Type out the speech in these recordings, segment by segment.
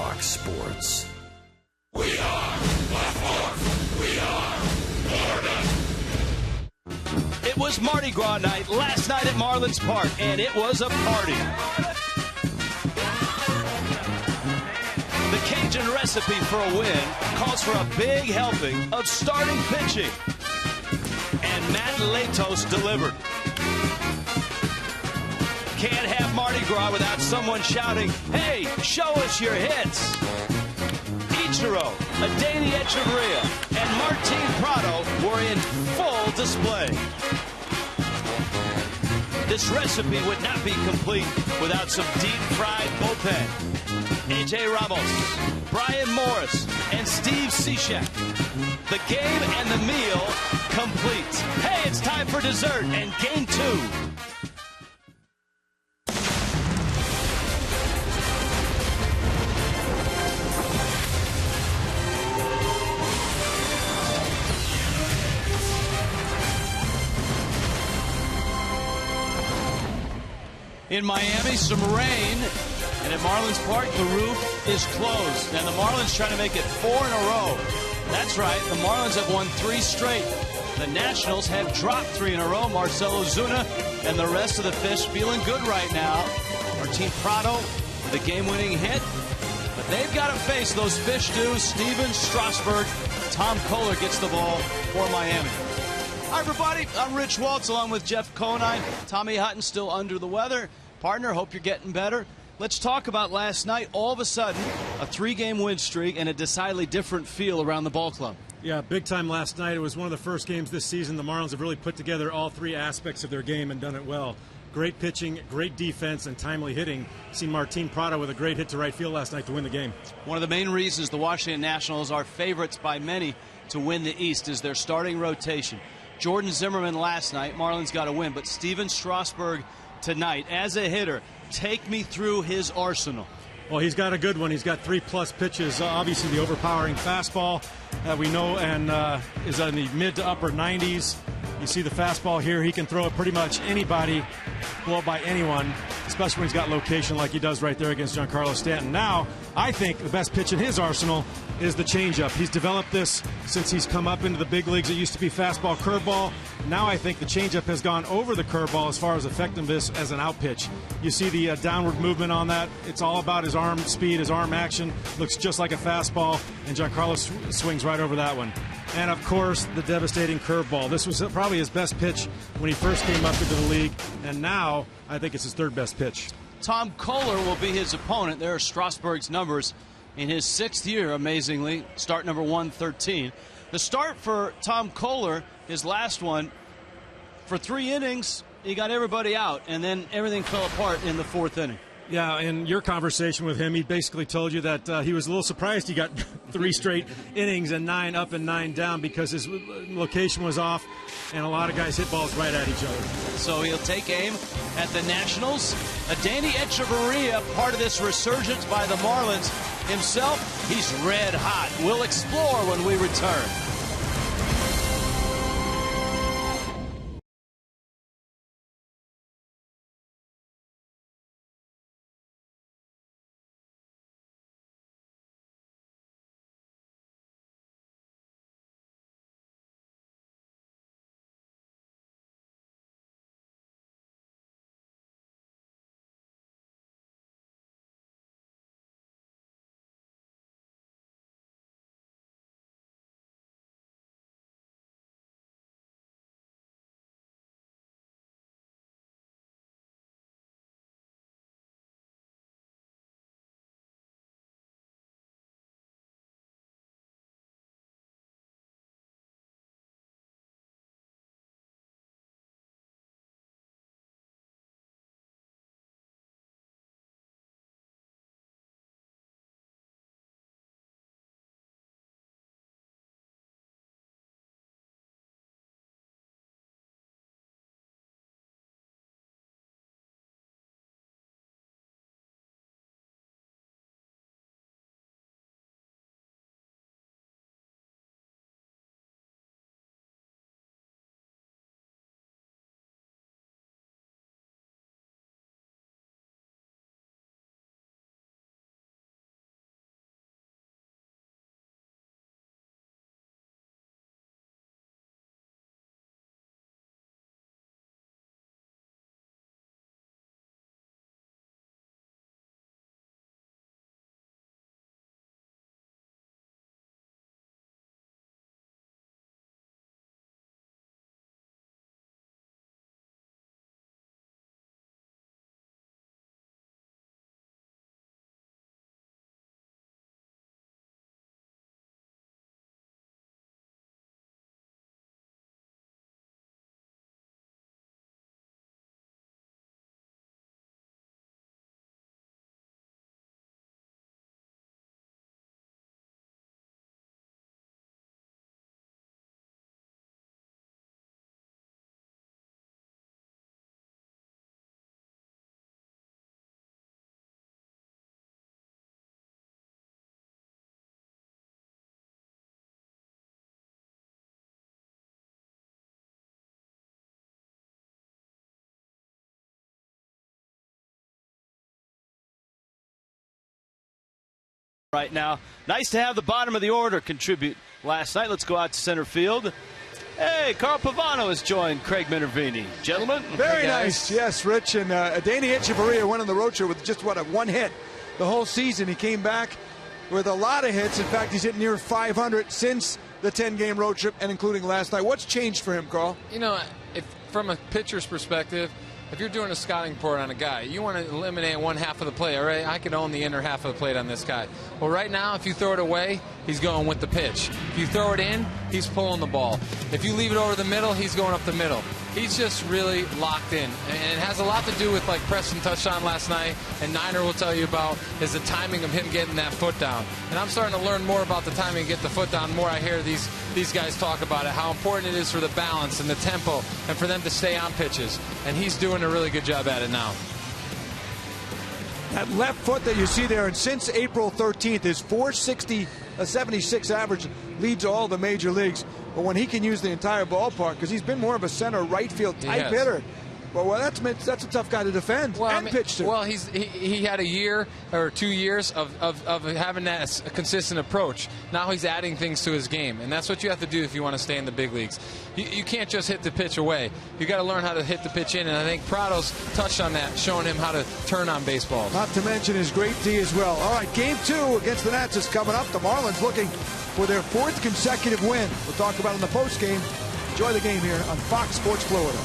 Fox Sports. We are Baltimore. We are Florida. It was Mardi Gras night last night at Marlins Park, and it was a party. The Cajun recipe for a win calls for a big helping of starting pitching. And Matt Latos delivered. Can't have Mardi Gras without someone shouting, "Hey, show us your hits." Ichiro, Adeiny Echeverria, and Martin Prado were in full display. This recipe would not be complete without some deep-fried bullpen. A.J. Ramos, Brian Morris, and Steve Cishek. The game and the meal complete. Hey, it's time for dessert and game 2. In Miami, some rain, and at Marlins Park, the roof is closed. And the Marlins trying to make it 4 in a row. That's right, the Marlins have won 3 straight. The Nationals have dropped 3 in a row. Marcell Ozuna and the rest of the Fish feeling good right now. Martin Prado with a game-winning hit. But they've got to face those Fish do. Steven Strasburg. Tom Kohler gets the ball for Miami. Hi, everybody. I'm Rich Waltz along with Jeff Conine. Tommy Hutton still under the weather. Partner, hope you're getting better. Let's talk about last night. All of a sudden, a 3-game win streak and a decidedly different feel around the ball club. Yeah, big time last night. It was one of the first games this season. The Marlins have really put together all 3 aspects of their game and done it well. Great pitching, great defense, and timely hitting. Seen Martin Prado with a great hit to right field last night to win the game. One of the main reasons the Washington Nationals are favorites by many to win the East is their starting rotation. Jordan Zimmerman last night, Marlins got a win, but Steven Strasburg tonight as a hitter. Take me through his arsenal. Well, he's got a good one. He's got 3+ pitches. Obviously, the overpowering fastball that we know and is in the mid to upper 90s. You see the fastball here. He can throw it pretty much anybody, blow it by anyone, especially when he's got location like he does right there against Giancarlo Stanton. Now, I think the best pitch in his arsenal is the changeup. He's developed this since he's come up into the big leagues. It used to be fastball, curveball. Now I think the changeup has gone over the curveball as far as effectiveness as an out pitch. You see the downward movement on that. It's all about his arm speed, his arm action. Looks just like a fastball, and Giancarlo swings right over that one. And, of course, the devastating curveball. This was probably his best pitch when he first came up into the league, and now I think it's his 3rd best pitch. Tom Kohler will be his opponent. There are Strasburg's numbers in his 6th year, amazingly. Start number 113. The start for Tom Kohler, his last one, for 3 innings, he got everybody out, and then everything fell apart in the 4th inning. Yeah, in your conversation with him, he basically told you that he was a little surprised he got 3 straight innings and 9 up and 9 down because his location was off and a lot of guys hit balls right at each other. So he'll take aim at the Nationals. Adeiny Echeverria, part of this resurgence by the Marlins. Himself, he's red hot. We'll explore when we return. right now. Nice to have the bottom of the order contribute last night. Let's go out to center field. Hey, Carl Pavano has joined Craig Minervini. Gentlemen. Very nice. Yes, Rich. And Danny Echeverria went on the road trip with just, one hit the whole season. He came back with a lot of hits. In fact, he's hit near 500 since the 10-game road trip, and including last night. What's changed for him, Carl? You know, from a pitcher's perspective, if you're doing a scouting report on a guy, you want to eliminate one half of the plate. All right, I can own the inner half of the plate on this guy. Well, right now, if you throw it away, he's going with the pitch. If you throw it in, he's pulling the ball. If you leave it over the middle, he's going up the middle. He's just really locked in. And it has a lot to do with, like Preston touched on last night, and Niner will tell you about, is the timing of him getting that foot down. And I'm starting to learn more about the timing and get the foot down. The more I hear these guys talk about it, how important it is for the balance and the tempo and for them to stay on pitches. And he's doing a really good job at it now. That left foot that you see there, and since April 13th, his .460, a 76 average leads all the major leagues. But when he can use the entire ballpark, because he's been more of a center right field type hitter. Well, that's a tough guy to defend and pitch to. Well, he had a year or 2 years of having that consistent approach. Now he's adding things to his game, and that's what you have to do if you want to stay in the big leagues. You can't just hit the pitch away. You got to learn how to hit the pitch in, and I think Prado's touched on that, showing him how to turn on baseballs. Not to mention his great D as well. All right, Game 2 against the Nats is coming up. The Marlins looking for their 4th consecutive win. We'll talk about it in the postgame. Enjoy the game here on Fox Sports Florida.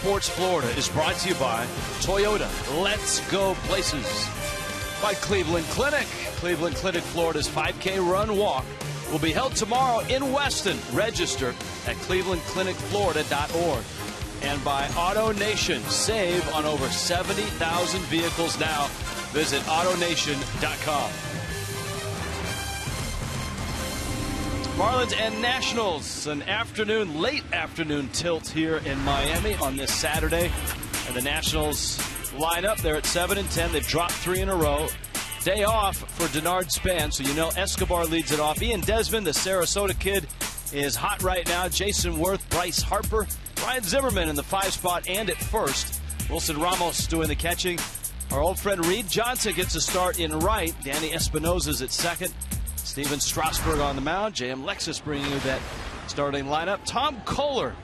Sports Florida is brought to you by Toyota. Let's go places. By Cleveland Clinic. Cleveland Clinic, Florida's 5K run walk will be held tomorrow in Weston. Register at clevelandclinicflorida.org. And by Auto Nation. Save on over 70,000 vehicles now. Visit AutoNation.com. Marlins and Nationals, an late afternoon tilt here in Miami on this Saturday. And the Nationals line up there at 7-10. They've dropped 3 in a row. Day off for Denard Span, so you know Escobar leads it off. Ian Desmond, the Sarasota kid, is hot right now. Jason Worth, Bryce Harper, Ryan Zimmerman in the 5 spot and at first. Wilson Ramos doing the catching. Our old friend Reed Johnson gets a start in right. Danny Espinosa's at second. Steven Strasburg on the mound. J.M. Lexus bringing you that starting lineup. Tom Kohler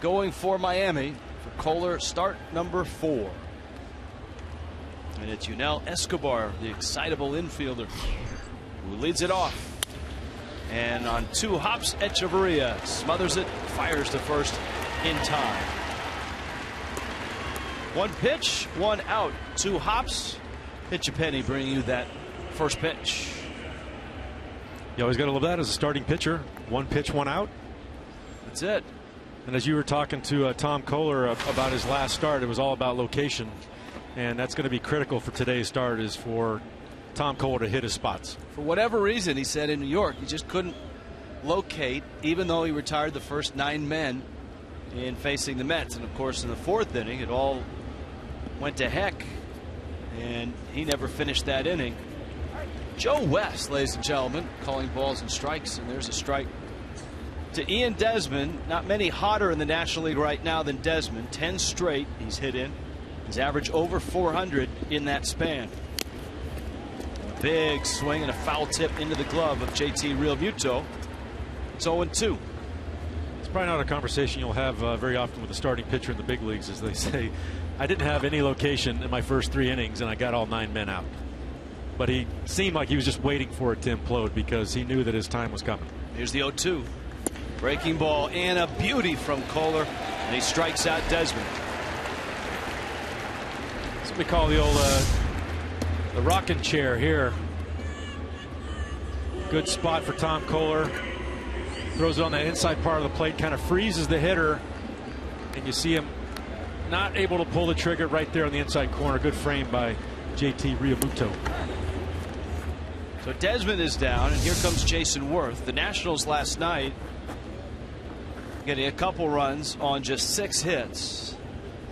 going for Miami. For Kohler, start number 4. And it's Yunel Escobar, the excitable infielder, who leads it off. And on 2 hops, Echeverria smothers it, fires to first in time. 1 pitch, 1 out, 2 hops. Pitch a penny, bringing you that first pitch. You always got to love that as a starting pitcher. 1 pitch, 1 out. That's it. And as you were talking to Tom Kohler about his last start, it was all about location. And that's going to be critical for today's start, is for Tom Kohler to hit his spots. For whatever reason, he said in New York, he just couldn't locate, even though he retired the first 9 men in facing the Mets. And of course, in the 4th inning, it all went to heck, and he never finished that inning. Joe West, ladies and gentlemen, calling balls and strikes, and there's a strike to Ian Desmond. Not many hotter in the National League right now than Desmond. 10 straight he's hit in. His average over 400 in that span. Big swing and a foul tip into the glove of JT Realmuto. It's 0-2. It's probably not a conversation you'll have very often with a starting pitcher in the big leagues, as they say. I didn't have any location in my first 3 innings, and I got all 9 men out. But he seemed like he was just waiting for it to implode, because he knew that his time was coming. Here's the 0-2. Breaking ball and a beauty from Kohler, and he strikes out Desmond. That's what we call the old the rocking chair here. Good spot for Tom Kohler. Throws it on the inside part of the plate, kind of freezes the hitter, and you see him not able to pull the trigger right there on the inside corner. Good frame by JT Realmuto. So Desmond is down, and here comes Jason Worth. The Nationals last night getting a couple runs on just 6 hits,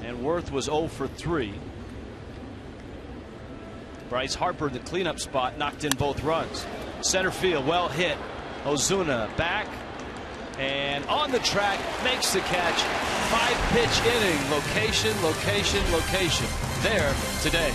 and Worth was 0 for 3. Bryce Harper, the cleanup spot, knocked in both runs. Center field, well hit. Ozuna back and on the track, makes the catch. 5-pitch inning. Location, location, location. There today.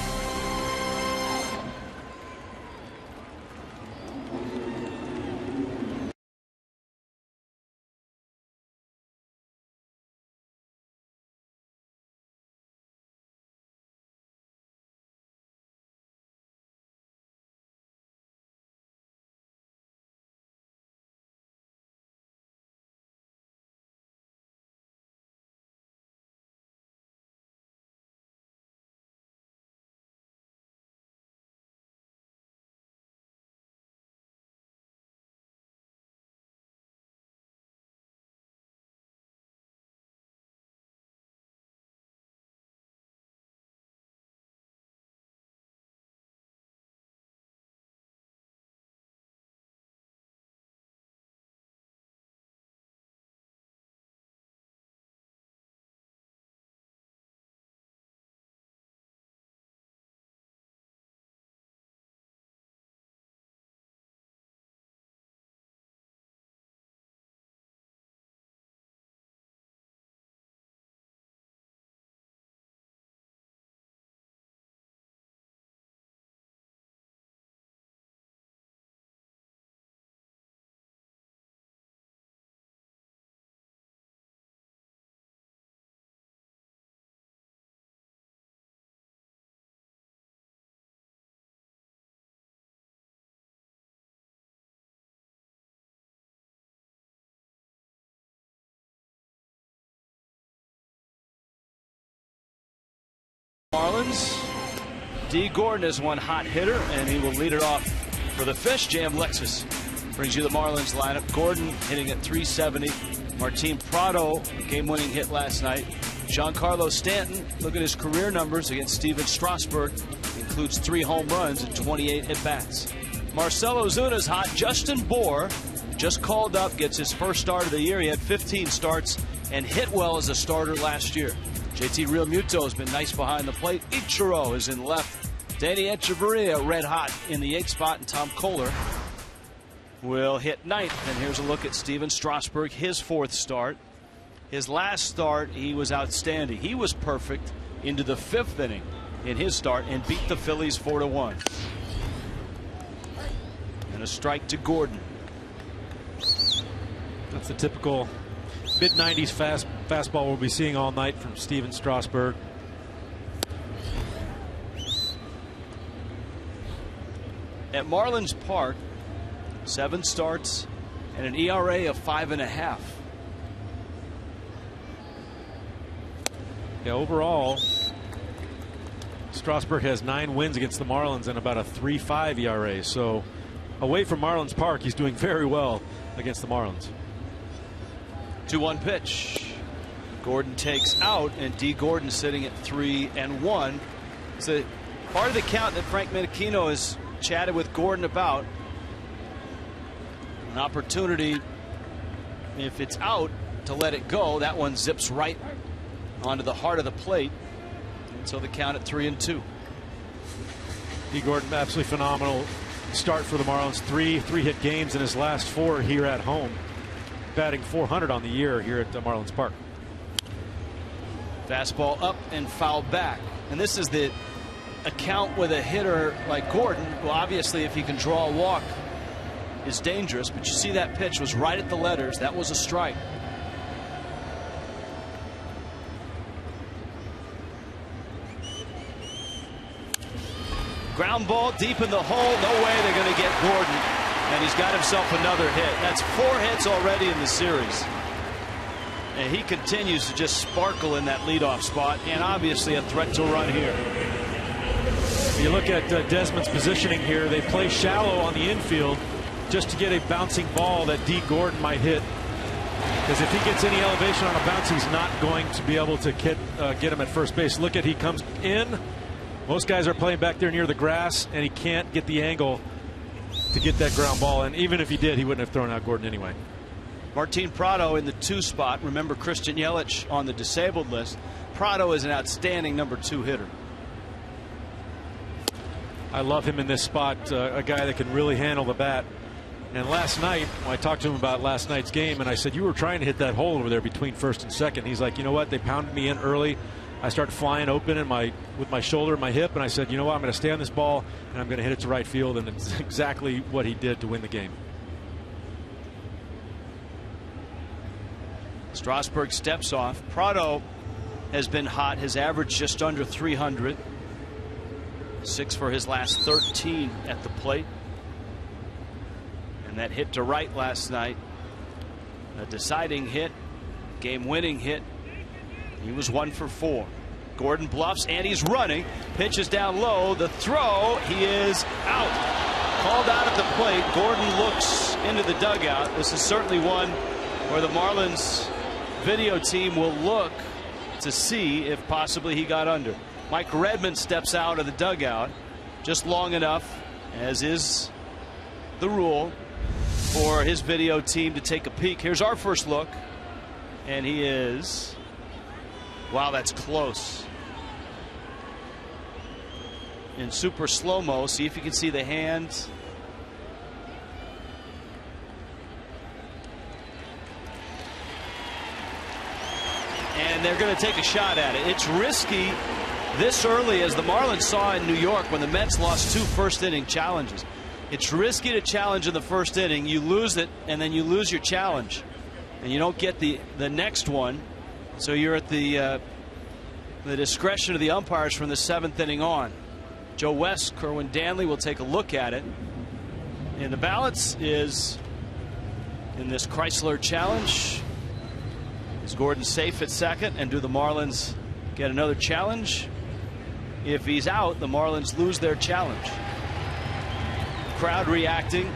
Marlins. D. Gordon is one hot hitter, and he will lead it off for the Fish. Jam Lexus brings you the Marlins lineup. Gordon hitting at .370. Martin Prado, game-winning hit last night. Giancarlo Stanton, look at his career numbers against Steven Strasburg. Includes 3 home runs and 28 at-bats. Marcell Ozuna's hot. Justin Bour just called up, gets his first start of the year. He had 15 starts and hit well as a starter last year. JT Realmuto has been nice behind the plate. Ichiro is in left. Danny Echeverria red hot in the 8th spot, and Tom Kohler will hit 9th. And here's a look at Steven Strasburg, his 4th start. His last start, he was outstanding. He was perfect into the 5th inning in his start and beat the Phillies 4-1. And a strike to Gordon. That's the typical mid-90s fastball we'll be seeing all night from Steven Strasburg. At Marlins Park, 7 starts, and an ERA of 5.5. Yeah, overall, Strasburg has 9 wins against the Marlins and about a 3.5 ERA. So away from Marlins Park, he's doing very well against the Marlins. 2-1 pitch. Gordon takes out, and D. Gordon sitting at 3-1. It's a part of the count that Frank Menechino has chatted with Gordon about. An opportunity, if it's out, to let it go. That one zips right onto the heart of the plate. And so the count at 3-2. D. Gordon, absolutely phenomenal start for the Marlins. Three hit games in his last 4 here at home. Batting .400 on the year here at Marlins Park. Fastball up and foul back. And this is the account with a hitter like Gordon, who obviously, if he can draw a walk, is dangerous. But you see that pitch was right at the letters. That was a strike. Ground ball deep in the hole. No way they're going to get Gordon. And he's got himself another hit. That's 4 hits already in the series. And he continues to just sparkle in that leadoff spot, and obviously a threat to run here. You look at Desmond's positioning here. They play shallow on the infield just to get a bouncing ball that D. Gordon might hit. Because if he gets any elevation on a bounce, he's not going to be able to get him at first base. Look at, he comes in. Most guys are playing back there near the grass, and he can't get the angle to get that ground ball. And even if he did, he wouldn't have thrown out Gordon anyway. Martin Prado in the 2 spot. Remember Christian Yelich on the disabled list. Prado is an outstanding number 2 hitter. I love him in this spot. A guy that can really handle the bat. And last night, I talked to him about last night's game, and I said, you were trying to hit that hole over there between first and second. He's like, you know what? They pounded me in early. I started flying open with my shoulder and my hip, and I said, you know what? I'm going to stay on this ball, and I'm going to hit it to right field. And it's exactly what he did to win the game. Strasburg steps off. Prado has been hot. His average just under 300. 6 for his last 13 at the plate. And that hit to right last night, a deciding hit, game-winning hit. He was 1 for 4. Gordon bluffs, and he's running. Pitches down low. The throw, he is out. Called out at the plate. Gordon looks into the dugout. This is certainly one where the Marlins video team will look to see if possibly he got under. Mike Redmond steps out of the dugout just long enough, as is the rule, for his video team to take a peek. Here's our first look, and he is, wow, that's close. In super slow-mo, see if you can see the hands. And they're going to take a shot at it. It's risky this early, as the Marlins saw in New York when the Mets lost 2 first-inning challenges. It's risky to challenge in the first inning. You lose it, and then you lose your challenge. And you don't get the next one. So you're at the discretion of the umpires from the 7th inning on. Joe West, Kerwin Danley will take a look at it. And the balance is, in this Chrysler challenge, is Gordon safe at second, and do the Marlins get another challenge? If he's out, the Marlins lose their challenge. Crowd reacting.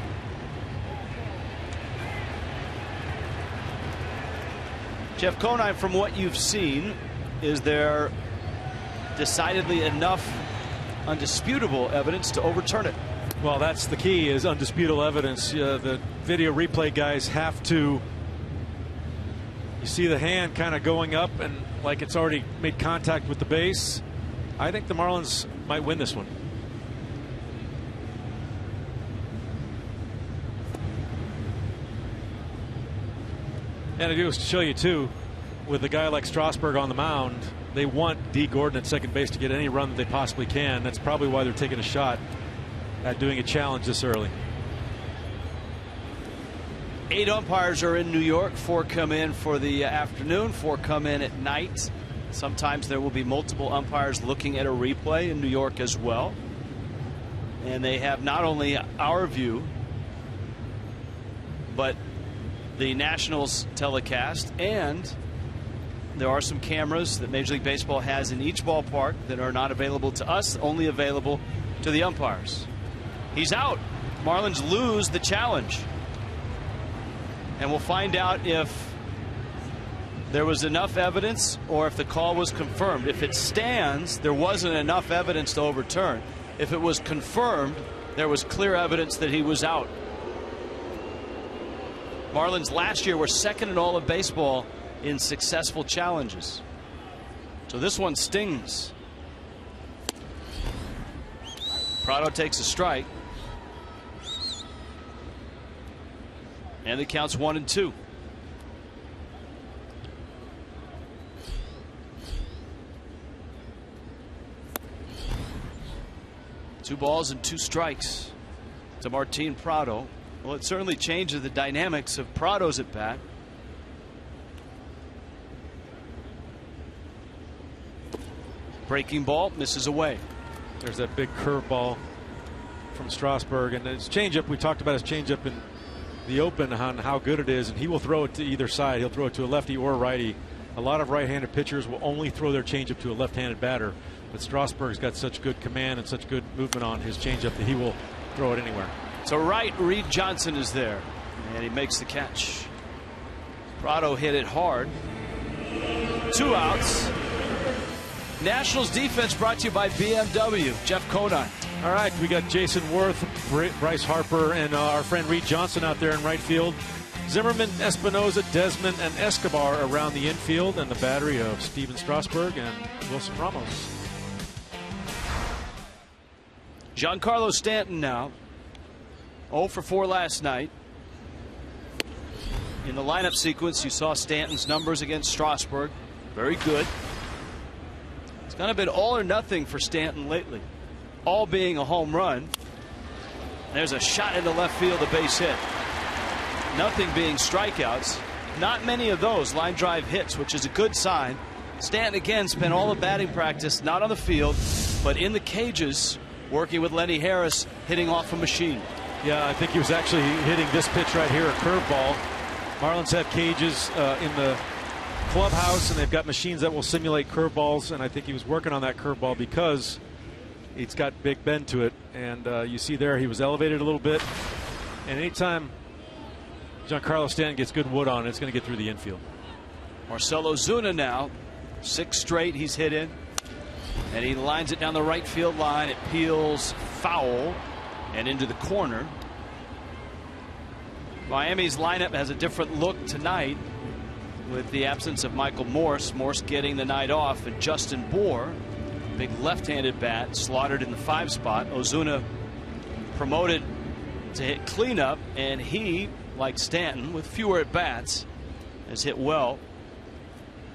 Jeff Conine, from what you've seen, is there decidedly enough undisputable evidence to overturn it? Well, that's the key, is undisputable evidence. The video replay guys have to. You see the hand kind of going up and like it's already made contact with the base. I think the Marlins might win this one. And it goes to show you, too, with a guy like Strasburg on the mound, they want D. Gordon at second base to get any run that they possibly can. That's probably why they're taking a shot at doing a challenge this early. 8 umpires are in New York. 4 come in for the afternoon. 4 come in at night. Sometimes there will be multiple umpires looking at a replay in New York as well. And they have not only our view, but the Nationals telecast, and there are some cameras that Major League Baseball has in each ballpark that are not available to us, only available to the umpires. He's out. Marlins lose the challenge. And we'll find out if there was enough evidence or if the call was confirmed. If it stands, there wasn't enough evidence to overturn. If it was confirmed, there was clear evidence that he was out. Marlins last year were second in all of baseball in successful challenges. So this one stings. Prado takes a strike. And the count's 1-2. Two balls and two strikes to Martin Prado. Well, it certainly changes the dynamics of Prado's at bat. Breaking ball misses away. There's that big curveball from Strasburg, and his changeup. We talked about his changeup in the open on how good it is, and he will throw it to either side. He'll throw it to a lefty or a righty. A lot of right-handed pitchers will only throw their changeup to a left-handed batter, but Strasburg's got such good command and such good movement on his changeup that he will throw it anywhere. To right, Reed Johnson is there, and he makes the catch. Prado hit it hard. 2 outs. Nationals defense brought to you by BMW. Jeff Conine. All right, we got Jason Worth, Bryce Harper, and our friend Reed Johnson out there in right field. Zimmerman, Espinoza, Desmond, and Escobar around the infield, and the battery of Steven Strasburg and Wilson Ramos. Giancarlo Stanton now 0 for 4 last night. In the lineup sequence, you saw Stanton's numbers against Strasburg. Very good. It's kind of been all or nothing for Stanton lately. All being a home run. There's a shot into left field, a base hit. Nothing being strikeouts. Not many of those line drive hits, which is a good sign. Stanton again spent all the batting practice not on the field, but in the cages, working with Lenny Harris, hitting off a machine. Yeah, I think he was actually hitting this pitch right here, a curveball. Marlins have cages in the clubhouse, and they've got machines that will simulate curveballs, and I think he was working on that curveball because it's got big bend to it. And you see there he was elevated a little bit, and anytime Giancarlo Stanton gets good wood on it, it's going to get through the infield. Marcell Ozuna now 6 straight he's hit in, and he lines it down the right field line. It peels foul and into the corner. Miami's lineup has a different look tonight with the absence of Michael Morse. Morse getting the night off, and Justin Bour, big left-handed bat, slaughtered in the 5 spot. Ozuna promoted to hit cleanup, and he, like Stanton, with fewer at bats, has hit well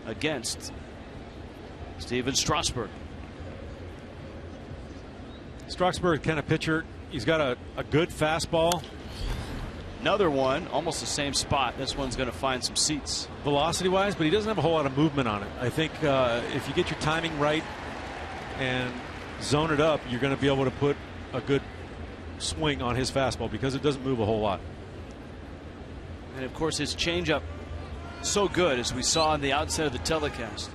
against Steven Strasburg. Strasburg kind of pitcher. He's got a good fastball. Another one, almost the same spot. This one's going to find some seats. Velocity-wise, but he doesn't have a whole lot of movement on it. I think if you get your timing right and zone it up, you're going to be able to put a good swing on his fastball because it doesn't move a whole lot. And of course, his changeup so good, as we saw on the outset of the telecast.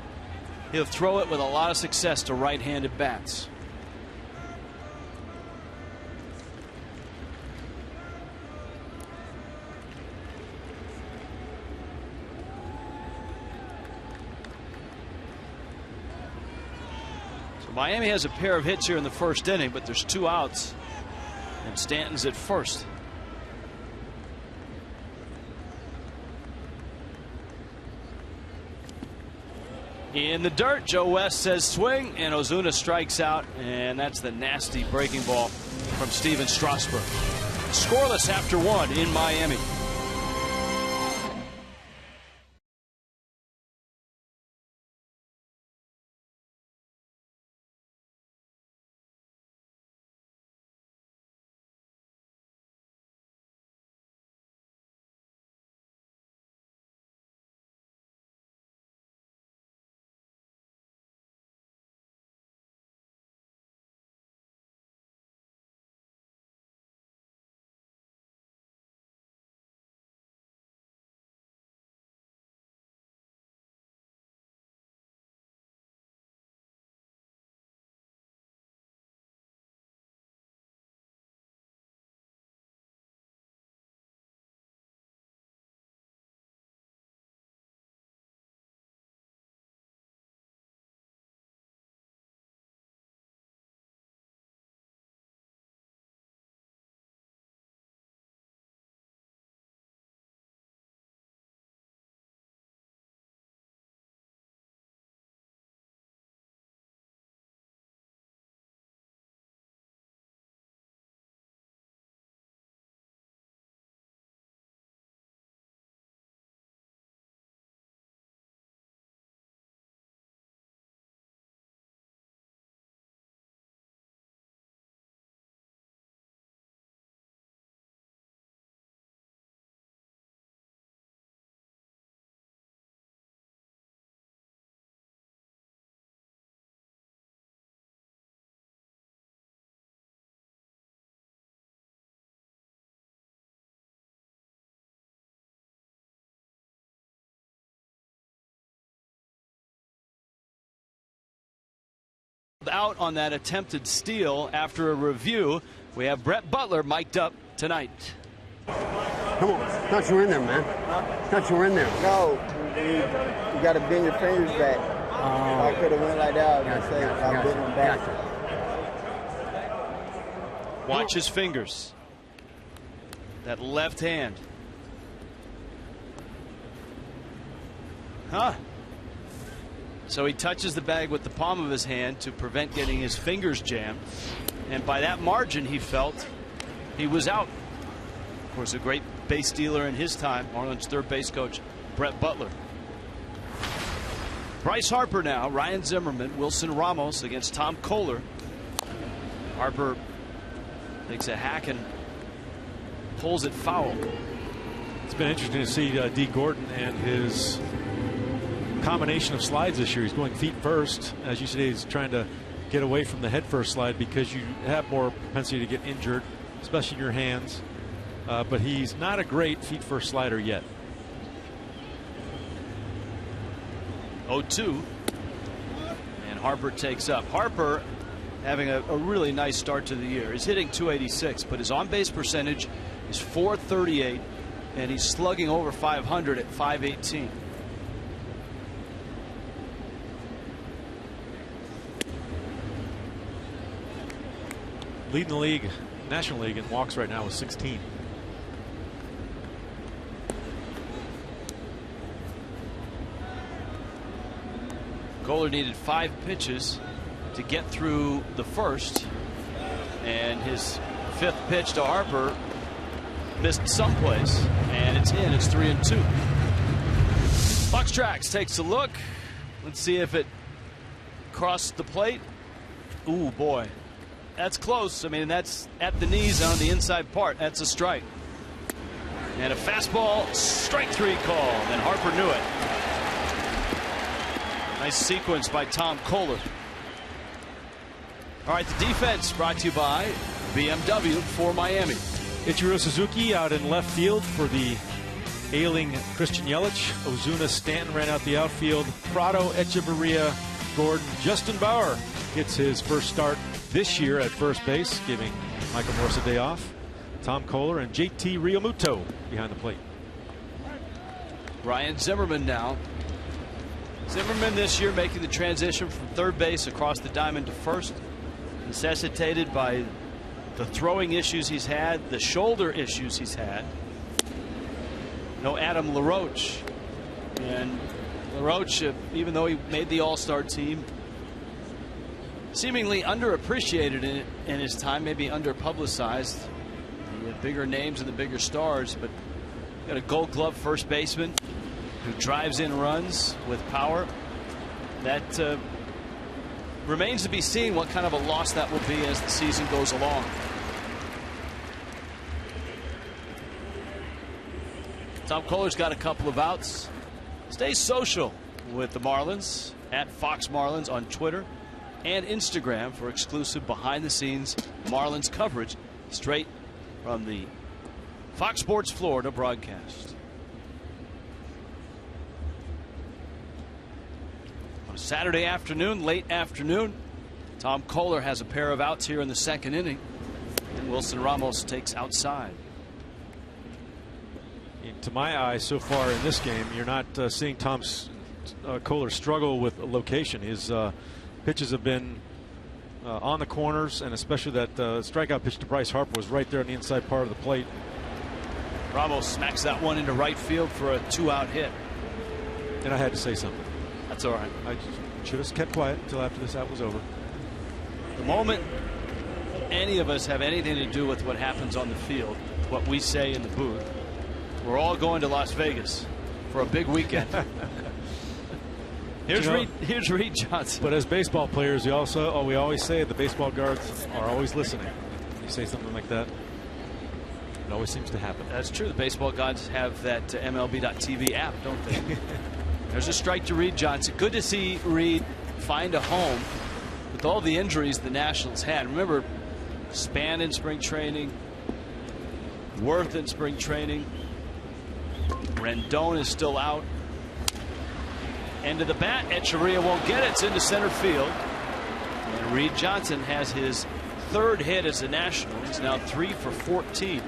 He'll throw it with a lot of success to right-handed bats. Miami has a pair of hits here in the first inning, but there's 2 outs, and Stanton's at first. In the dirt, Joe West says swing, and Ozuna strikes out, and that's the nasty breaking ball from Steven Strasburg. Scoreless after 1 in Miami. out on that attempted steal after a review. We have Brett Butler mic'd up tonight. Come on, thought you were in there, man. Thought you were in there. No, you got to bend your fingers back. I could have went like that. I was say I bent them back. Watch his fingers. That left hand. Huh. So he touches the bag with the palm of his hand to prevent getting his fingers jammed. And by that margin, he felt he was out. Of course, a great base stealer in his time, Marlins third base coach Brett Butler. Bryce Harper now, Ryan Zimmerman, Wilson Ramos against Tom Kohler. Harper takes a hack and pulls it foul. It's been interesting to see D. Gordon and his combination of slides this year. He's going feet first. As you said, he's trying to get away from the head first slide because you have more propensity to get injured, especially in your hands. But he's not a great feet first slider yet. 0-2. And Harper takes up. Harper having a really nice start to the year. He's hitting .286, but his on-base percentage is .438, and he's slugging over .500 at .518. Leading the league, National League, in walks right now with 16. Kohler needed 5 pitches to get through the first, and his 5th pitch to Harper missed someplace, and it's in. It's 3-2. Fox Tracks takes a look. Let's see if it crossed the plate. Ooh, boy, that's close. I mean, that's at the knees on the inside part. That's a strike. And a fastball, strike 3 call, and Harper knew it. Nice sequence by Tom Kohler. All right, the defense brought to you by BMW for Miami. Ichiro Suzuki out in left field for the ailing Christian Yelich. Ozuna Stanton ran out the outfield. Prado, Echeverria, Gordon. Justin Bauer gets his first start this year at first base, giving Michael Morse a day off. Tom Kohler and JT Realmuto behind the plate. Ryan Zimmerman now. Zimmerman this year making the transition from third base across the diamond to first, necessitated by the throwing issues he's had, the shoulder issues he's had. No Adam LaRoche, and LaRoche, even though he made the All-Star team, seemingly underappreciated in his time, maybe underpublicized. The bigger names and the bigger stars, but got a Gold Glove first baseman who drives in runs with power. That remains to be seen what kind of a loss that will be as the season goes along. Tom Kohler's got a couple of outs. Stay social with the Marlins at Fox Marlins on Twitter and Instagram for exclusive behind-the-scenes Marlins coverage straight from the Fox Sports Florida broadcast. On a Saturday afternoon, late afternoon, Tom Kohler has a pair of outs here in the second inning, and Wilson Ramos takes outside. To my eye, so far in this game, you're not seeing Tom Kohler struggle with location. His pitches have been on the corners, and especially that strikeout pitch to Bryce Harper was right there on the inside part of the plate. Ramos smacks that one into right field for a 2-out hit. And I had to say something. That's all right. I should have kept quiet until after this out was over. The moment any of us have anything to do with what happens on the field, what we say in the booth, we're all going to Las Vegas for a big weekend. Here's Reed Johnson. But as baseball players, we always say the baseball guards are always listening. You say something like that, it always seems to happen. That's true. The baseball gods have that MLB.TV app, don't they? There's a strike to Reed Johnson. Good to see Reed find a home with all the injuries the Nationals had. Remember, Span in spring training, Worth in spring training, Rendon is still out. End of the bat. Echeverria won't get it. It's into center field. And Reed Johnson has his 3rd hit as a National. He's now 3 for 14.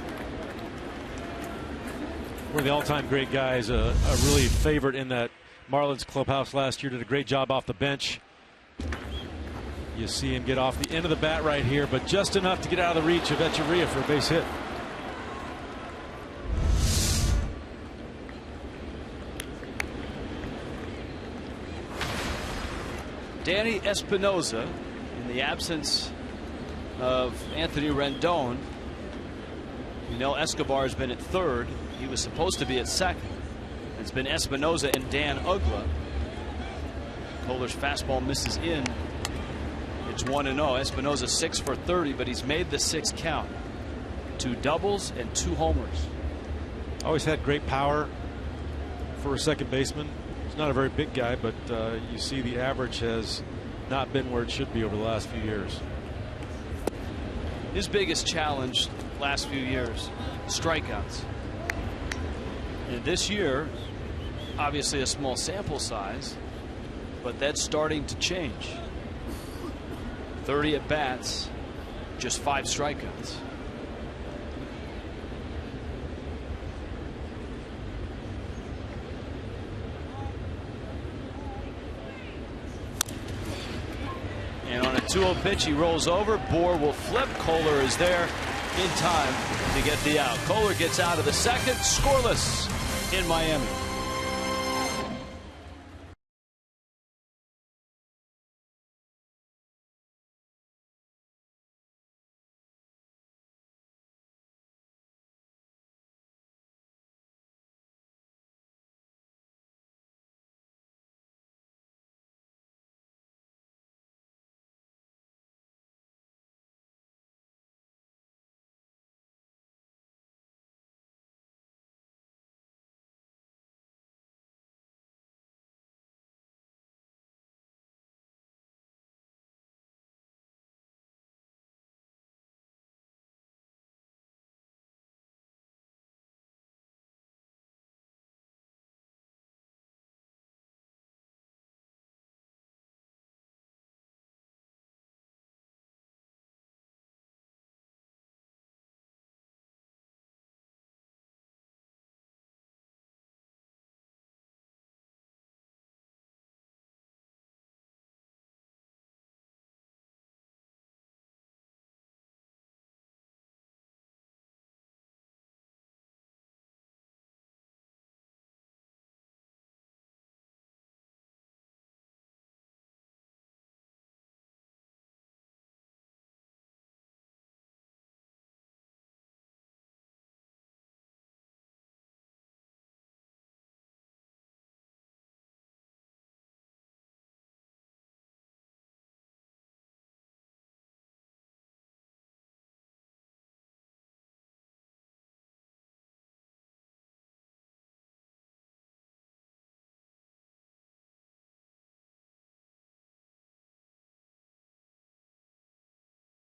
One of the all-time great guys, a really favorite in that Marlins clubhouse last year. Did a great job off the bench. You see him get off the end of the bat right here, but just enough to get out of the reach of Echeverria for a base hit. Danny Espinosa, in the absence of Anthony Rendon. You know Escobar has been at 3rd. He was supposed to be at 2nd. It's been Espinosa and Dan Uggla. Kohler's fastball misses in. It's 1-0. Espinosa 6 for 30, but he's made the 6 count. 2 doubles and 2 homers. Always had great power for a second baseman. He's not a very big guy, but you see the average has not been where it should be over the last few years. His biggest challenge last few years, strikeouts. And this year, obviously a small sample size, but that's starting to change. 30 at bats, just 5 strikeouts. And on a 2-0 pitch, he rolls over. Bohr will flip. Kohler is there in time to get the out. Kohler gets out of the 2nd, scoreless in Miami.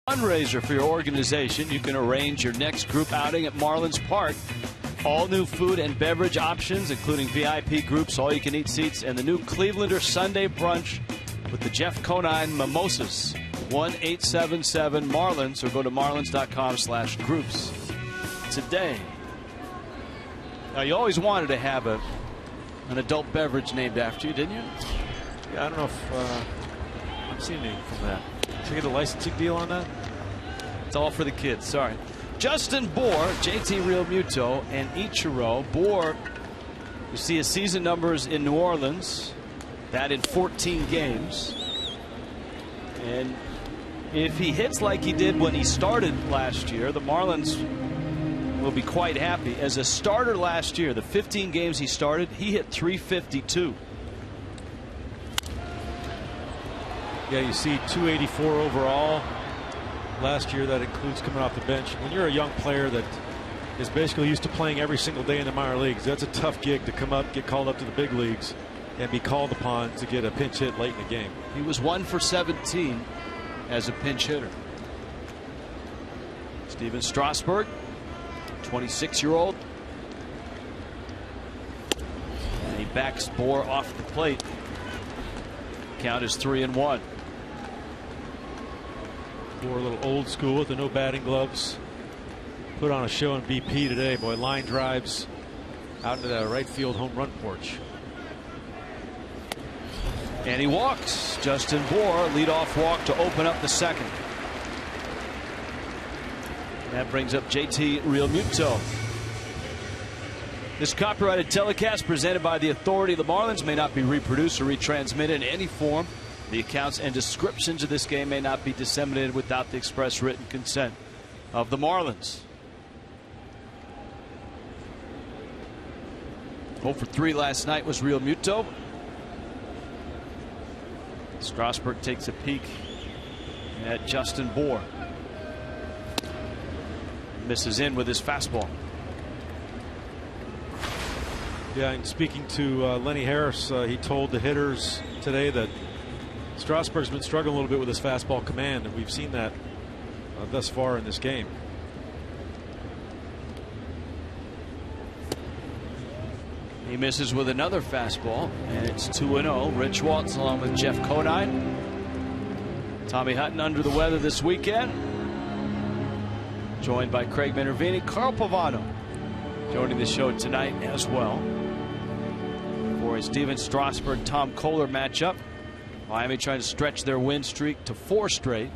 Fundraiser for your organization. You can arrange your next group outing at Marlins Park. All new food and beverage options, including VIP groups, all-you-can-eat seats, and the new Clevelander Sunday brunch with the Jeff Conine Mimosas. 1-877-MARLINS or go to marlins.com/groups today. Now, you always wanted to have an adult beverage named after you, didn't you? Yeah, I don't know if I'm seeing anything from that. Should we get a licensing deal on that? It's all for the kids. Sorry. Justin Bohr, JT Realmuto, and Ichiro. Bohr, you see his season numbers in New Orleans. That in 14 games. And if he hits like he did when he started last year, the Marlins will be quite happy. As a starter last year, the 15 games he started, he hit .352. Yeah, you see 284 overall last year. That includes coming off the bench. When you're a young player that is basically used to playing every single day in the minor leagues, that's a tough gig to come up, get called up to the big leagues, and be called upon to get a pinch hit late in the game. He was 1 for 17 as a pinch hitter. Steven Strasburg, 26-year-old. And he backs Bohr off the plate. Count is 3-1. Wore a little old school with the no batting gloves. Put on a show in BP today. Boy, line drives out into the right field home run porch. And he walks. Justin Bour, leadoff walk to open up the second. That brings up JT Realmuto. This copyrighted telecast presented by the authority of the Marlins may not be reproduced or retransmitted in any form. The accounts and descriptions of this game may not be disseminated without the express written consent of the Marlins. 0 for 3 last night was Realmuto. Strasburg takes a peek at Justin Bour. Misses in with his fastball. Yeah, and speaking to Lenny Harris, he told the hitters today that Strasburg's been struggling a little bit with his fastball command, and we've seen that thus far in this game. He misses with another fastball, and it's 2-0. Rich Waltz along with Jeff Conine. Tommy Hutton under the weather this weekend. Joined by Craig Minervini. Carl Pavano joining the show tonight as well. For a Steven Strasburg Tom Kohler matchup. Miami trying to stretch their win streak to 4 straight.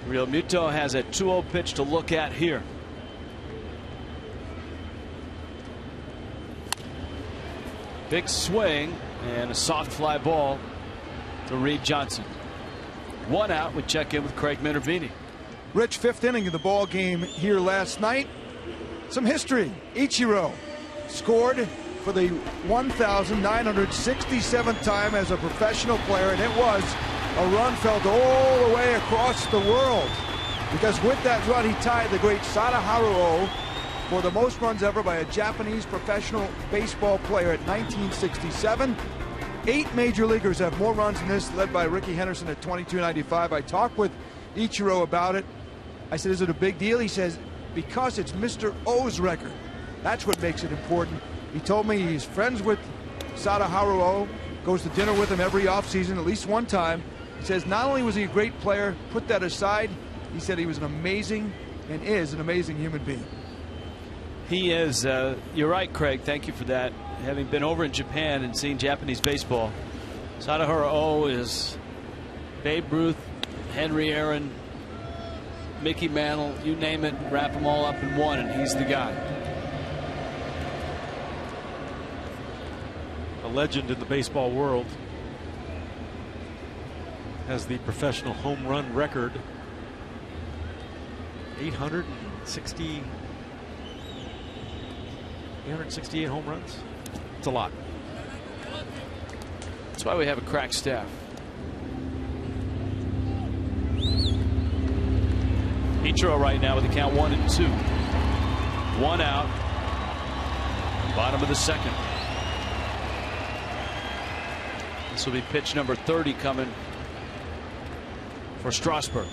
Realmuto has a 2-0 pitch to look at here. Big swing and a soft fly ball to Reed Johnson. 1 out. We check in with Craig Minervini. Rich, 5th inning of the ball game here last night. Some history. Ichiro scored for the 1,967th time as a professional player, and it was a run felt all the way across the world, because with that run he tied the great Sadaharu O for the most runs ever by a Japanese professional baseball player at 1967. 8 major leaguers have more runs than this, led by Ricky Henderson at 2295. I talked with Ichiro about it. I said, is it a big deal? He says, because it's Mr. O's record. That's what makes it important. He told me he's friends with Sadaharu O, goes to dinner with him every offseason at least one time. He says not only was he a great player, put that aside, he said he was an amazing and is an amazing human being. He is. You're right, Craig. Thank you for that. Having been over in Japan and seen Japanese baseball, Sadaharu O is Babe Ruth, Henry Aaron, Mickey Mantle, you name it, wrap them all up in one, and he's the guy. A legend in the baseball world. Has the professional home run record. 868 home runs. It's a lot. That's why we have a crack staff. Ichiro right now with the count 1-2. 1 out. Bottom of the second. This will be pitch number 30 coming for Strasburg.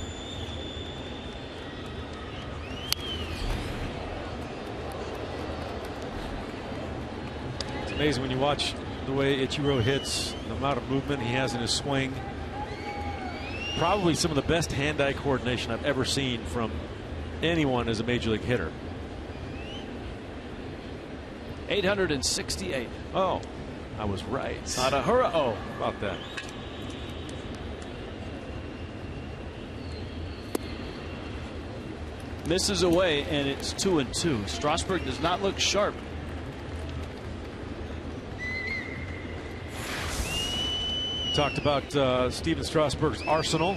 It's amazing when you watch the way Ichiro hits, the amount of movement he has in his swing. Probably some of the best hand-eye coordination I've ever seen from anyone as a major league hitter. 868. Oh, I was right. Sadaharu O. About that. Misses away, and it's 2-2. Strasburg does not look sharp. Talked about Steven Strasburg's arsenal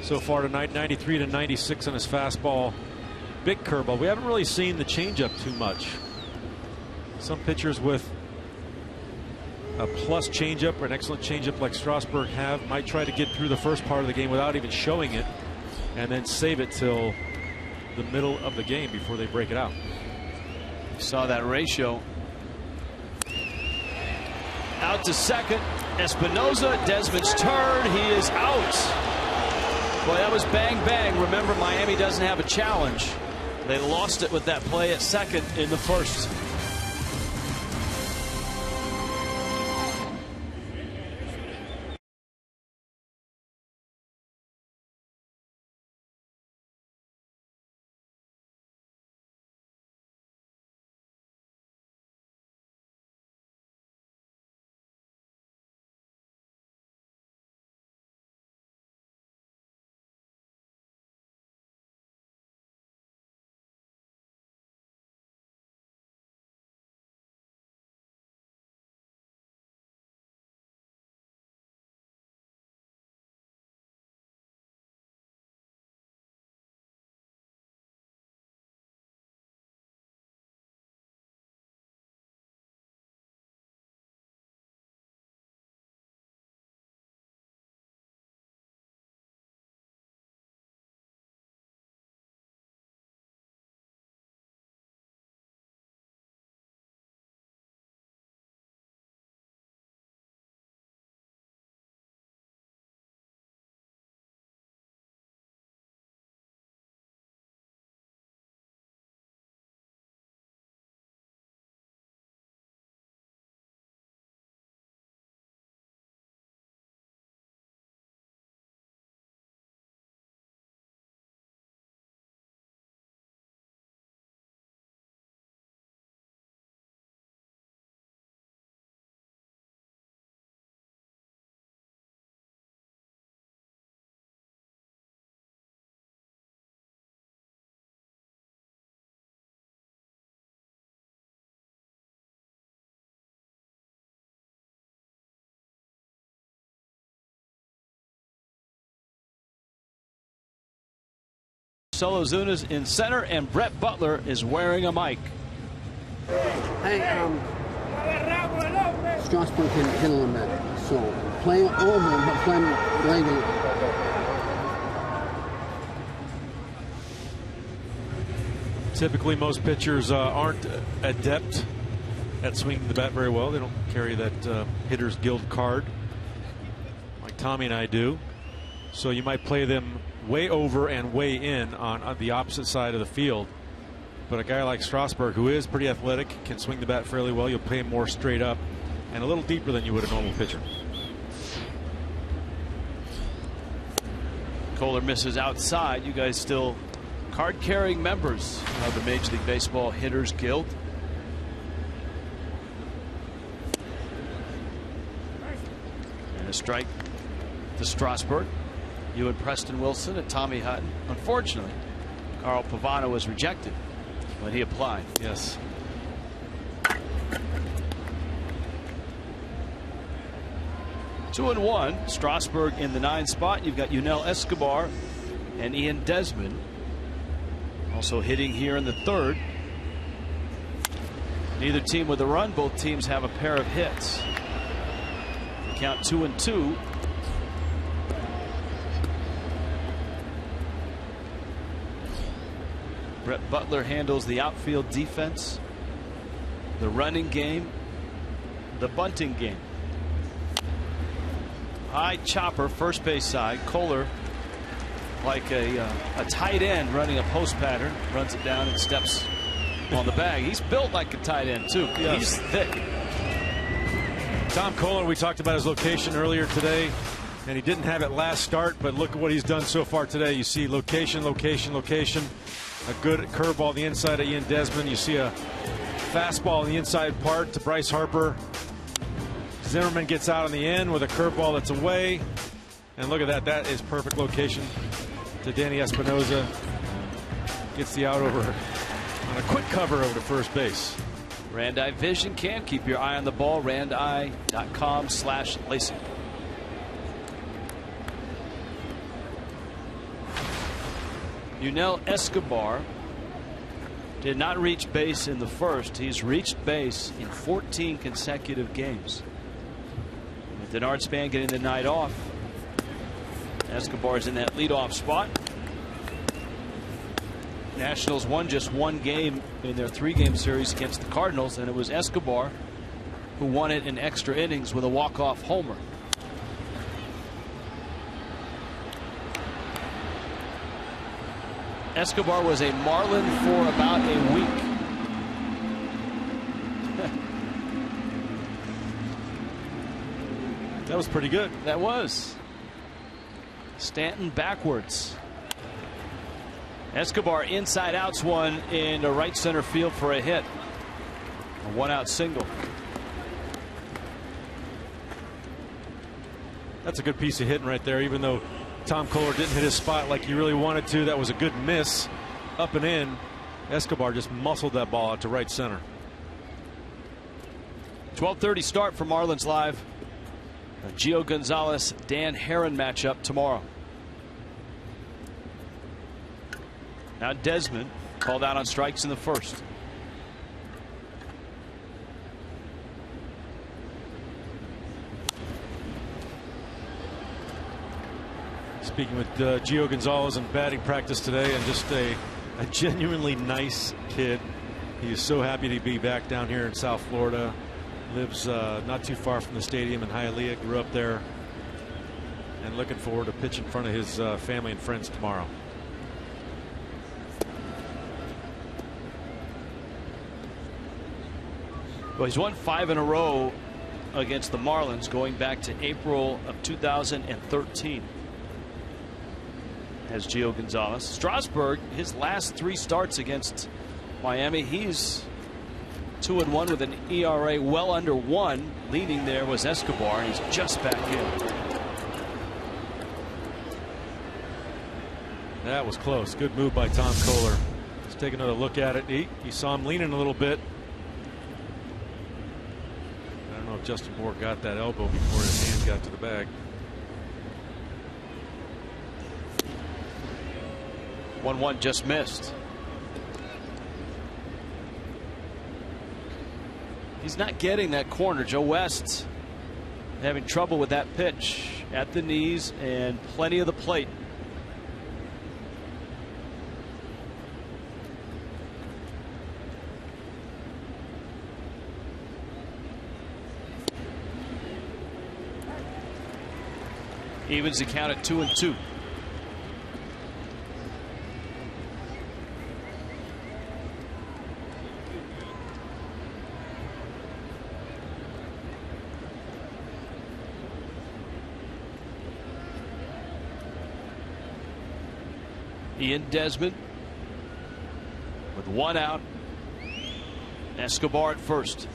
so far tonight. 93 to 96 on his fastball. Big curveball. We haven't really seen the changeup too much. Some pitchers with a plus changeup or an excellent changeup like Strasburg might try to get through the first part of the game without even showing it, and then save it till the middle of the game before they break it out. You saw that ratio. Out to second. Espinosa, Desmond's turn. He is out. Boy, that was bang bang. Remember, Miami doesn't have a challenge. They lost it with that play at second in the first. Marcell Ozuna's in center, and Brett Butler is wearing a mic. Hey, Strasburg can hit a little better. So playing over him, but playing regular. Typically, most pitchers aren't adept at swinging the bat very well. They don't carry that hitter's guild card like Tommy and I do. So you might play them way over and way in on the opposite side of the field. But a guy like Strasburg, who is pretty athletic, can swing the bat fairly well. You'll play him more straight up and a little deeper than you would a normal pitcher. Kohler misses outside. You guys still card-carrying members of the Major League Baseball Hitters Guild. And a strike to Strasburg. You and Preston Wilson and Tommy Hutton. Unfortunately, Carl Pavano was rejected when he applied. Yes. Two and one. Strasburg in the 9 spot. You've got Yunel Escobar and Ian Desmond also hitting here in the 3rd. Neither team with a run. Both teams have a pair of hits. The count 2-2. Brett Butler handles the outfield defense, the running game, the bunting game. High chopper, first base side. Kohler, like a tight end running a post pattern, runs it down and steps on the bag. He's built like a tight end too. Yes. He's thick. Tom Kohler, we talked about his location earlier today, and he didn't have it last start, but look at what he's done so far today. You see location, location, location. A good curveball on the inside of Ian Desmond. You see a fastball on the inside part to Bryce Harper. Zimmerman gets out on the end with a curveball that's away. And look at that. That is perfect location to Danny Espinosa. Gets the out over on a quick cover over to first base. Rand-Eye Vision can keep your eye on the ball. Randeye.com/LASIK. Yunel Escobar did not reach base in the 1st. He's reached base in 14 consecutive games. With Denard Span getting the night off, Escobar's in that leadoff spot. Nationals won just 1 game in their 3-game series against the Cardinals, and it was Escobar who won it in extra innings with a walk-off homer. Escobar was a Marlin for about a week. That was pretty good. That was. Stanton backwards. Escobar inside outs one in the right center field for a hit. A 1-out single. That's a good piece of hitting right there, even though Tom Kohler didn't hit his spot like he really wanted to. That was a good miss. Up and in. Escobar just muscled that ball out to right center. 12:30 start for Marlins Live. A Gio Gonzalez, Dan Herron matchup tomorrow. Now Desmond called out on strikes in the 1st. Speaking with Gio Gonzalez in batting practice today, and just a genuinely nice kid. He is so happy to be back down here in South Florida. Lives not too far from the stadium in Hialeah. Grew up there, and looking forward to pitch in front of his family and friends tomorrow. Well, he's won 5 in a row against the Marlins going back to April of 2013. As Gio Gonzalez. Strasburg, his last 3 starts against Miami, he's 2-1 with an ERA well under 1. Leading there was Escobar. He's just back in. That was close. Good move by Tom Kohler. Let's take another look at it. You saw him leaning a little bit. I don't know if Justin Moore got that elbow before his hand got to the bag. 1-1 just missed. He's not getting that corner. Joe West's having trouble with that pitch at the knees and plenty of the plate. Evens the count at 2-2. Ian Desmond with 1 out. Escobar at first.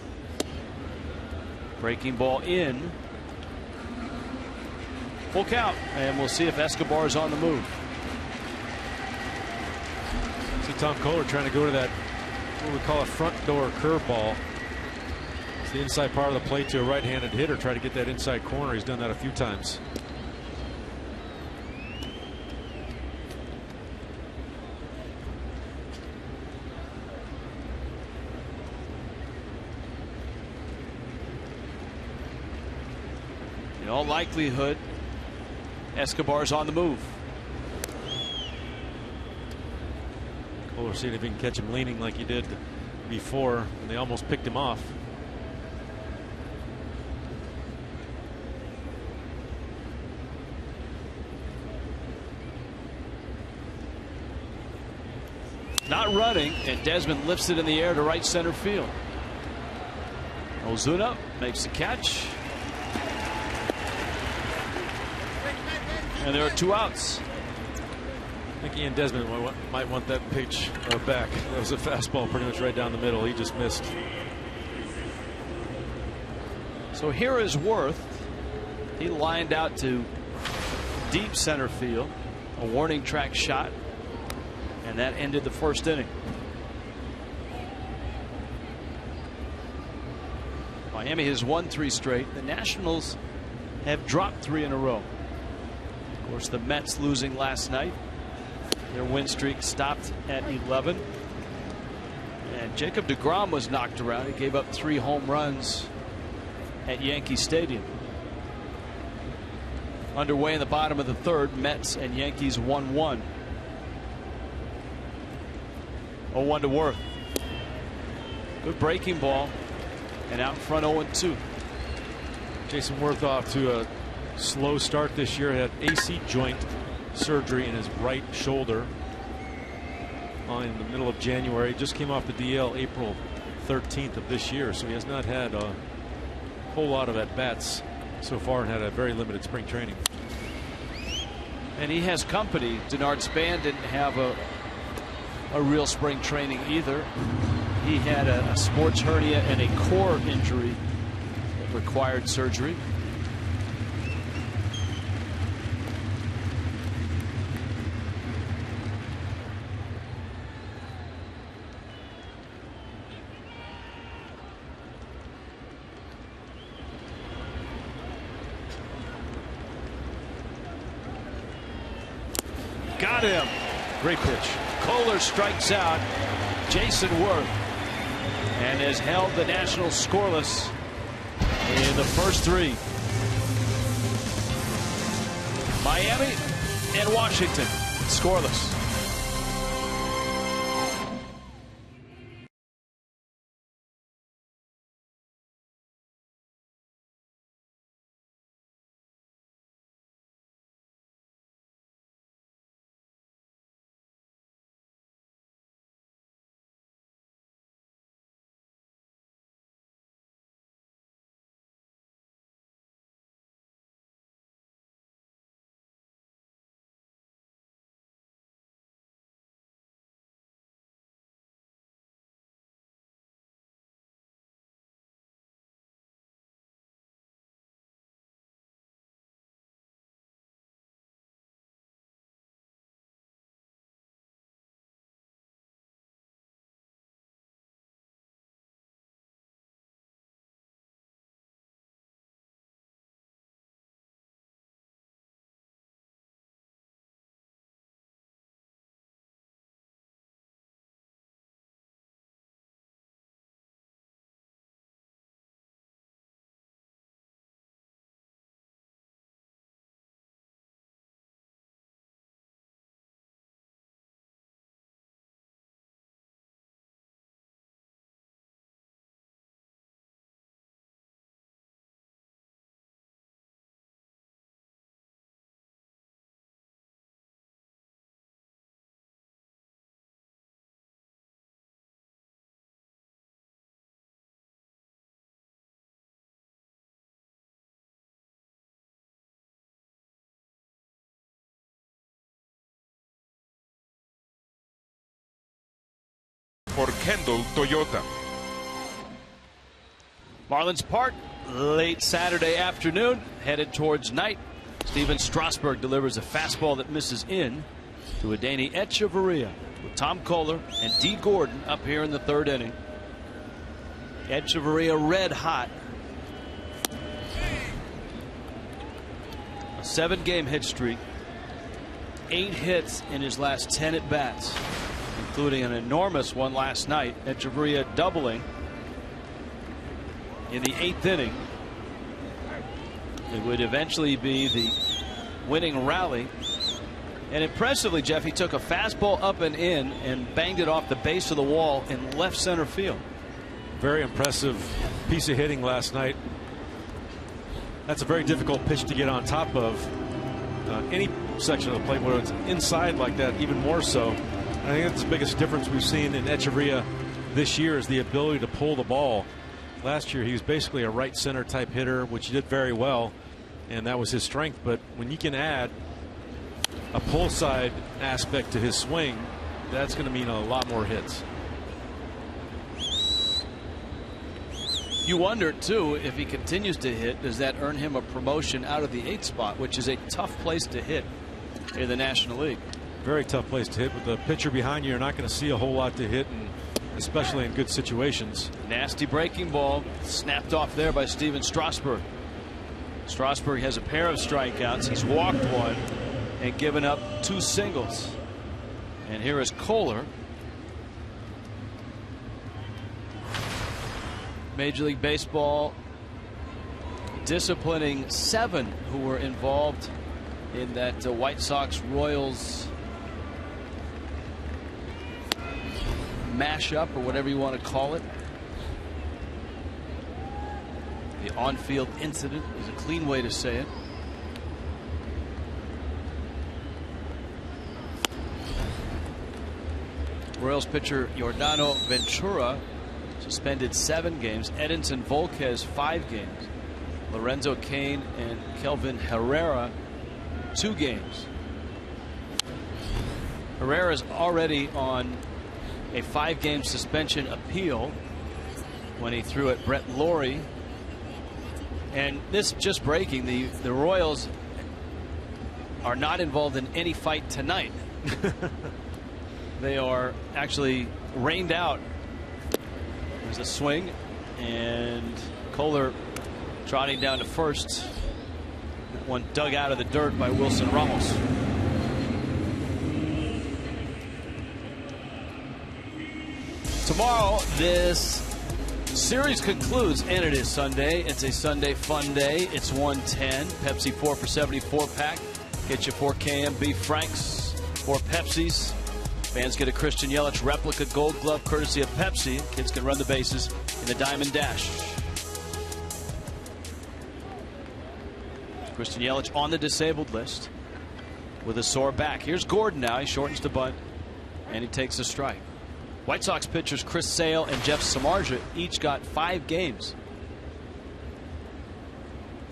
Breaking ball in. Full count, and we'll see if Escobar is on the move. See Tom Kohler trying to go to that, what we call a front door curveball. It's the inside part of the plate to a right-handed hitter. Try to get that inside corner. He's done that a few times. In all likelihood, Escobar's on the move. Kohler seeing if he can catch him leaning like he did before, and they almost picked him off. Not running, and Desmond lifts it in the air to right center field. Ozuna makes the catch. And there are 2 outs. I think Ian Desmond might want that pitch back. That was a fastball pretty much right down the middle. He just missed. So here is Worth. He lined out to deep center field. A warning track shot. And that ended the first inning. Miami has won 3 straight. The Nationals have dropped 3 in a row. Of course, the Mets losing last night. Their win streak stopped at 11. And Jacob deGrom was knocked around. He gave up 3 home runs at Yankee Stadium. Underway in the bottom of the 3rd, Mets and Yankees 1-1. 0-1 to Worth. Good breaking ball. And out in front 0-2. Jason Worth off to a slow start this year. Had AC joint surgery in his right shoulder in the middle of January. Just came off the DL April 13th of this year, so he has not had a whole lot of at-bats so far and had a very limited spring training. And he has company. Denard Span didn't have a real spring training either. He had a sports hernia and a core injury that required surgery. Got him. Great pitch. Kohler strikes out Jason Worth and has held the Nationals scoreless in the first 3. Miami and Washington scoreless. por Kendall Toyota. Marlins Park, late Saturday afternoon, headed towards night. Steven Strasburg delivers a fastball that misses in to Adeiny Echeverria with Tom Kohler and D. Gordon up here in the third inning. Echeverria red hot. A 7-game hit streak. 8 hits in his last 10 at bats, including an enormous one last night. Echeverria doubling in the 8th inning. It would eventually be the winning rally. And impressively, Jeff, he took a fastball up and in and banged it off the base of the wall in left center field. Very impressive piece of hitting last night. That's a very difficult pitch to get on top of. Any section of the plate, whether it's inside like that, even more so. I think that's the biggest difference we've seen in Echeverria this year is the ability to pull the ball. Last year he was basically a right center type hitter, which he did very well, and that was his strength. But when you can add a pull side aspect to his swing, that's going to mean a lot more hits. You wonder too, if he continues to hit, does that earn him a promotion out of the 8th spot, which is a tough place to hit in the National League. Very tough place to hit. With the pitcher behind you, you're not going to see a whole lot to hit, and especially in good situations. Nasty breaking ball snapped off there by Steven Strasburg. Strasburg has a pair of strikeouts. He's walked one and given up 2 singles. And here is Kohler. Major League Baseball disciplining 7 who were involved in that White Sox Royals mashup, or whatever you want to call it. The on-field incident is a clean way to say it. Royals pitcher Yordano Ventura suspended 7 games. Edinson Volquez 5 games. Lorenzo Cain and Kelvin Herrera 2 games. Herrera's already on a 5-game suspension appeal when he threw at Brett Lawrie. And this just breaking, the Royals are not involved in any fight tonight. They are actually rained out. There's a swing, and Kohler trotting down to first. That one dug out of the dirt by Wilson Ramos. Tomorrow, this series concludes, and it is Sunday. It's a Sunday fun day. It's 110. Pepsi 4 for $74 pack. Get you 4 KM beef franks, 4 Pepsis. Fans get a Christian Yelich replica Gold Glove courtesy of Pepsi. Kids can run the bases in the Diamond Dash. Christian Yelich on the disabled list with a sore back. Here's Gordon now. He shortens the bunt, and he takes a strike. White Sox pitchers Chris Sale and Jeff Samardzija each got 5 games.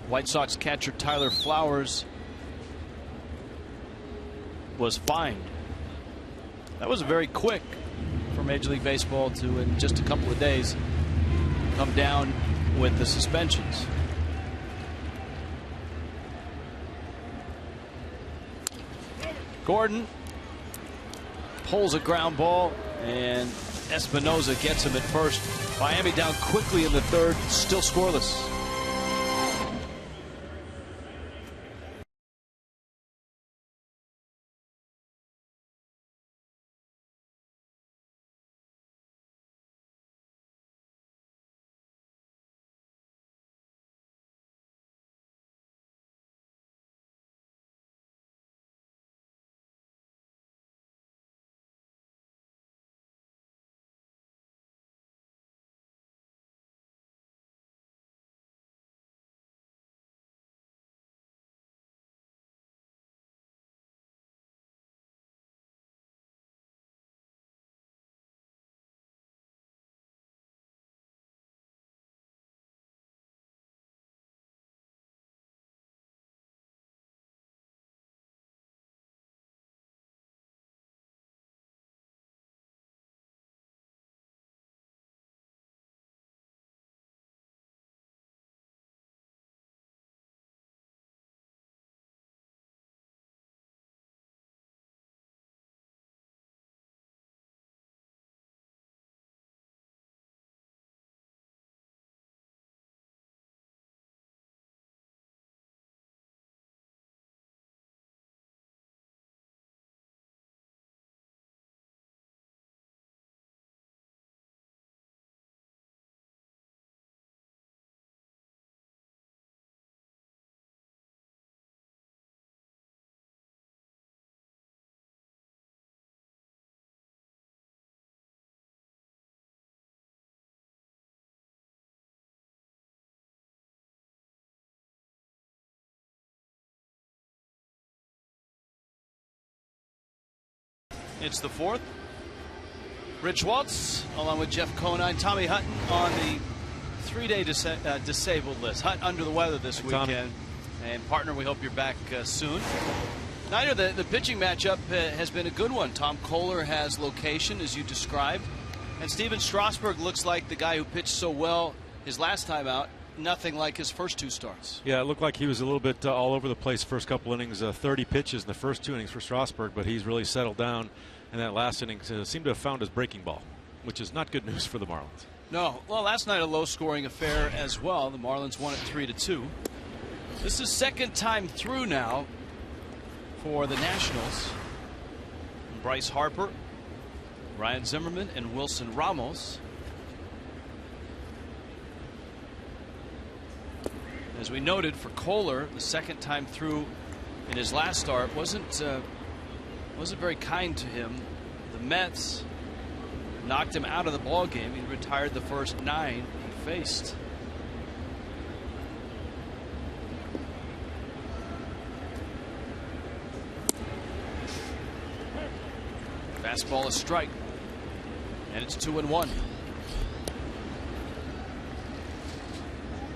White Sox catcher Tyler Flowers was fined. That was very quick for Major League Baseball to, in just a couple of days, come down with the suspensions. Gordon pulls a ground ball, and Espinoza gets him at first. Miami down quickly in the 3rd, still scoreless. It's the 4th. Rich Waltz along with Jeff Conine, Tommy Hutton on the 3-day disabled list. Hutt under the weather this weekend. And partner, we hope you're back soon. Niner, the pitching matchup has been a good one. Tom Kohler has location, as you described. And Steven Strasburg looks like the guy who pitched so well his last time out. Nothing like his first 2 starts. Yeah, it looked like he was a little bit all over the place first couple innings. 30 pitches in the first 2 innings for Strasburg, but he's really settled down in that last inning. Seemed to have found his breaking ball, which is not good news for the Marlins. No. Well, last night a low-scoring affair as well. The Marlins won it 3-2. This is second time through now for the Nationals. Bryce Harper, Ryan Zimmerman, and Wilson Ramos. As we noted, for Kohler, the second time through in his last start wasn't very kind to him. The Mets knocked him out of the ball game. He retired the first 9 he faced. Fastball, a strike, and it's 2-1.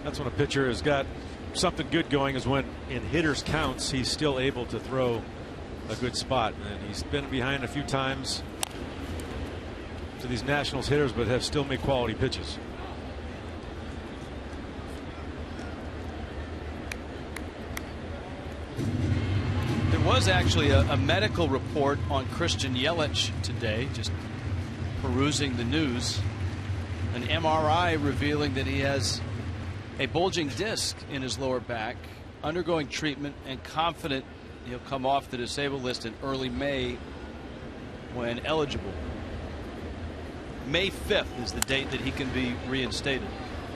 That's when a pitcher has got something good going, is when in hitters counts he's still able to throw a good spot. And he's been behind a few times to these Nationals hitters, but have still made quality pitches. There was actually a medical report on Christian Yelich today, just perusing the news. An MRI revealing that he has a bulging disc in his lower back, undergoing treatment, and confident he'll come off the disabled list in early May when eligible. May 5th is the date that he can be reinstated.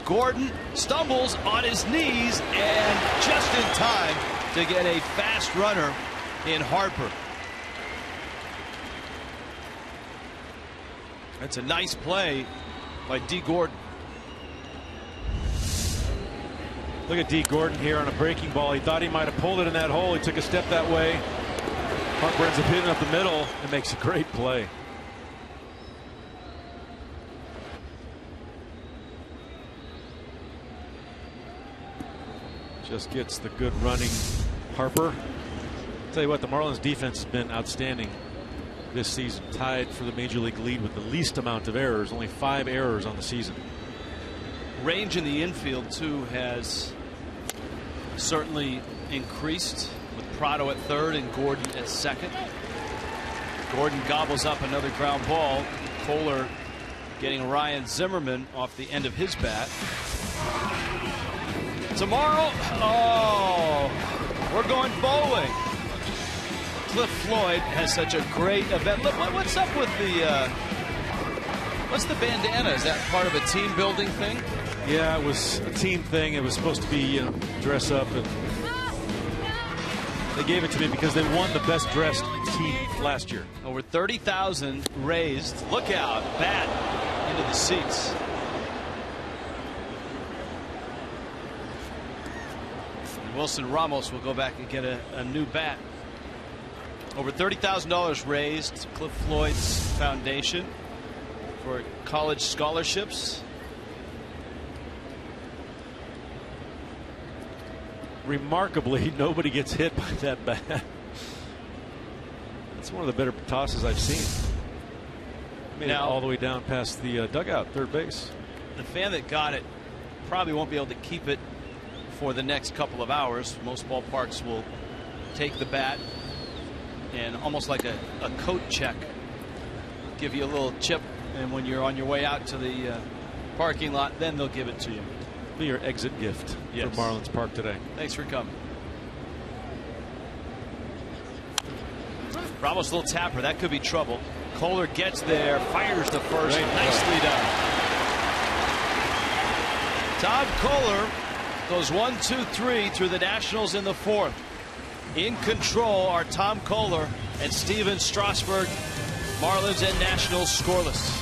Gordon stumbles on his knees and just in time to get a fast runner in Harper. That's a nice play by D. Gordon. Look at D. Gordon here on a breaking ball. He thought he might have pulled it in that hole. He took a step that way. Harper ends up hitting up the middle and makes a great play. Just gets the good running Harper. I'll tell you what, the Marlins defense has been outstanding this season. Tied for the major league lead with the least amount of errors. Only 5 errors on the season. Range in the infield too has certainly increased, with Prado at third and Gordon at second. Gordon gobbles up another ground ball. Kohler getting Ryan Zimmerman off the end of his bat. Tomorrow, we're going bowling. Cliff Floyd has such a great event. Look, what's up with the what's the bandana? Is that part of a team building thing? Yeah, it was a team thing. It was supposed to be dress up, and they gave it to me because they won the best dressed team last year. Over 30,000 raised. Look out, bat into the seats. And Wilson Ramos will go back and get a new bat. Over $30,000 raised. Cliff Floyd's foundation for college scholarships. Remarkably, nobody gets hit by that bat. That's one of the better tosses I've seen. Made it all the way down past the dugout, third base. The fan that got it probably won't be able to keep it for the next couple of hours. Most ballparks will take the bat and, almost like a coat check, give you a little chip, and when you're on your way out to the parking lot, then they'll give it to you. Be your exit gift from Marlins Park today. Thanks for coming. Ramos, little tapper. That could be trouble. Kohler gets there, fires the first. Nicely done. Tom Kohler goes 1-2-3 through the Nationals in the 4th. In control are Tom Kohler and Steven Strasburg. Marlins and Nationals scoreless.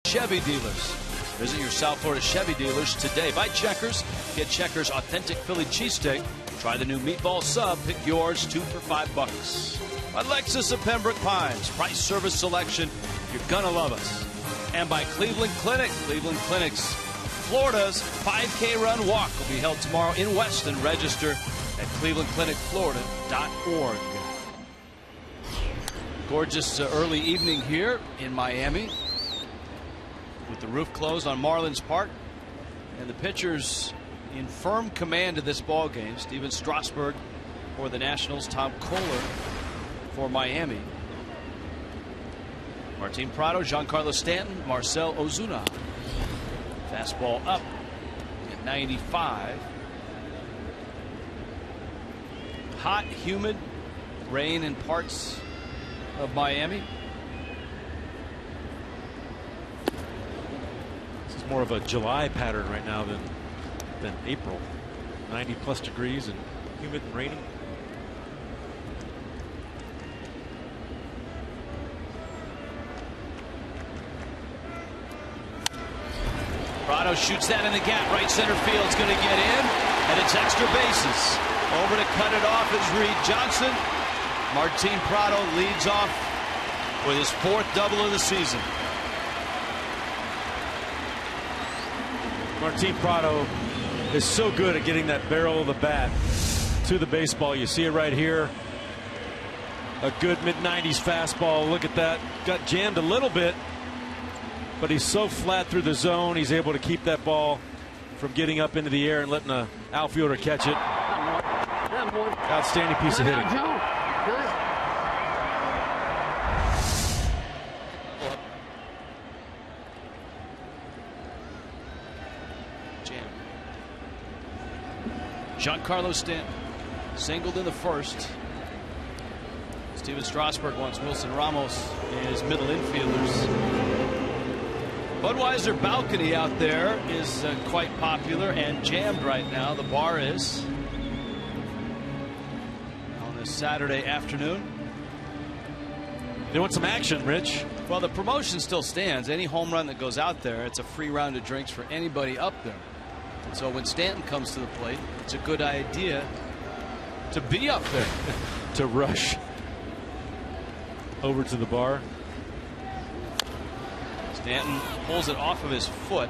Chevy dealers. Visit your South Florida Chevy dealers today. Buy Checkers. Get Checkers authentic Philly cheesesteak. Try the new meatball sub. Pick yours, 2 for $5. By Lexus of Pembroke Pines. Price, service, selection. You're gonna love us. And by Cleveland Clinic. Cleveland Clinic's Florida's 5K run walk will be held tomorrow in Weston. Register at clevelandclinicflorida.org. Gorgeous early evening here in Miami with the roof closed on Marlins Park, and the pitchers in firm command of this ball game. Steven Strasburg for the Nationals, Tom Kohler for Miami. Martin Prado, Giancarlo Stanton, Marcell Ozuna. Fastball up at 95. Hot, humid, rain in parts of Miami. This is more of a July pattern right now than April. 90+ degrees and humid and rainy. Prado shoots that in the gap. Right center field's going to get in, and it's extra bases. Over to cut it off is Reed Johnson. Martin Prado leads off with his 4th double of the season. Martin Prado is so good at getting that barrel of the bat to the baseball. You see it right here. A good mid-90s fastball. Look at that. Got jammed a little bit, but he's so flat through the zone, he's able to keep that ball from getting up into the air and letting the outfielder catch it. Outstanding piece of hitting. Giancarlo Stanton singled in the first. Steven Strasburg wants Wilson Ramos and his middle infielders. Budweiser balcony out there is quite popular and jammed right now. The bar is on this Saturday afternoon. They want some action, Rich. Well, the promotion still stands. Any home run that goes out there, it's a free round of drinks for anybody up there. And so when Stanton comes to the plate, it's a good idea to be up there. To rush over to the bar. Stanton pulls it off of his foot.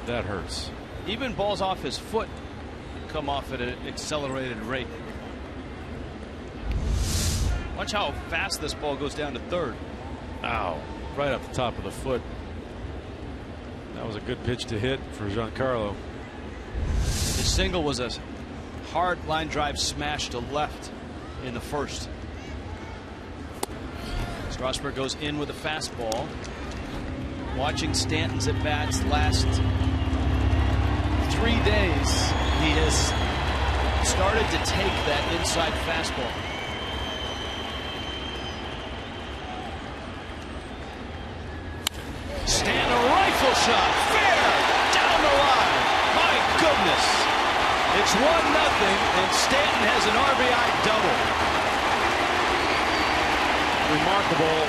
That hurts. Even balls off his foot come off at an accelerated rate. Watch how fast this ball goes down to third. Ow. Right off the top of the foot. That was a good pitch to hit for Giancarlo. His single was a hard line drive smash to left in the first. Strasburg goes in with a fastball. Watching Stanton's at bats last 3 days, he has started to take that inside fastball. Stanton, a rifle shot, fair, down the line. My goodness. It's 1-0, and Stanton has an RBI Remarkable.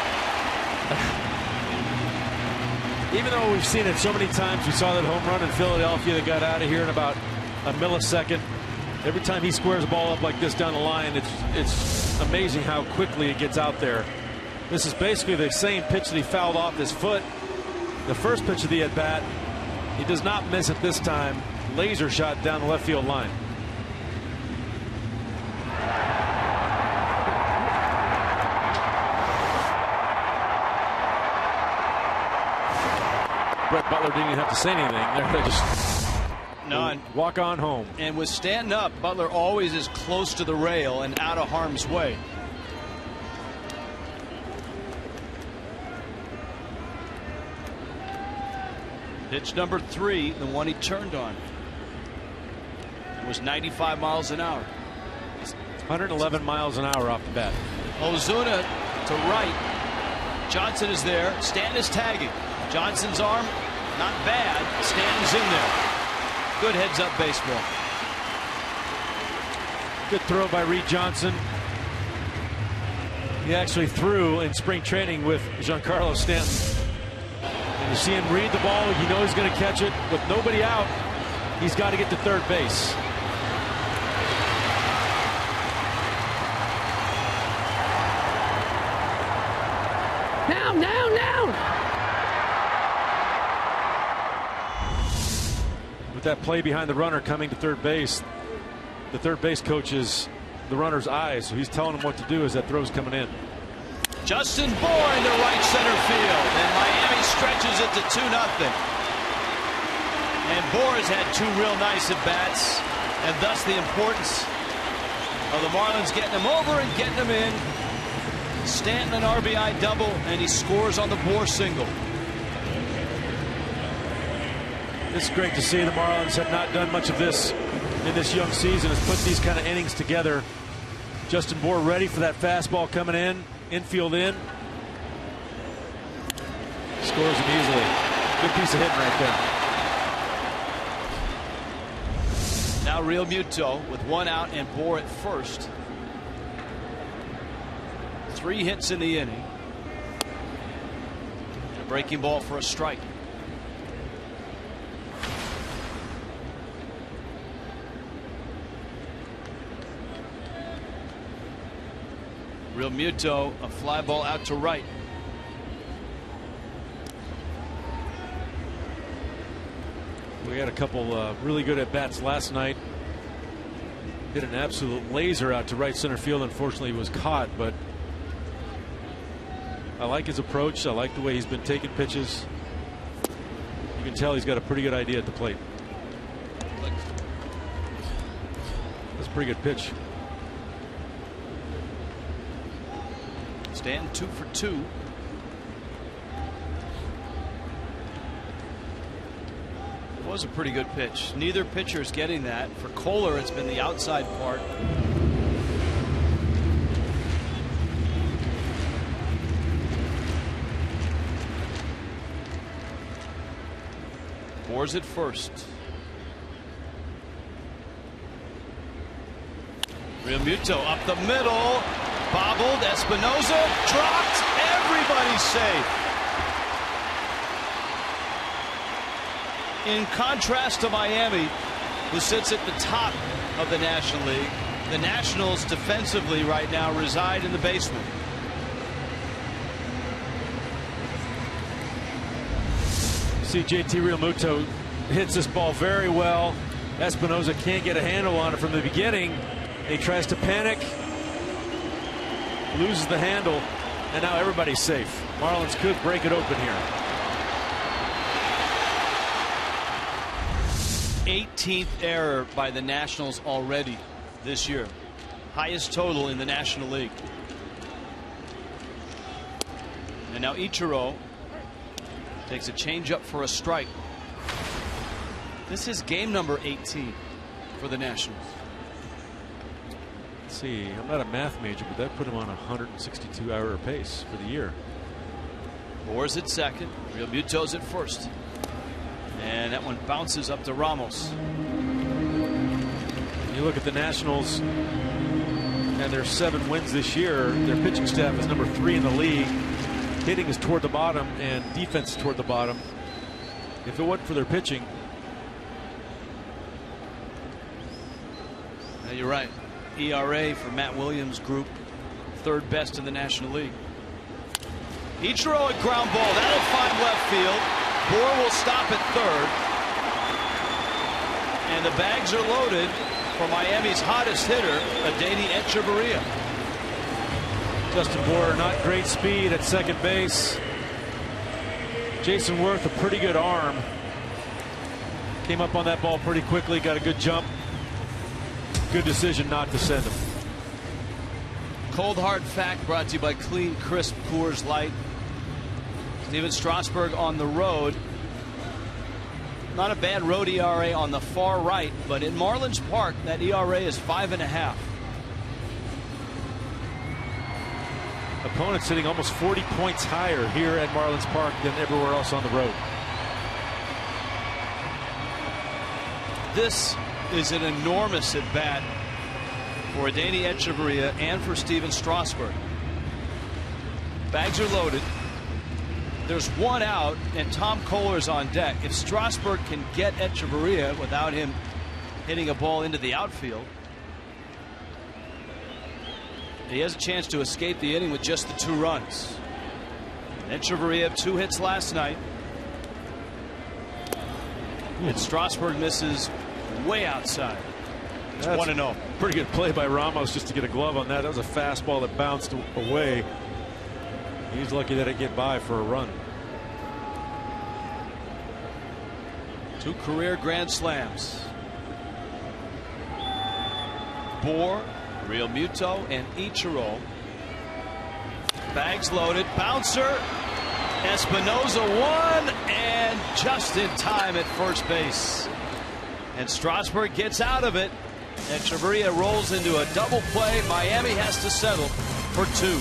Even though we've seen it so many times, we saw that home run in Philadelphia that got out of here in about a millisecond. Every time he squares a ball up like this down the line, it's amazing how quickly it gets out there. This is basically the same pitch that he fouled off his foot. The first pitch of the at-bat, he does not miss it this time. Laser shot down the left field line. Brett Butler didn't even have to say anything. They just walk on home. And with Stanton up, Butler always is close to the rail and out of harm's way. Pitch number 3, the one he turned on. It was 95 miles an hour. 111 miles an hour off the bat. Ozuna to right. Johnson is there. Stanton is tagging. Johnson's arm, not bad. Stanton's in there. Good heads-up baseball. Good throw by Reed Johnson. He actually threw in spring training with Giancarlo Stanton. And You see him read the ball. You know he's going to catch it. With nobody out, he's got to get to third base. Down, down, down! With that play behind the runner coming to third base, the third base coach is the runner's eyes, so he's telling him what to do as that throw's coming in. Justin Bour into right center field, and Miami stretches it to 2-0. And Bour has had 2 real nice at-bats, and thus the importance of the Marlins getting him over and getting him in. Stanton an RBI double, and he scores on the Bour single. It's great to see. The Marlins have not done much of this in this young season, has put these kind of innings together. Justin Bour ready for that fastball coming in. Infield in. Scores him easily. Good piece of hitting right there. Now Real Muto with 1 out and Bour at first. 3 hits in the inning. A breaking ball for a strike. Real Muto, a fly ball out to right. We had a couple really good at bats last night. Hit an absolute laser out to right center field. Unfortunately, he was caught, but I like his approach. I like the way he's been taking pitches. You can tell he's got a pretty good idea at the plate. That's a pretty good pitch. Stanton 2 for 2. It was a pretty good pitch. Neither pitcher is getting that. For Kohler, it's been the outside part. Bour's at first. Real Muto up the middle. Bobbled. Espinosa dropped. Everybody's safe. In contrast to Miami, who sits at the top of the National League, the Nationals defensively right now reside in the basement. See JT Realmuto hits this ball very well. Espinosa can't get a handle on it from the beginning. He tries to panic, loses the handle, and now everybody's safe. Marlins could break it open here. 18th error by the Nationals already this year. Highest total in the National League. And now Ichiro takes a changeup for a strike. This is game number 18 for the Nationals. Let's see, I'm not a math major, but that put him on a 162-hour pace for the year. Bour's at second. Real Muto's at first. And that one bounces up to Ramos. You look at the Nationals and their 7 wins this year. Their pitching staff is number 3 in the league. Hitting is toward the bottom and defense is toward the bottom. If it wasn't for their pitching. Now you're right. ERA for Matt Williams' group, 3rd best in the National League. Ichiro at ground ball. That'll find left field. Bour will stop at 3rd. And the bags are loaded for Miami's hottest hitter, Adeiny Echeverria. Justin Bour, not great speed at second base. Jason Worth, a pretty good arm. Came up on that ball pretty quickly, got a good jump. Good decision not to send him. Cold hard fact brought to you by Clean Crisp Coors Light. Steven Strasburg on the road. Not a bad road ERA on the far right, but in Marlins Park, that ERA is 5.5. Opponent sitting almost 40 points higher here at Marlins Park than everywhere else on the road. This is an enormous at bat for Adeiny Echeverria and for Steven Strasburg. Bags are loaded. There's one out, and Tom Kohler's on deck. If Strasburg can get Echeverria without him hitting a ball into the outfield, he has a chance to escape the inning with just the 2 runs. Echeverria 2 hits last night. And Strasburg misses way outside. It's 1-0. Pretty good play by Ramos just to get a glove on that. That was a fastball that bounced away. He's lucky that it get by for a run. 2 career grand slams. Bohr, Real Muto, and Ichiro. Bags loaded. Bouncer. Espinosa won, and just in time at first base. And Strasburg gets out of it. Echeverria rolls into a double play. Miami has to settle for 2.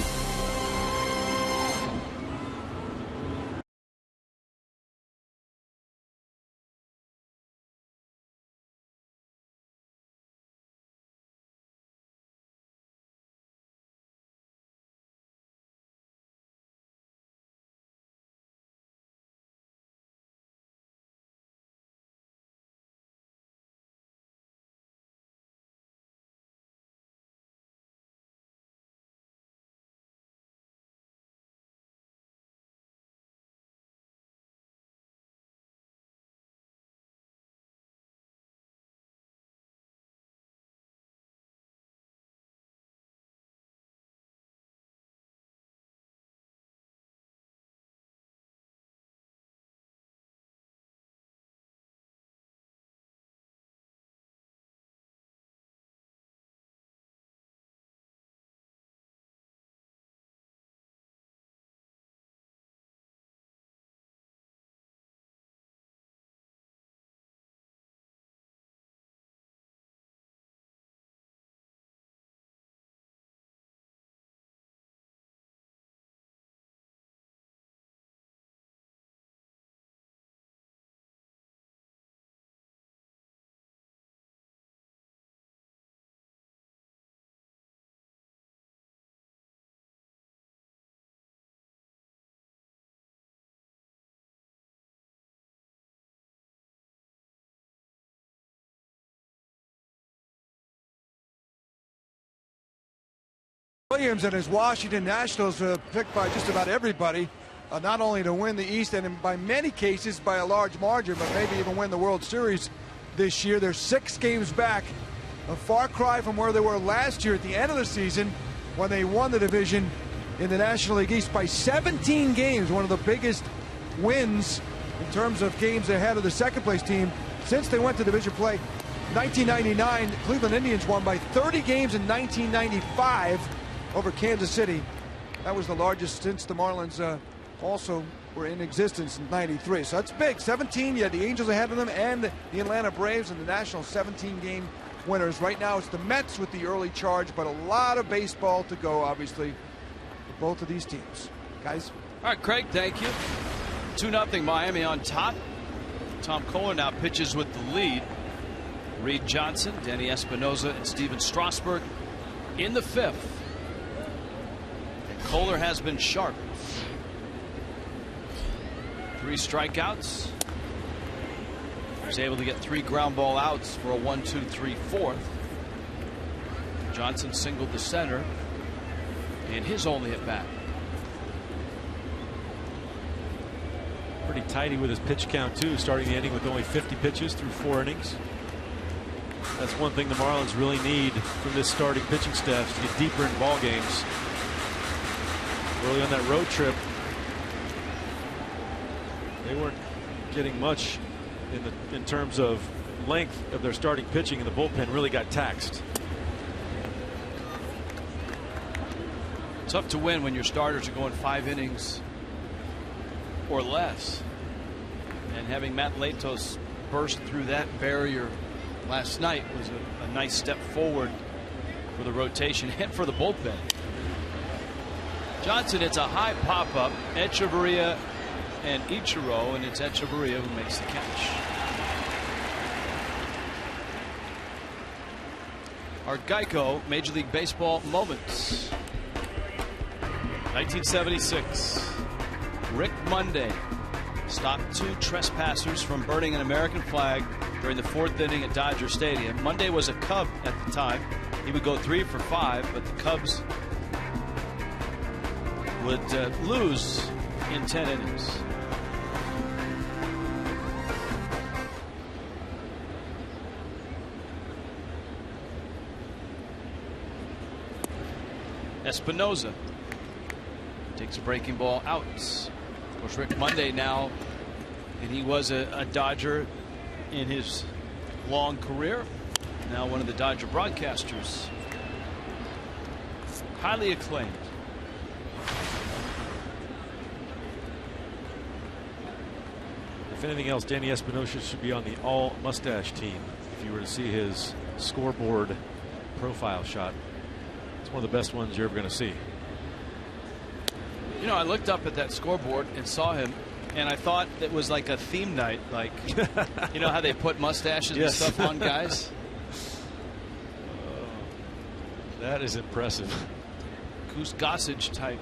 Williams and his Washington Nationals are picked by just about everybody, not only to win the East and by many cases by a large margin, but maybe even win the World Series this year. They're 6 games back, a far cry from where they were last year at the end of the season when they won the division in the National League East by 17 games, one of the biggest wins in terms of games ahead of the second place team since they went to division play. 1999, Cleveland Indians won by 30 games in 1995 over Kansas City. That was the largest since the Marlins also were in existence in '93. So that's big. 17, you had the Angels ahead of them and the Atlanta Braves and the National 17-game winners. Right now it's the Mets with the early charge, but a lot of baseball to go, obviously, for both of these teams. Guys? All right, Craig, thank you. 2-0 Miami on top. Tom Kohler now pitches with the lead. Reed Johnson, Denny Espinosa, and Steven Strasburg in the 5th. Kohler has been sharp. 3 strikeouts. He was able to get 3 ground ball outs for a 1-2-3 4th. Johnson singled the center in his only at bat. Pretty tidy with his pitch count too, starting the inning with only 50 pitches through 4 innings. That's one thing the Marlins really need from this starting pitching staff, to get deeper in ball games. Early on that road trip, they weren't getting much in terms of length of their starting pitching, and the bullpen really got taxed. Tough to win when your starters are going 5 innings or less, and having Matt Latos burst through that barrier last night was a nice step forward for the rotation and for the bullpen. Johnson, it's a high pop-up. Echeverria and Ichiro, and it's Echeverria who makes the catch. Our Geico Major League Baseball moments. 1976. Rick Monday stopped 2 trespassers from burning an American flag during the 4th inning at Dodger Stadium. Monday was a Cub at the time. He would go 3 for 5, but the Cubs would lose in 10 innings. Espinosa takes a breaking ball out. Of course, Rick Monday now, and he was a Dodger in his long career. Now one of the Dodger broadcasters. Highly acclaimed. If anything else, Danny Espinosa should be on the all mustache team. If you were to see his scoreboard profile shot, it's one of the best ones you're ever going to see. You know, I looked up at that scoreboard and saw him, and I thought it was like a theme night, like you know how they put mustaches and stuff on guys. That is impressive. Goose Gossage type.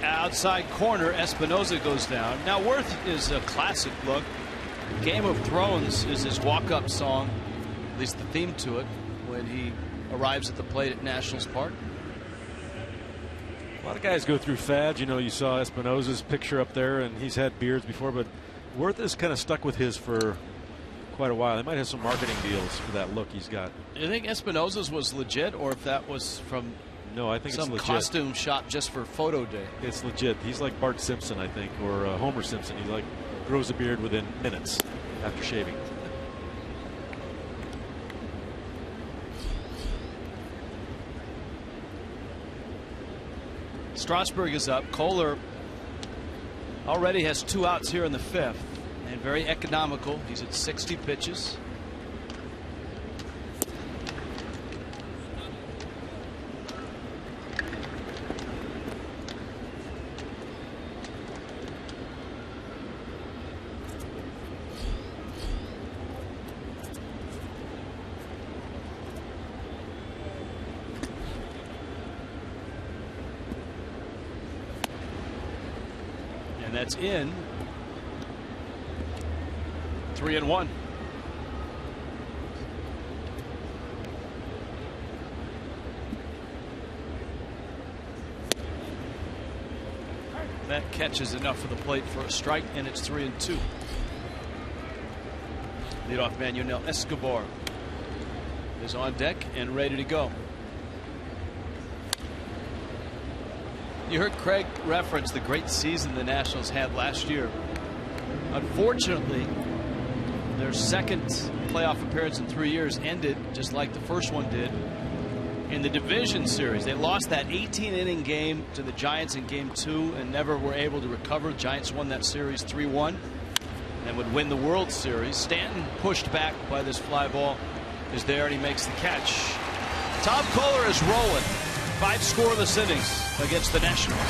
Outside corner, Espinosa goes down. Now Worth is a classic look. Game of Thrones is his walk-up song, at least the theme to it, when he arrives at the plate at Nationals Park. A lot of guys go through fads. You know, you saw Espinosa's picture up there, and he's had beards before, but Worth is kind of stuck with his for quite a while. They might have some marketing deals for that look he's got. You think Espinosa's was legit, or if that was from no, I think some it's legit. costume shot just for photo day? It's legit. He's like Bart Simpson, I think, or Homer Simpson. He like grows a beard within minutes after shaving. Strasburg is up. Kohler already has 2 outs here in the 5th, and very economical. He's at 60 pitches. That's in. 3-1. That catches enough for the plate for a strike, and it's 3-2. Leadoff man Yunel Escobar is on deck and ready to go. You heard Craig reference the great season the Nationals had last year. Unfortunately, their second playoff appearance in 3 years ended just like the first one did in the division series. They lost that 18-inning game to the Giants in Game 2 and never were able to recover. The Giants won that series 3-1 and would win the World Series. Stanton, pushed back by this fly ball, is there, and he makes the catch. Tom Kohler is rolling. 5 scoreless innings against the Nationals.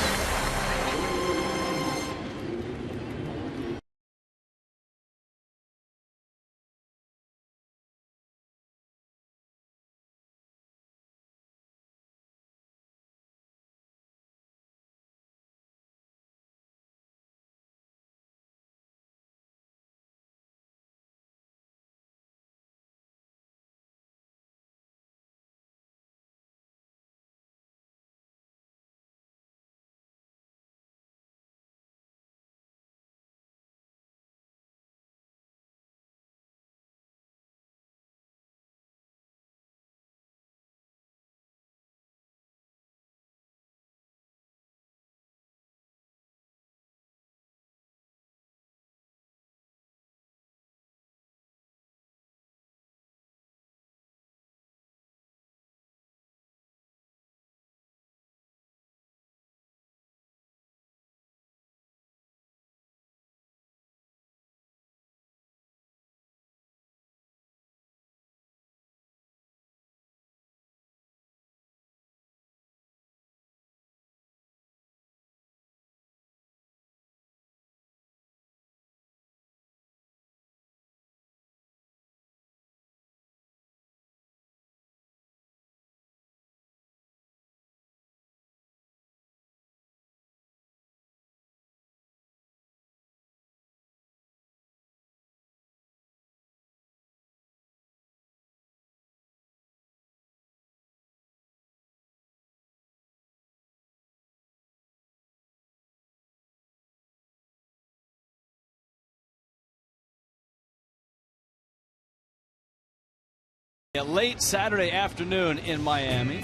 Late Saturday afternoon in Miami.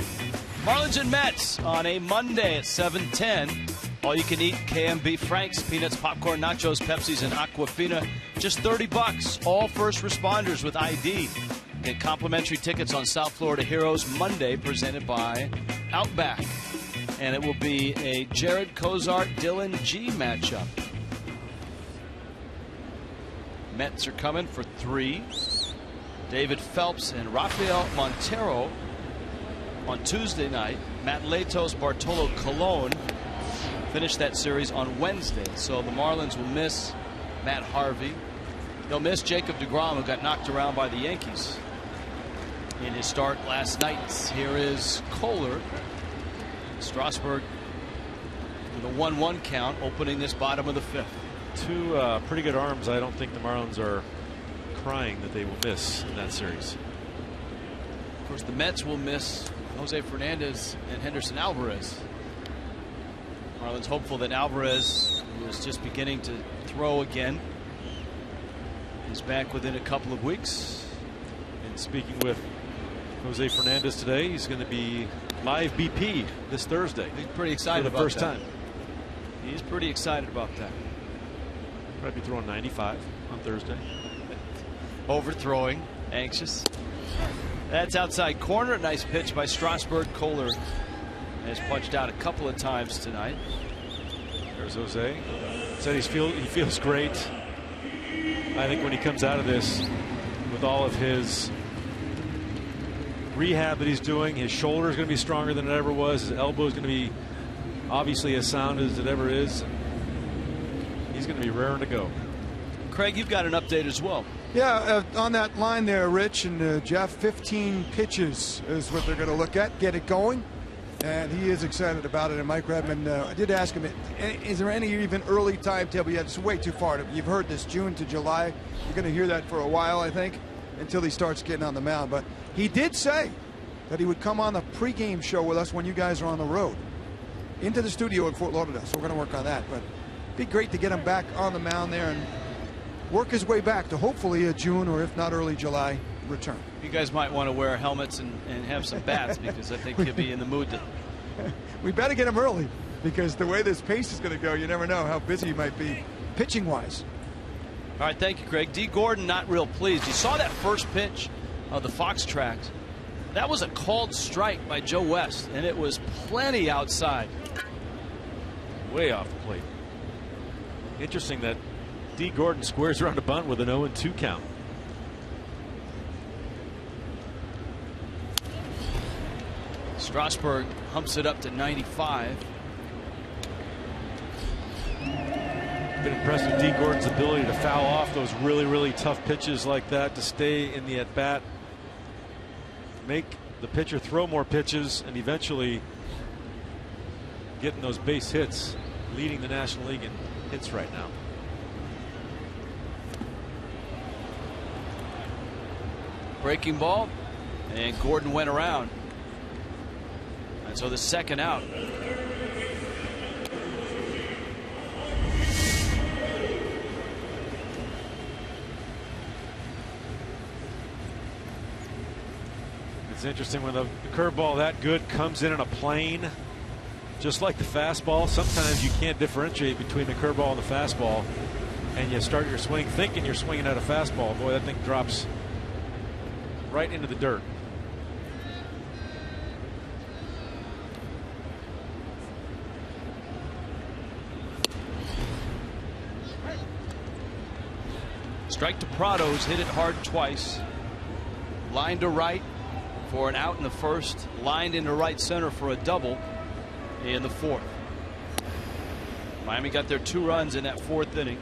Marlins and Mets on a Monday at 7:10. All you can eat KMB Franks, peanuts, popcorn, nachos, Pepsis, and Aquafina. Just $30. All first responders with ID. Get complimentary tickets on South Florida Heroes Monday, presented by Outback. And it will be a Jared Cozart, Dylan G matchup. Mets are coming for 3. David Phelps and Rafael Montero on Tuesday night. Matt Latos, Bartolo Colon finished that series on Wednesday. So the Marlins will miss Matt Harvey. They'll miss Jacob deGrom, who got knocked around by the Yankees in his start last night. Here is Kohler. Strasburg with a 1-1 count, opening this bottom of the 5th. 2 pretty good arms. I don't think the Marlins are crying that they will miss in that series. Of course, the Mets will miss Jose Fernandez and Henderson Alvarez. Marlins hopeful that Alvarez, who is just beginning to throw again, is back within a couple of weeks. And speaking with Jose Fernandez today, he's going to be live BP this Thursday. He's pretty excited for the first that. time. He's pretty excited about that. Probably throwing 95 on Thursday. Overthrowing, anxious. That's outside corner. Nice pitch by Strasburg. Kohler has punched out a couple of times tonight. There's Jose. Said he feels great. I think when he comes out of this, with all of his rehab that he's doing, his shoulder is going to be stronger than it ever was. His elbow is going to be obviously as sound as it ever is. He's going to be raring to go. Craig, you've got an update as well. Yeah, on that line there, Rich and Jeff, 15 pitches is what they're going to look at, get it going. And he is excited about it. And Mike Redmond, I did ask him, is there any even early timetable yet? It's way too far. You've heard this June to July. You're going to hear that for a while, I think, until he starts getting on the mound. But he did say that he would come on the pregame show with us when you guys are on the road into the studio in Fort Lauderdale. So we're going to work on that. But it'd be great to get him back on the mound there and work his way back to hopefully a June or if not early July return. You guys might want to wear helmets and have some bats because I think he'll be in the mood to. We better get him early because the way this pace is going to go, you never know how busy he might be pitching wise. All right, thank you, Craig. D. Gordon not real pleased. You saw that first pitch of the Fox tracks. That was a called strike by Joe West, and it was plenty outside. Way off the plate. Interesting that D. Gordon squares around a bunt with an 0-2 count. Strasburg humps it up to 95. Been impressed with D. Gordon's ability to foul off those really tough pitches like that, to stay in the at-bat, make the pitcher throw more pitches, and eventually getting those base hits, leading the National League in hits right now. Breaking ball, and Gordon went around. And so the second out. It's interesting when the curveball that good comes in a plane, just like the fastball. Sometimes you can't differentiate between the curveball and the fastball, and you start your swing thinking you're swinging at a fastball. Boy, that thing drops right into the dirt. Strike to Prado's hit it hard twice. Line to right for an out in the first. Lined into right center for a double in the fourth. Miami got their 2 runs in that 4th inning.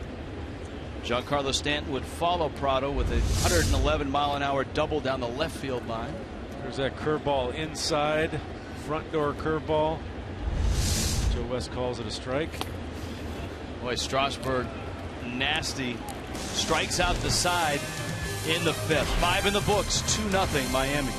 Giancarlo Stanton would follow Prado with a 111-mile-an-hour double down the left field line. There's that curveball inside, front door curveball. Joe West calls it a strike. Boy, Strasburg, nasty. Strikes out the side in the 5th. 5 in the books, 2-0 Miami.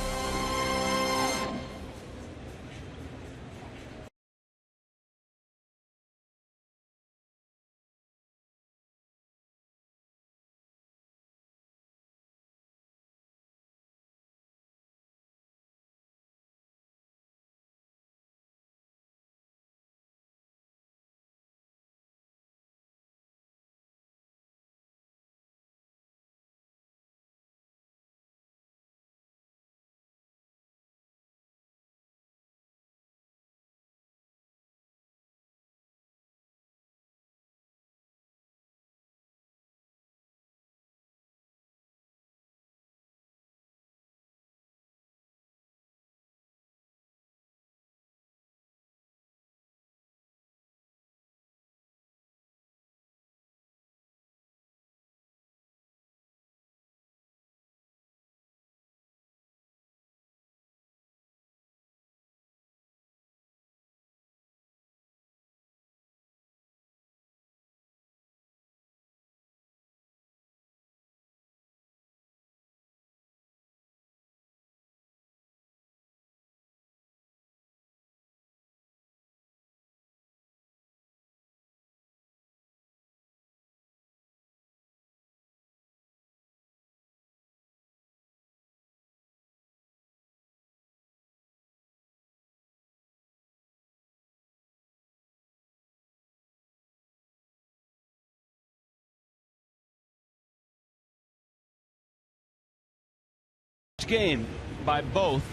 game by both.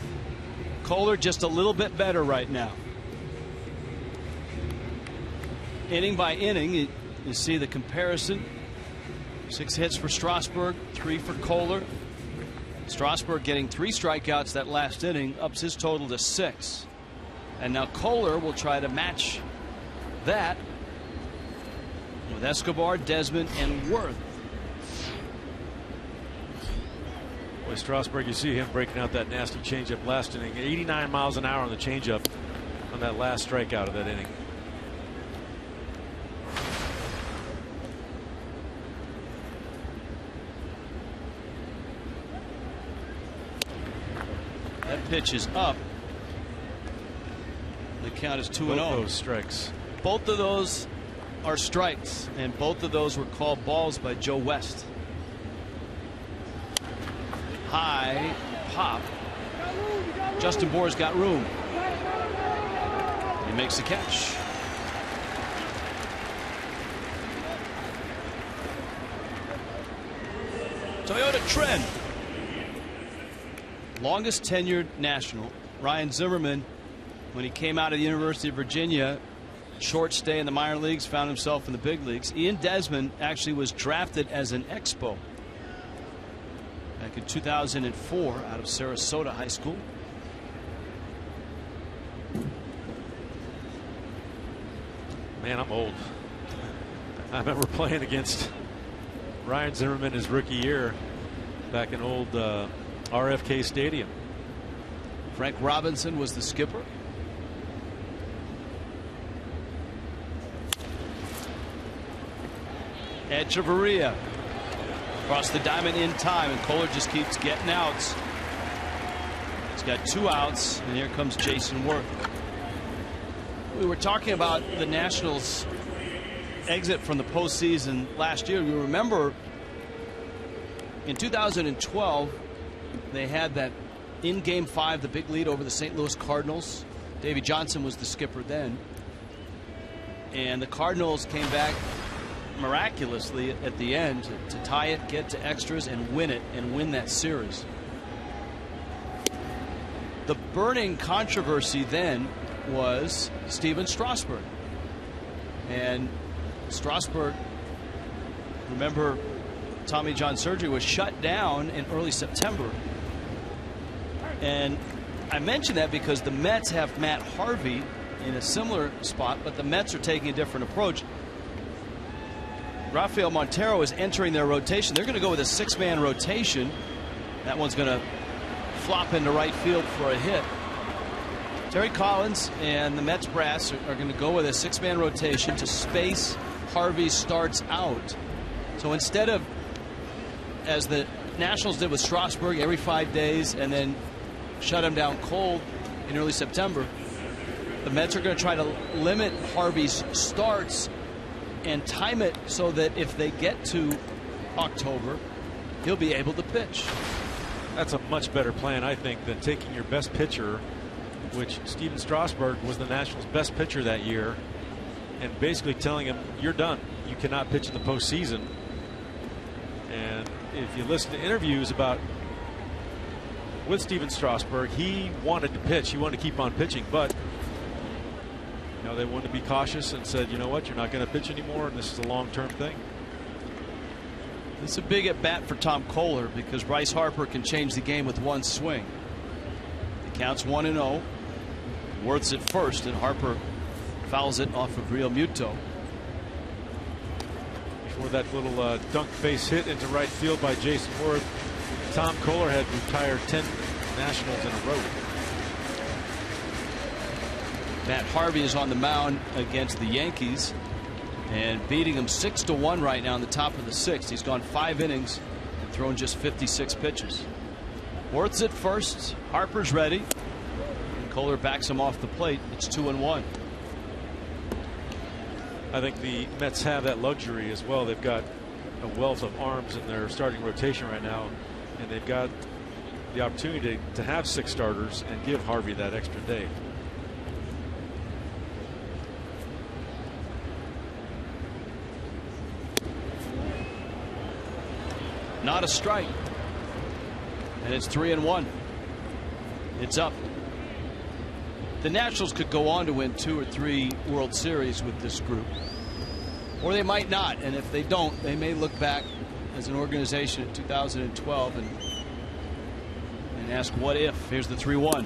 Kohler just a little bit better right now. Inning by inning, you see the comparison. 6 hits for Strasburg, 3 for Kohler. Strasburg getting 3 strikeouts that last inning, ups his total to 6. And now Kohler will try to match that with Escobar, Desmond, and Worth. Boy, Strasburg, you see him breaking out that nasty changeup last inning. 89 miles an hour on the changeup on that last strikeout of that inning. That pitch is up. The count is 2-0. Both those strikes. Both of those are strikes, and both of those were called balls by Joe West. High pop. Justin Bour's got room. He makes the catch. Toyota Trend. Longest tenured National. Ryan Zimmerman, when he came out of the University of Virginia, short stay in the minor leagues, found himself in the big leagues. Ian Desmond actually was drafted as an Expo back in 2004 out of Sarasota High School. Man, I'm old. I remember playing against Ryan Zimmerman his rookie year back in old RFK Stadium. Frank Robinson was the skipper. Echeverria across the diamond in time, and Kohler just keeps getting outs. He's got 2 outs, and here comes Jason Worth. We were talking about the Nationals' exit from the postseason last year. You remember in 2012 they had that in Game 5, the big lead over the St. Louis Cardinals. Davey Johnson was the skipper then, and the Cardinals came back miraculously at the end to tie it, get to extras, and win it, and win that series. The burning controversy then was Steven Strasburg. And Strasburg, remember, Tommy John surgery was shut down in early September. And I mention that because the Mets have Matt Harvey in a similar spot, but the Mets are taking a different approach. Rafael Montero is entering their rotation. They're going to go with a 6-man rotation. That one's going to flop into right field for a hit. Terry Collins and the Mets brass are going to go with a 6-man rotation to space Harvey's starts out. So instead of, as the Nationals did with Strasburg, every 5 days and then shut him down cold in early September, the Mets are going to try to limit Harvey's starts and time it so that if they get to October, he'll be able to pitch. That's a much better plan, I think, than taking your best pitcher, which Steven Strasburg was the Nationals' best pitcher that year, and basically telling him, you're done. You cannot pitch in the postseason. And if you listen to interviews with Steven Strasburg, he wanted to pitch. He wanted to keep on pitching, but they wanted to be cautious and said, you know what, you're not going to pitch anymore, and this is a long-term thing. This is a big at bat for Tom Kohler because Bryce Harper can change the game with one swing. The count's 1-0. Worth's at first, and Harper fouls it off of Real Muto. Before that little dunk face hit into right field by Jason Worth, Tom Kohler had retired 10 Nationals in a row. Matt Harvey is on the mound against the Yankees and beating him 6-1 right now in the top of the 6th. He's gone 5 innings and thrown just 56 pitches. Worth's at first. Harper's ready. And Kohler backs him off the plate. It's 2-1. I think the Mets have that luxury as well. They've got a wealth of arms in their starting rotation right now, and they've got the opportunity to have 6 starters and give Harvey that extra day. Not a strike. And it's 3-1. It's up. The Nationals could go on to win 2 or 3 World Series with this group, or they might not. And if they don't, they may look back as an organization in 2012 and ask, what if? Here's the 3-1.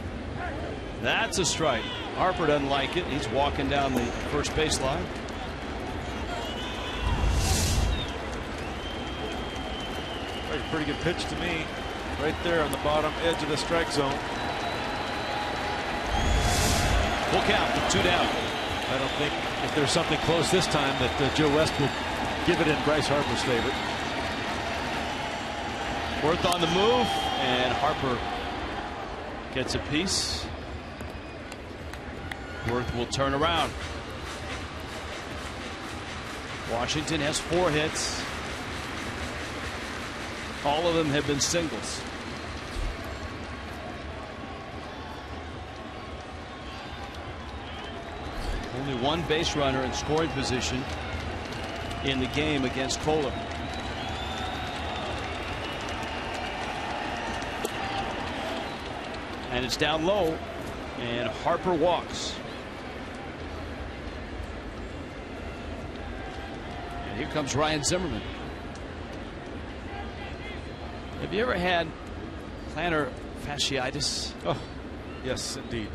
That's a strike. Harper doesn't like it. He's walking down the first baseline. Pretty good pitch to me. Right there on the bottom edge of the strike zone. Full count with 2 down. I don't think if there's something close this time that Joe West would give it in Bryce Harper's favor. Worth on the move, and Harper gets a piece. Worth will turn around. Washington has 4 hits. All of them have been singles. Only 1 base runner in scoring position in the game against Kohler. And it's down low, and Harper walks. And here comes Ryan Zimmerman. Have you ever had plantar fasciitis? Oh, yes, indeed.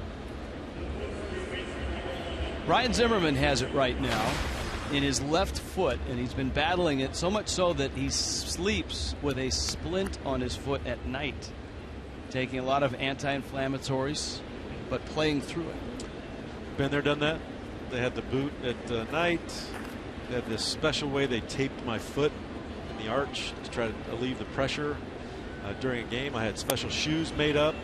Ryan Zimmerman has it right now in his left foot, and he's been battling it so much so that he sleeps with a splint on his foot at night, taking a lot of anti-inflammatories, but playing through it. Been there, done that. They had the boot at night. They had this special way they taped my foot in the arch to try to relieve the pressure during a game. I had special shoes made up.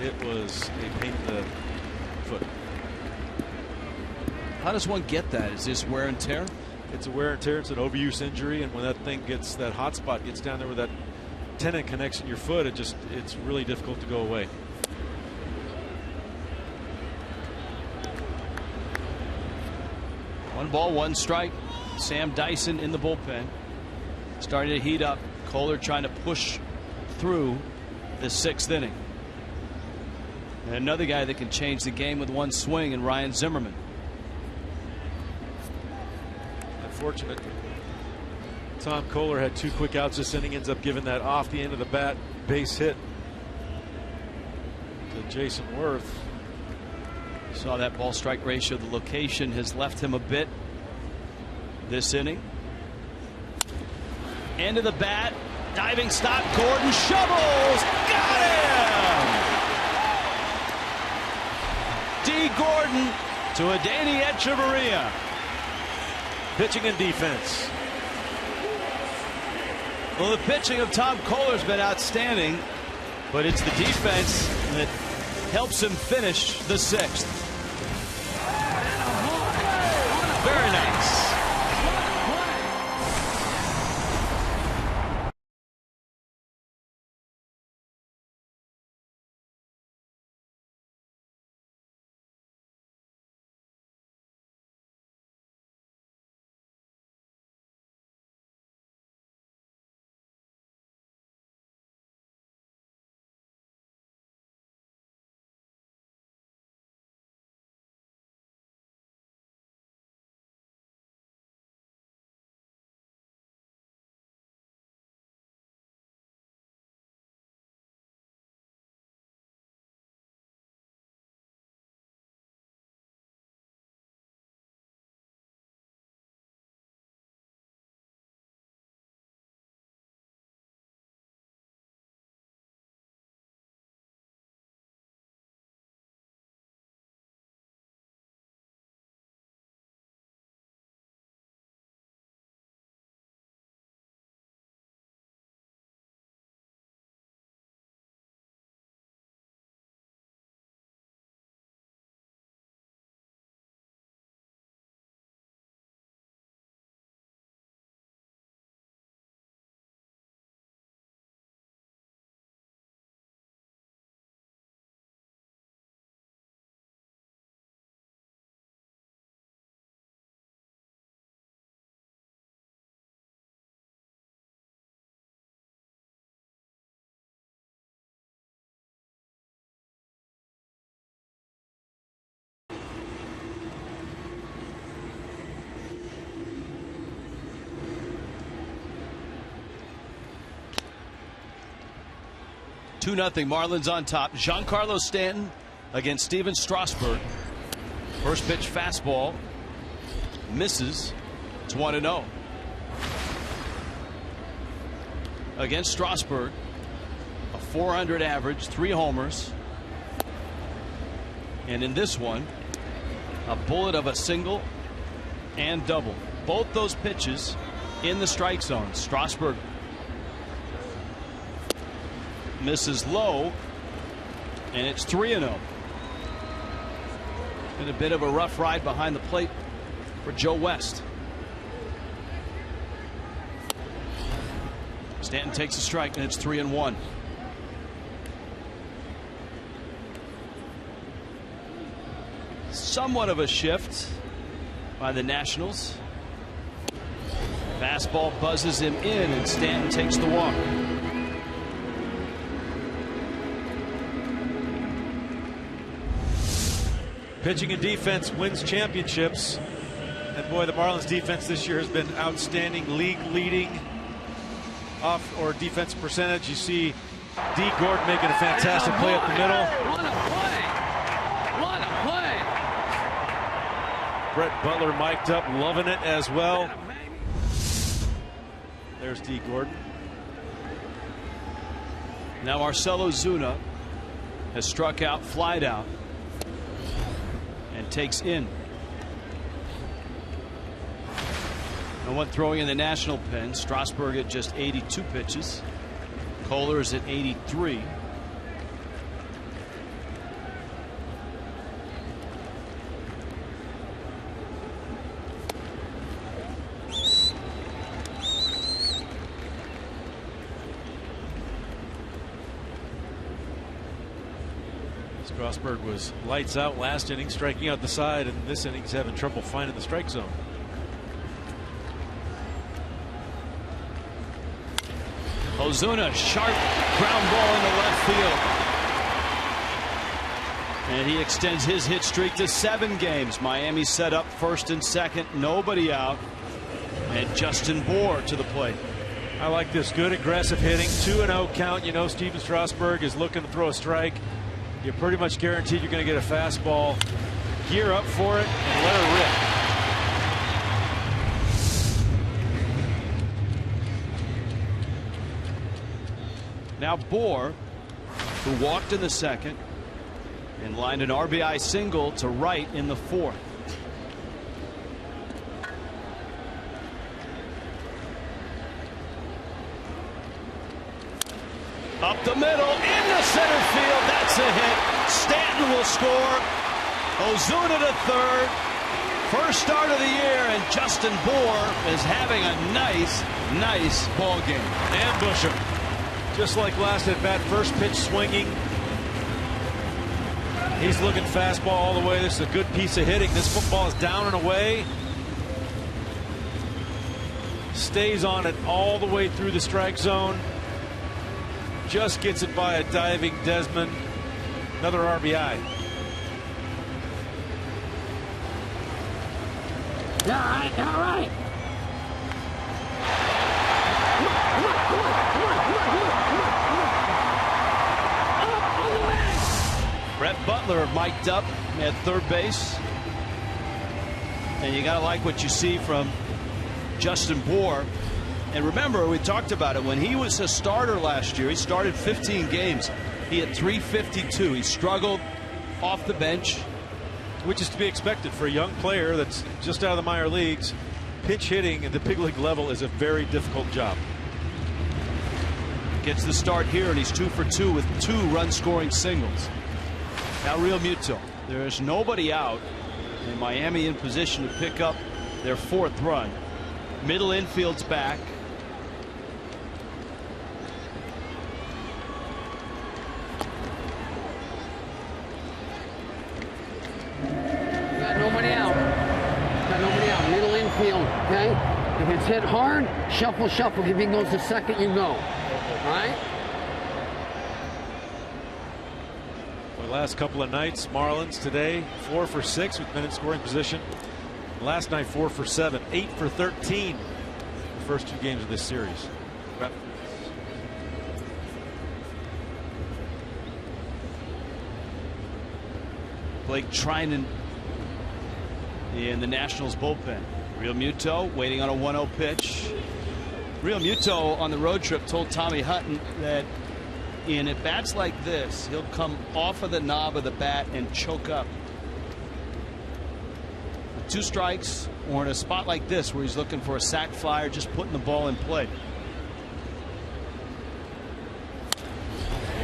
It was a pain in the foot. How does one get that? Is this wear and tear? It's a wear and tear. It's an overuse injury, and when that thing gets, that hot spot gets down there where that tendon connects in your foot, it's really difficult to go away. One ball, 1 strike. Sam Dyson in the bullpen, starting to heat up. Kohler trying to push through the 6th inning. And another guy that can change the game with 1 swing, and Ryan Zimmerman. Unfortunate. Tom Kohler had 2 quick outs this inning, ends up giving that off the end of the bat base hit to Jason Worth. Saw that ball strike ratio. The location has left him a bit this inning. End of the bat. Diving stop. Gordon shovels. Got him! D. Gordon to Adeiny Echeverria. Pitching and defense. Well, the pitching of Tom Kohler's been outstanding, but it's the defense that helps him finish the 6th. Very nice. 2-0 Marlins on top. Giancarlo Stanton against Steven Strasburg. First pitch fastball misses. It's 1-0. Against Strasburg, a .400 average, 3 homers. And in this one, a bullet of a single and double. Both those pitches in the strike zone. Strasburg misses low, and it's 3-0. Been a bit of a rough ride behind the plate for Joe West. Stanton takes a strike, and it's 3-1. Somewhat of a shift by the Nationals. Fastball buzzes him in, and Stanton takes the walk. Pitching and defense wins championships. And boy, the Marlins defense this year has been outstanding, league leading off or defense percentage. You see D. Gordon making a fantastic play up the middle. What a play! What a play! Brett Butler mic'd up, loving it as well. There's D. Gordon. Now Marcell Ozuna has struck out, flied out, and takes in. No one throwing in the national pen. Strasburg at just 82 pitches. Kohler is at 83. Strasburg was lights out last inning, striking out the side, and this inning he's having trouble finding the strike zone. Ozuna, sharp ground ball into left field. And he extends his hit streak to 7 games. Miami set up first and second, nobody out. And Justin Bour to the plate. I like this good aggressive hitting. 2-0 count. You know Steven Strasburg is looking to throw a strike. You're pretty much guaranteed you're going to get a fastball. Gear up for it and let her rip. Now Bour, who walked in the second and lined an RBI single to right in the 4th. Up the middle, into center field. That's a hit. Stanton will score. Ozuna to third. First start of the year, and Justin Bour is having a nice ball game. Ambush him. Just like last at bat, first pitch swinging. He's looking fastball all the way. This is a good piece of hitting. This football is down and away. Stays on it all the way through the strike zone. Just gets it by a diving Desmond. Another RBI. All right, all right. Brett Butler mic'd up at third base. And you got to like what you see from Justin Bour. And remember, we talked about it when he was a starter last year. He started 15 games. He had .352. He struggled off the bench, which is to be expected for a young player that's just out of the minor leagues. Pitch hitting at the big league level is a very difficult job. Gets the start here, and he's 2 for 2 with 2 run-scoring singles. Now Real Muto. There is nobody out, and Miami in position to pick up their 4th run. Middle infield's back. Got nobody out. Got nobody out. Middle infield, okay? If it's hit hard, shuffle, shuffle. If he goes to second, you go. All right? The last couple of nights, Marlins today 4 for 6 with men in scoring position. Last night 4 for 7, 8 for 13. The first 2 games of this series. Blake Trinan in the Nationals bullpen. Real Muto waiting on a 1-0 pitch. Real Muto on the road trip told Tommy Hutton that in at bats like this, he'll come off of the knob of the bat and choke up. With 2 strikes, or in a spot like this where he's looking for a sac fly or just putting the ball in play.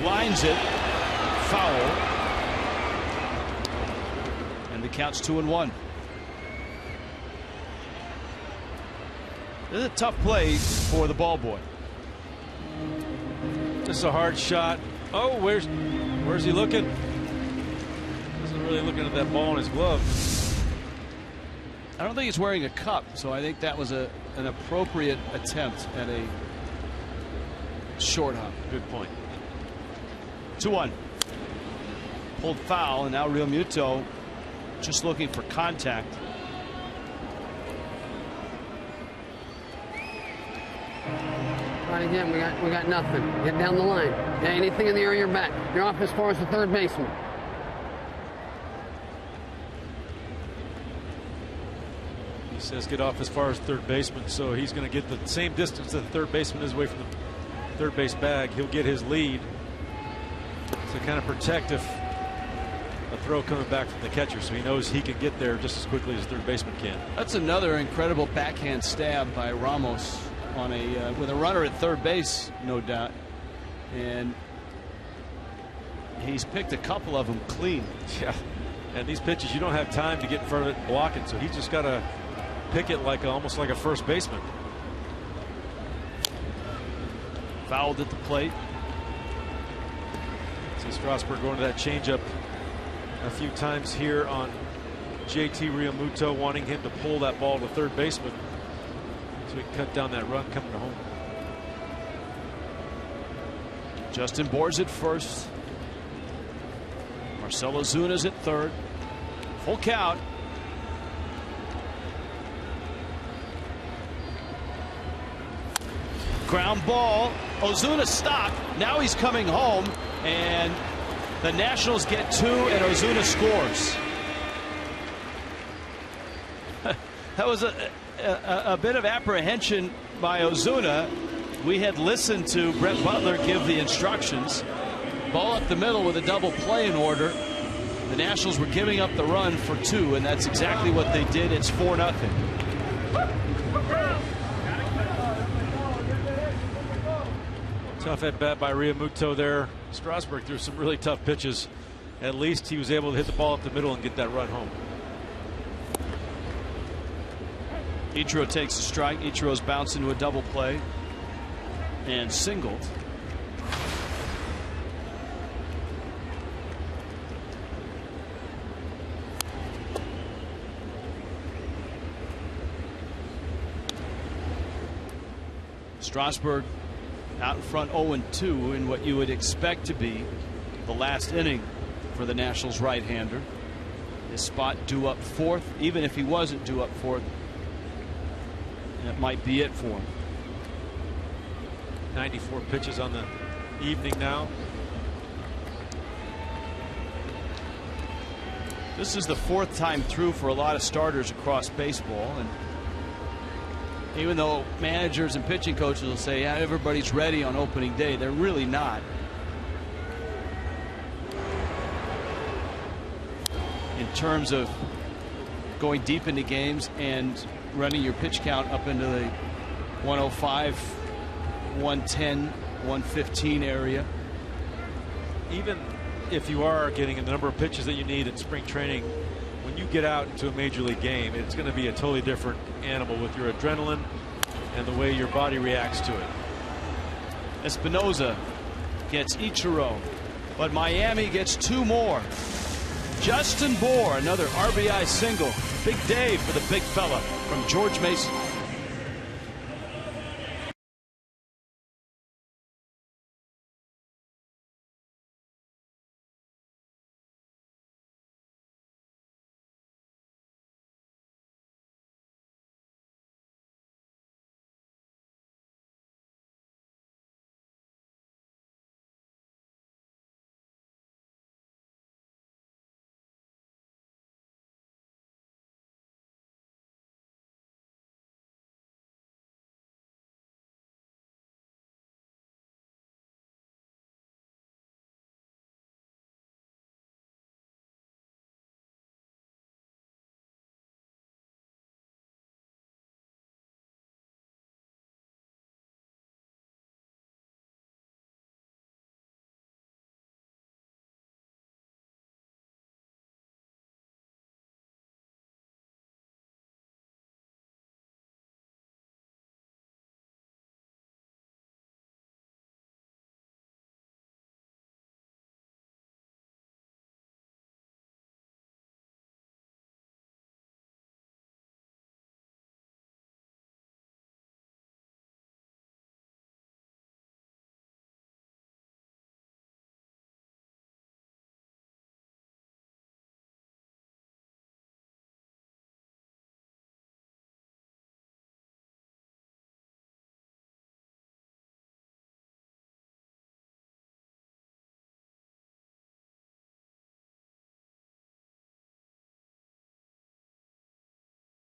Lines it, foul, and the count's 2-1. This is a tough play for the ball boy. This is a hard shot. Oh, where's he looking? Isn't really looking at that ball in his glove. I don't think he's wearing a cup, so I think that was an appropriate attempt at a short hop. Good point. 2-1. Pulled foul, and now Real Muto just looking for contact. Right again, we got nothing. Get down the line. Yeah, anything in the area, you're back. You're off as far as the third baseman. He says get off as far as third baseman, so he's going to get the same distance that the third baseman is away from the third base bag. He'll get his lead to kind of protect if a throw coming back from the catcher, so he knows he can get there just as quickly as third baseman can. That's another incredible backhand stab by Ramos on a with a runner at third base, no doubt, and he's picked a couple of them clean. Yeah, and these pitches you don't have time to get in front of it and block it, so he's just got to pick it like almost like a first baseman. Fouled at the plate. See Strasburg going to that changeup a few times here on JT Realmuto, wanting him to pull that ball to third baseman so he can cut down that run coming to home. Justin Bour's at first. Marcell Ozuna's at third. Full count. Ground ball. Ozuna stopped. Now he's coming home, and the Nationals get 2, and Ozuna scores. That was a bit of apprehension by Ozuna. We had listened to Brett Butler give the instructions. Ball up the middle with a double play in order. The Nationals were giving up the run for 2, and that's exactly what they did. It's 4-0. Tough at bat by Realmuto there. Strasburg threw some really tough pitches. At least he was able to hit the ball up the middle and get that run home. Ichiro takes a strike. Ichiro's bounced into a double play and singled. Strasburg out in front 0-2 in what you would expect to be the last inning for the Nationals right-hander. His spot due up fourth. Even if he wasn't due up fourth, that might be it for him. 94 pitches on the evening now. This is the 4th time through for a lot of starters across baseball, and even though managers and pitching coaches will say, yeah, everybody's ready on opening day, they're really not. In terms of going deep into games and running your pitch count up into the 105, 110, 115 area. Even if you are getting the number of pitches that you need in spring training, when you get out into a major league game, it's going to be a totally different animal with your adrenaline and the way your body reacts to it. Espinosa gets Ichiro, but Miami gets 2 more. Justin Bour, another RBI single. Big day for the big fella from George Mason.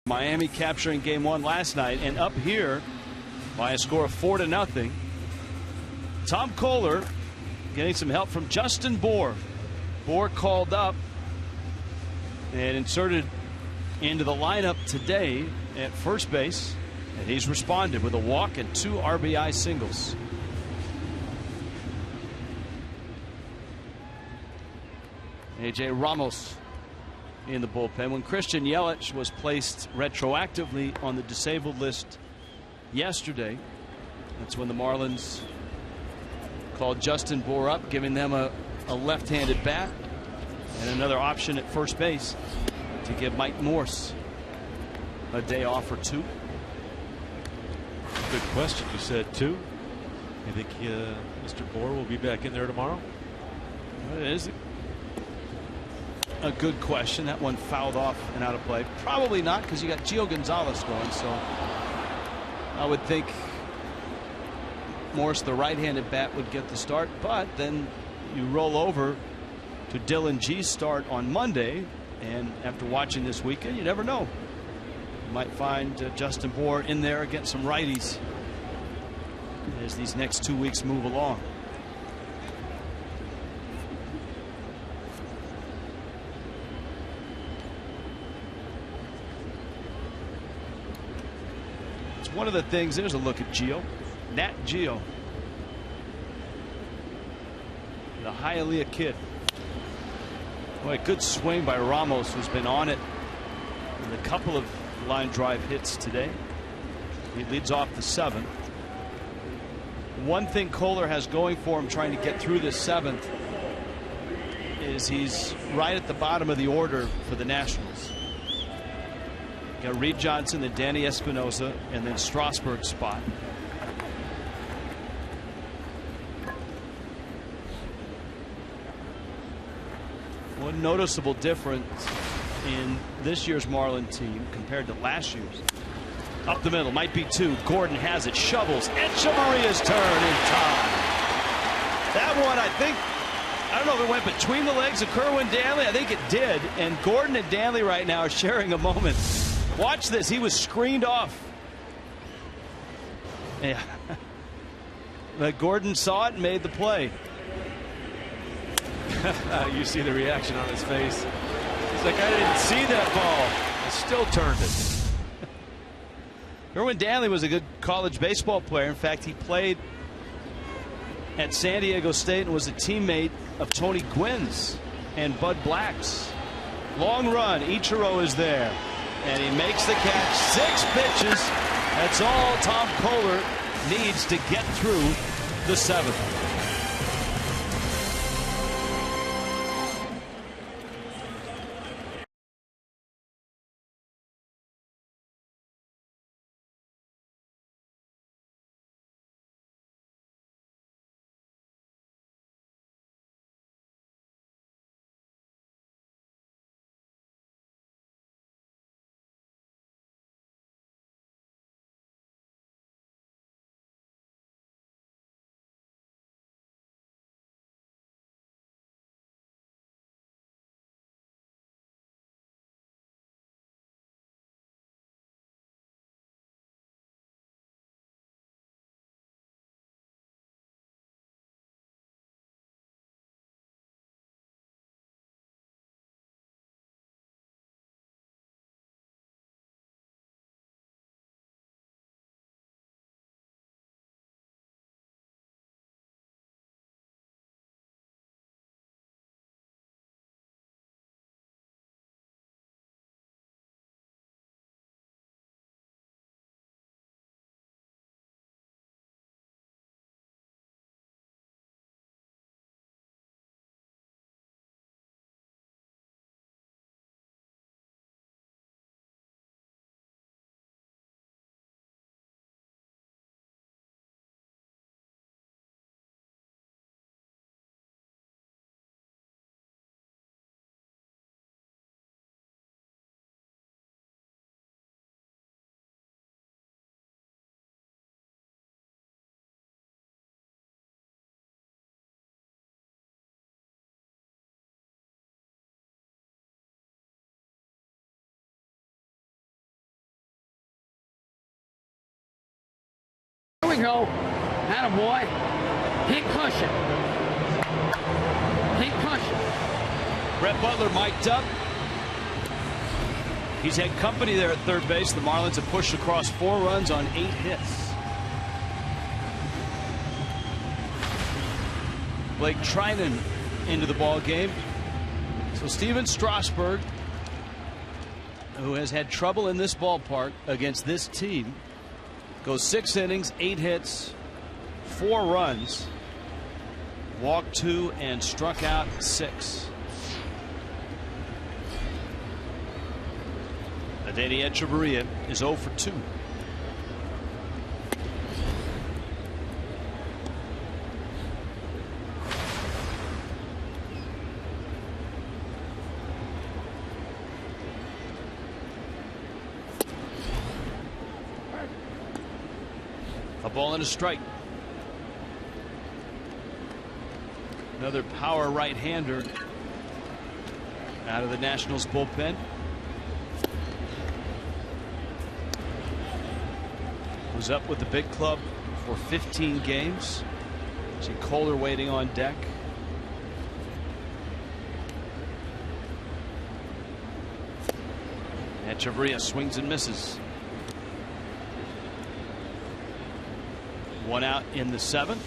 Miami capturing game 1 last night, and up here by a score of 4-0. Tom Kohler getting some help from Justin Bour. Bour called up and inserted into the lineup today at first base, and he's responded with a walk and 2 RBI singles. AJ Ramos in the bullpen. When Christian Yelich was placed retroactively on the disabled list yesterday, that's when the Marlins called Justin Bour up, giving them a left-handed bat and another option at first base to give Mike Morse a day off or 2. Good question. You said 2. You think Mr. Bour will be back in there tomorrow? Well, it is a good question. That one fouled off and out of play. Probably not, because you got Gio Gonzalez going, so I would think Morse, the right-handed bat, would get the start, but then you roll over to Dylan G's start on Monday, and after watching this weekend, you never know. You might find Justin Bour in there against some righties as these next 2 weeks move along. One of the things, there's a look at Gio. Nat Gio, the Hialeah kid. Boy, good swing by Ramos, who's been on it with a couple of line drive hits today. He leads off the 7th. One thing Kohler has going for him trying to get through this 7th is he's right at the bottom of the order for the Nationals. Got Reed Johnson, then Danny Espinosa, and then Strasburg's spot. One noticeable difference in this year's Marlin team compared to last year's. Up the middle, might be 2. Gordon has it, shovels. Echevarria's turn in time. That one, I don't know if it went between the legs of Kerwin Danley. I think it did. And Gordon and Danley right now are sharing a moment. Watch this. He was screened off. Yeah. But Gordon saw it and made the play. You see the reaction on his face. He's like, I didn't see that ball. I still turned it. Kerwin Danley was a good college baseball player. In fact, he played at San Diego State and was a teammate of Tony Gwynn's and Bud Black's. Long run. Ichiro is there. And he makes the catch. 6 pitches. That's all Tom Kohler needs to get through the 7th. we go. Attaboy. Keep pushing. Keep pushing. Brett Butler mic'd up. He's had company there at third base. The Marlins have pushed across 4 runs on 8 hits. Blake Trinan into the ball game. So Steven Strasburg, who has had trouble in this ballpark against this team, goes 6 innings, 8 hits, 4 runs, walked 2 and struck out 6. Adeiny Echeverria is 0 for 2. A ball and a strike. Another power right-hander out of the Nationals bullpen. Was up with the big club for 15 games. See Kohler waiting on deck. Echeverria swings and misses. 1 out in the 7th.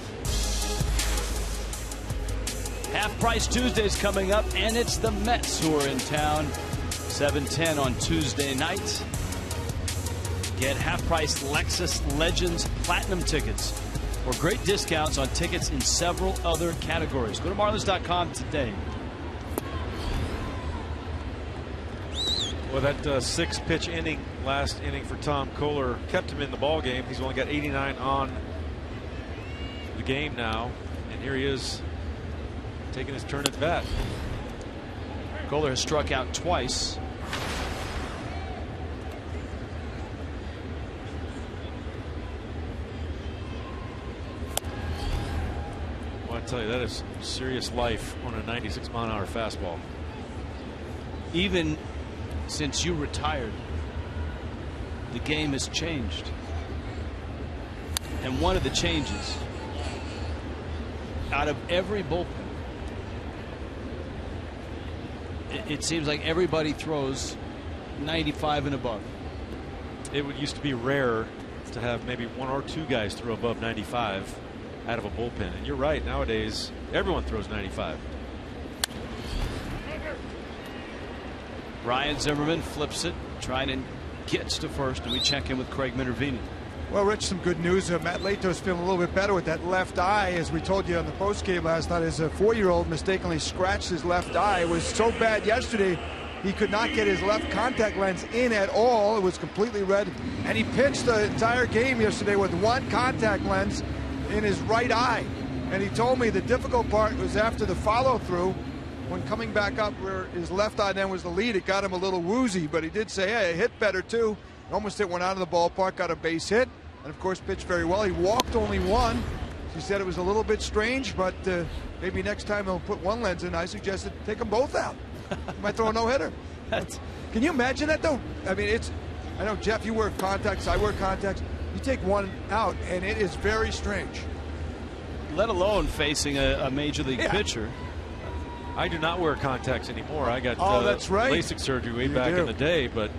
Half Price Tuesday's coming up, and it's the Mets who are in town. 7:10 on Tuesday night. Get Half Price Lexus Legends Platinum tickets or great discounts on tickets in several other categories. Go to Marlins.com today. Well, that 6-pitch inning, last inning for Tom Kohler, kept him in the ball game. He's only got 89 on the game now, and here he is taking his turn at bat. Kohler has struck out twice. Well, I tell you, that is serious life on a 96-mile-an-hour fastball. Even since you retired, the game has changed. And one of the changes, out of every bullpen, it seems like everybody throws 95 and above. It used to be rare to have maybe 1 or 2 guys throw above 95 out of a bullpen. And you're right, nowadays everyone throws 95. Ryan Zimmerman flips it, trying to gets to first, and we check in with Craig Minervini. Well, Rich, some good news. Matt Lato's feeling a little bit better with that left eye. As we told you on the postgame last night, his 4-year-old mistakenly scratched his left eye. It was so bad yesterday, he could not get his left contact lens in at all. It was completely red, and he pitched the entire game yesterday with 1 contact lens in his right eye. And he told me the difficult part was after the follow-through, when coming back up where his left eye then was the lead, it got him a little woozy, but he did say, hey, I hit better too. Almost hit one out of the ballpark, got a base hit, and of course pitched very well. He walked only 1. She said it was a little bit strange, but maybe next time he'll put 1 lens in. I suggested take them both out. He might throw a no-hitter. Can you imagine that though? I mean, I know, Jeff, you wear contacts, I wear contacts. You take 1 out and it is very strange. Let alone facing a major league pitcher. I do not wear contacts anymore. I got that's right. LASIK surgery way back in the day, but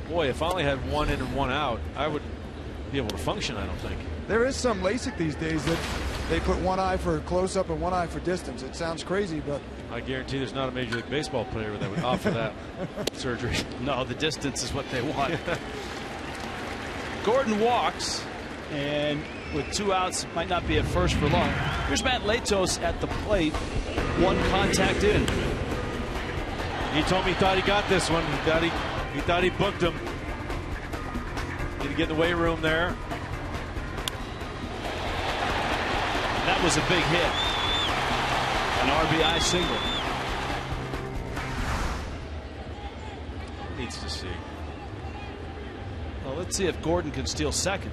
boy, if I only had 1 in and 1 out, I would be able to function, I don't think. There is some LASIK these days that they put 1 eye for close-up and 1 eye for distance. It sounds crazy, but I guarantee the's not a Major League Baseball player that would offer that surgery. No, the distance is what they want. Gordon walks, and with 2 outs, might not be at first for long. Here's Matt Latos at the plate. 1 contact in. He told me he thought he got this one. He thought he booked him. Need to get in the weight room there. That was a big hit. An RBI single. Needs to see. Well, let's see if Gordon can steal second.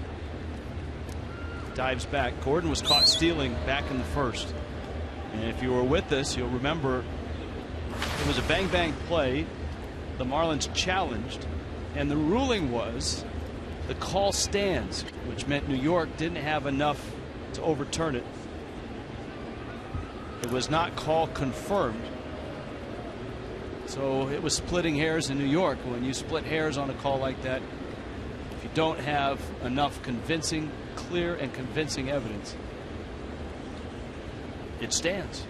Dives back. Gordon was caught stealing back in the first. And if you were with us, you'll remember it was a bang-bang play. The Marlins challenged, and the ruling was The call stands, which meant New York didn't have enough to overturn it. It was not call confirmed. So it was splitting hairs in New York. When you split hairs on a call like that, if you don't have enough clear and convincing evidence, it stands.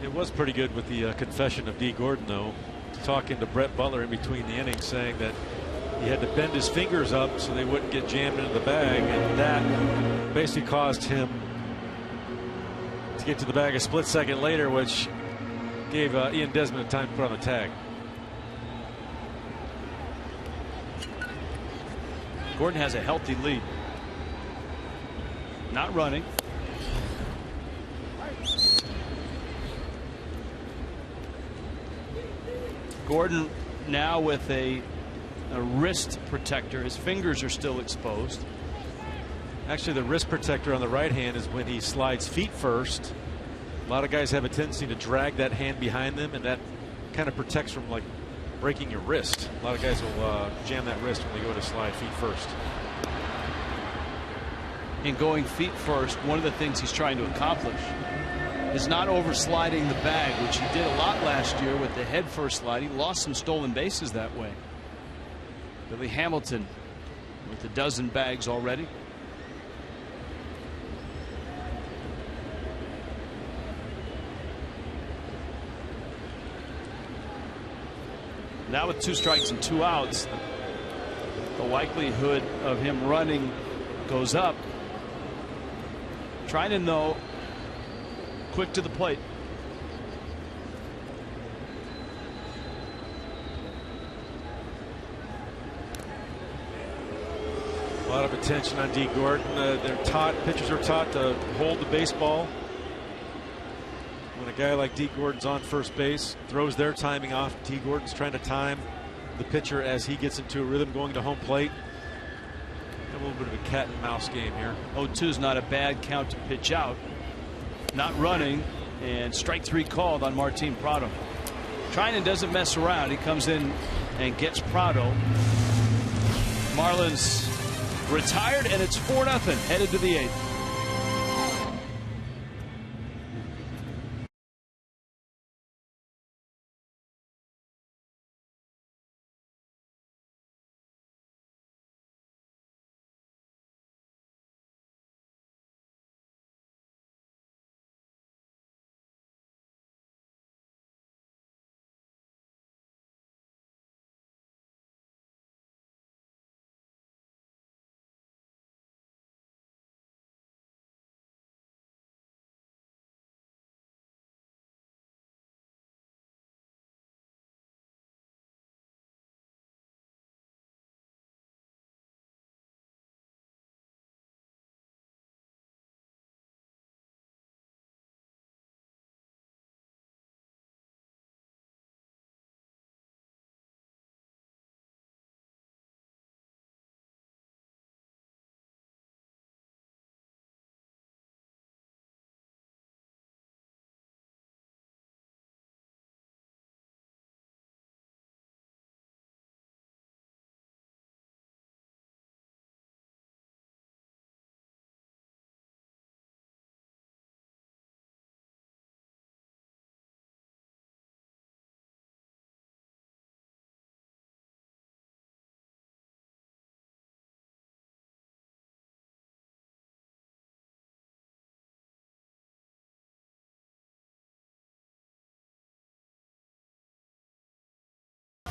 It was pretty good with the confession of D. Gordon, though, talking to Brett Butler in between the innings, saying that he had to bend his fingers up so they wouldn't get jammed into the bag, and that basically caused him to get to the bag a split second later, which gave Ian Desmond time to put on the tag. Gordon has a healthy lead. Not running. Gordon now with a wrist protector. His fingers are still exposed. Actually, the wrist protector on the right hand is when he slides feet first. A lot of guys have a tendency to drag that hand behind them, and that kind of protects from like breaking your wrist. A lot of guys will jam that wrist when they go to slide feet first. In going feet first, one of the things he's trying to accomplish is not oversliding the bag, which he did a lot last year with the head first slide. He lost some stolen bases that way. Billy Hamilton with a dozen bags already. Now with 2 strikes and 2 outs, the likelihood of him running goes up. Trying to know, quick to the plate. A lot of attention on D. Gordon. Pitchers are taught to hold the baseball. When a guy like D. Gordon's on first base, throws their timing off. D. Gordon's trying to time the pitcher as he gets into a rhythm going to home plate. A little bit of a cat and mouse game here. 0-2 is not a bad count to pitch out. Not running, and strike 3 called on Martin Prado. Trinan doesn't mess around. He comes in and gets Prado. Marlins retired, and it's 4-0 headed to the 8th.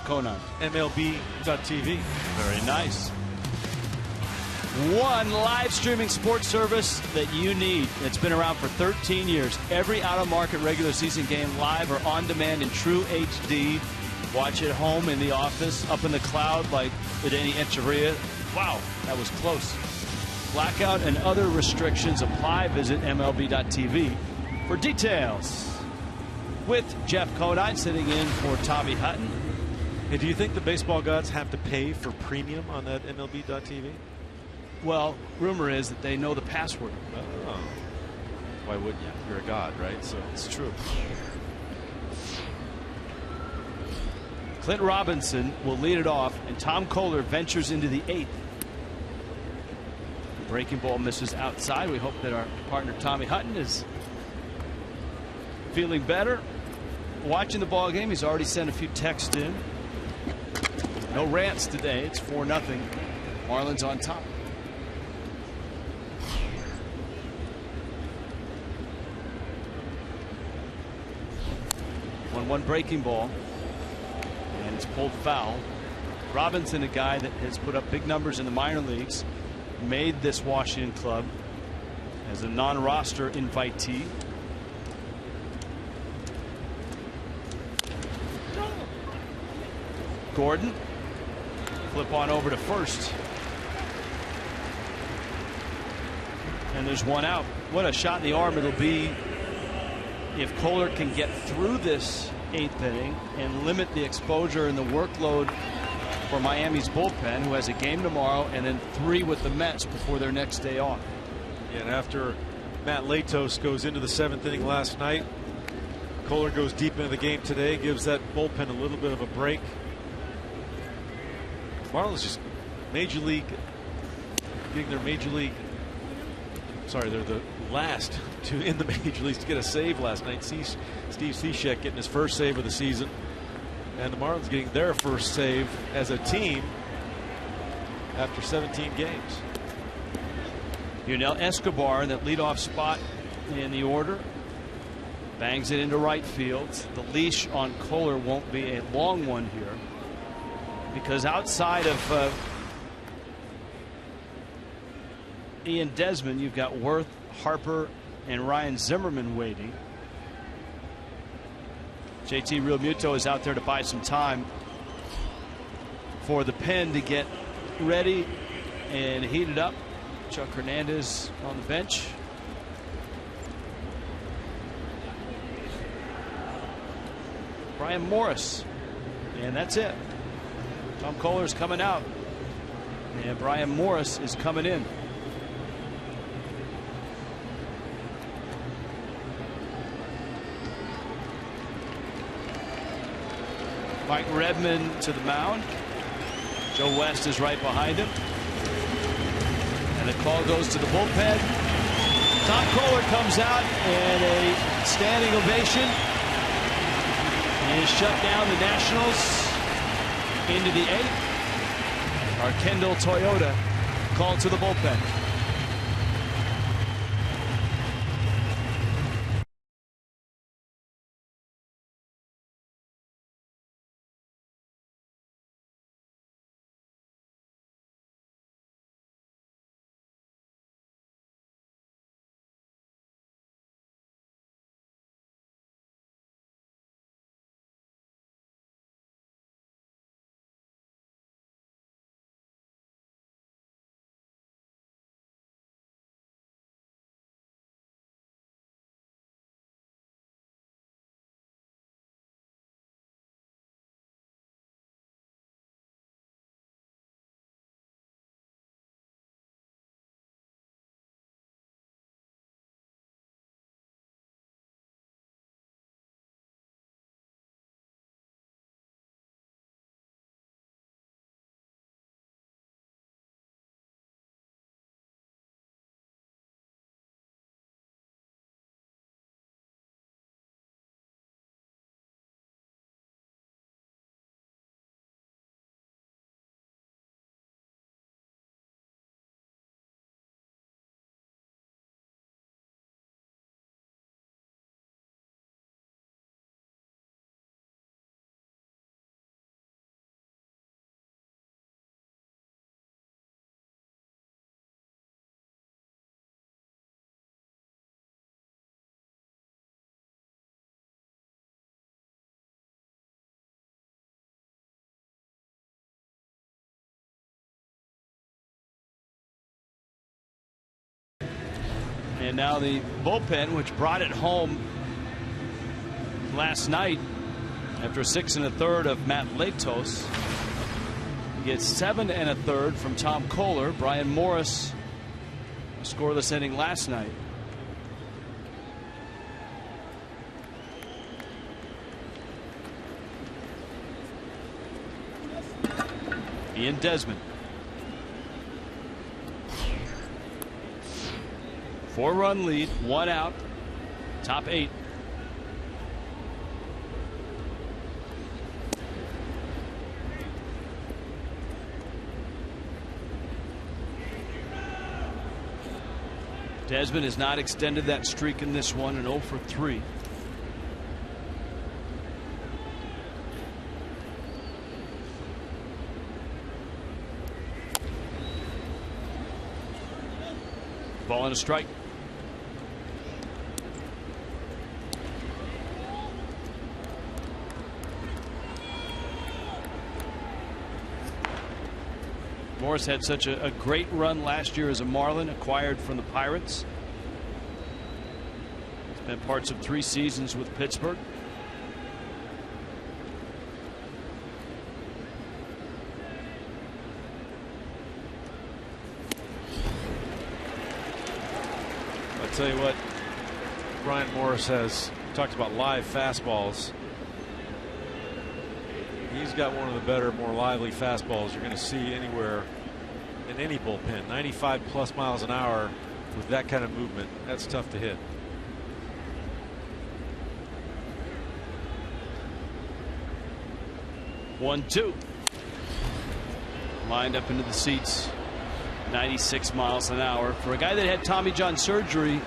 Conan. MLB.tv. Very nice. One live streaming sports service that you need. It's been around for 13 years. Every out-of-market regular season game live or on demand in true HD. Watch at home, in the office, up in the cloud like at any Echeverria. Wow, that was close. Blackout and other restrictions apply. Visit MLB.tv for details. With Jeff Conine sitting in for Tommy Hutton. Hey, do you think the baseball gods have to pay for premium on that MLB.tv? Well, rumor is that they know the password. Oh. Why wouldn't you? You're a god, right? So it's true. Clint Robinson will lead it off, and Tom Kohler ventures into the 8th. Breaking ball misses outside. We hope that our partner Tommy Hutton is feeling better. Watching the ball game, he's already sent a few texts in. No rants today. It's 4-0. Marlins on top. One breaking ball, and it's pulled foul. Robinson, a guy that has put up big numbers in the minor leagues, made this Washington club as a non-roster invitee. Gordon, flip on over to first, and there's one out. What a shot in the arm it'll be if Kohler can get through this 8th inning and limit the exposure and the workload for Miami's bullpen, who has a game tomorrow and then 3 with the Mets before their next day off. Yeah, and after Matt Latos goes into the 7th inning last night, Kohler goes deep into the game today, gives that bullpen a little bit of a break. Marlins just getting their major league. Sorry, they're the last in the major leagues to get a save last night. Steve Cishek getting his first save of the season, and the Marlins getting their first save as a team after 17 games. Yunel Escobar in that leadoff spot in the order, bangs it into right field. The leash on Kohler won't be a long one here, because outside of Ian Desmond, you've got Worth, Harper, and Ryan Zimmerman waiting. JT Realmuto is out there to buy some time for the pen to get ready and heated up. Chuck Hernandez on the bench. Brian Morris, and that's it. Tom Kohler's coming out, and Brian Morris is coming in. Mike Redmond to the mound. Joe West is right behind him. And the call goes to the bullpen. Tom Kohler comes out, and a standing ovation. He has shut down the Nationals into the 8th. Our Kendall Toyota called to the bullpen. And now the bullpen, which brought it home last night after 6 1/3 of Matt Latos, gets 7 1/3 from Tom Kohler. Brian Morris, a scoreless inning last night. Ian Desmond. 4-run lead, 1 out, top 8. Desmond has not extended that streak in this one, an 0 for 3. Ball and a strike. Morris had such a great run last year as a Marlin, acquired from the Pirates. Spent parts of 3 seasons with Pittsburgh. I'll tell you what, Brian Morris has talked about live fastballs. He's got one of the better, more lively fastballs you're going to see anywhere in any bullpen. 95+ miles an hour with that kind of movement. That's tough to hit. One, 2. Lined up into the seats. 96 miles an hour for a guy that had Tommy John surgery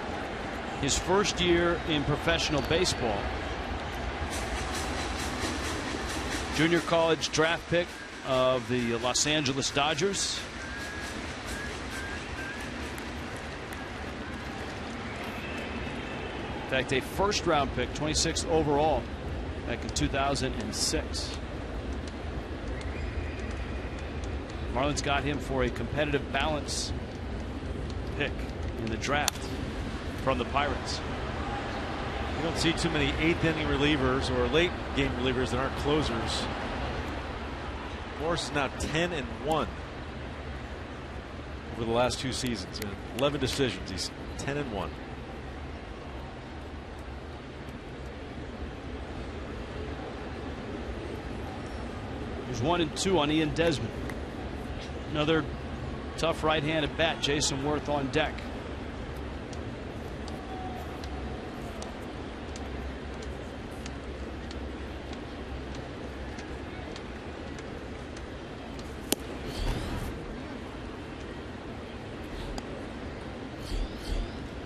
his first year in professional baseball. Junior college draft pick of the Los Angeles Dodgers. In fact, a first-round pick, 26th overall, back in 2006. Marlins got him for a competitive balance pick in the draft from the Pirates. You don't see too many 8th-inning relievers or late-game relievers that aren't closers. Morris is now 10-1 over the last 2 seasons. 11 decisions. He's 10-1. There's 1-2 on Ian Desmond. Another tough right-handed bat. Jason Worth on deck.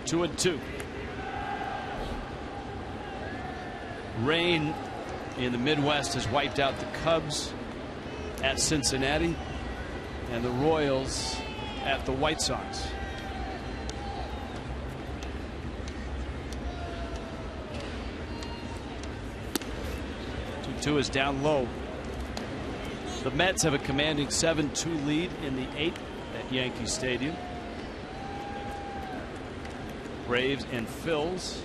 Two and 2. Rain in the Midwest has wiped out the Cubs at Cincinnati and the Royals at the White Sox. 2-2 is down low. The Mets have a commanding 7-2 lead in the 8th at Yankee Stadium. Braves and Phils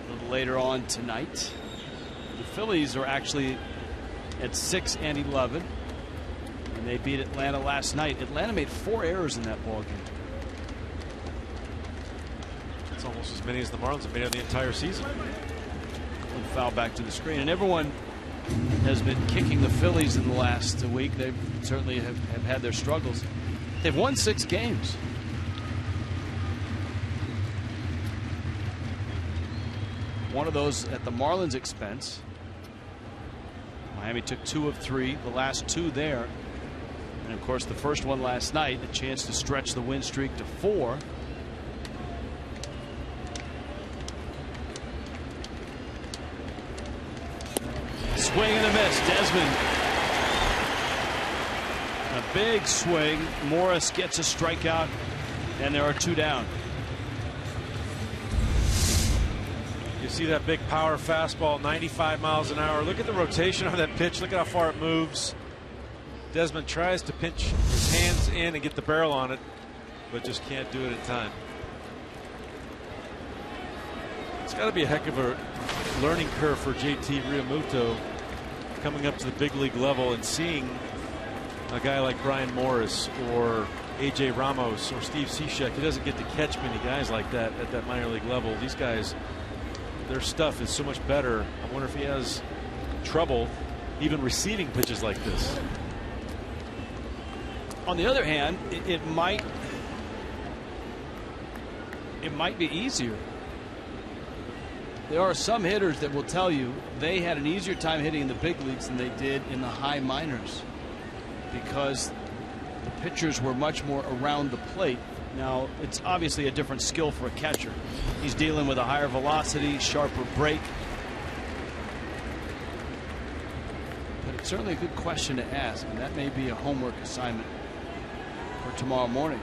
a little later on tonight. The Phillies are actually at 6-11, and they beat Atlanta last night. Atlanta made 4 errors in that ball game. That's almost as many as the Marlins have made in the entire season. One foul back to the screen, and everyone has been kicking the Phillies in the last week. They certainly have had their struggles. They've won 6 games. One of those at the Marlins' expense. Miami took 2 of 3, the last 2 there. And of course, the first one last night, a chance to stretch the win streak to 4. Swing and a miss. Desmond. A big swing. Morris gets a strikeout, and there are 2 down. You see that big power fastball, 95 miles an hour. Look at the rotation on that pitch. Look at how far it moves. Desmond tries to pinch his hands in and get the barrel on it, but just can't do it in time. It's got to be a heck of a learning curve for JT Realmuto coming up to the big league level and seeing a guy like Brian Morris or AJ Ramos or Steve Cishek. He doesn't get to catch many guys like that at that minor league level. These guys, their stuff is so much better. I wonder if he has trouble even receiving pitches like this. On the other hand, it might it might be easier. There are some hitters that will tell you they had an easier time hitting in the big leagues than they did in the high minors because the pitchers were much more around the plate. Now, it's obviously a different skill for a catcher. He's dealing with a higher velocity, sharper break. But it's certainly a good question to ask, and that may be a homework assignment for tomorrow morning.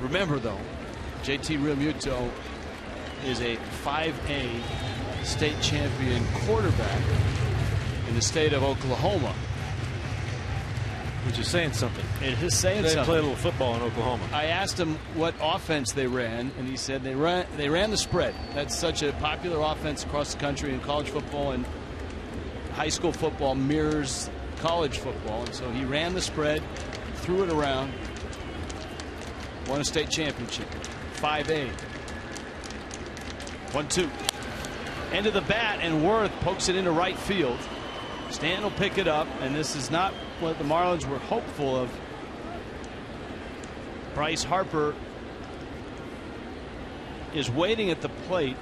Remember, though, JT Realmuto is a 5A state champion quarterback in the state of Oklahoma. Which is saying something. It is saying something. They play a little football in Oklahoma. I asked him what offense they ran, and he said they ran the spread. That's such a popular offense across the country in college football, and high school football mirrors college football. And so he ran the spread, threw it around, won a state championship. 5A. 1-2. End of the bat, and Worth pokes it into right field. Stanton will pick it up, and this is not what the Marlins were hopeful of. Bryce Harper is waiting at the plate.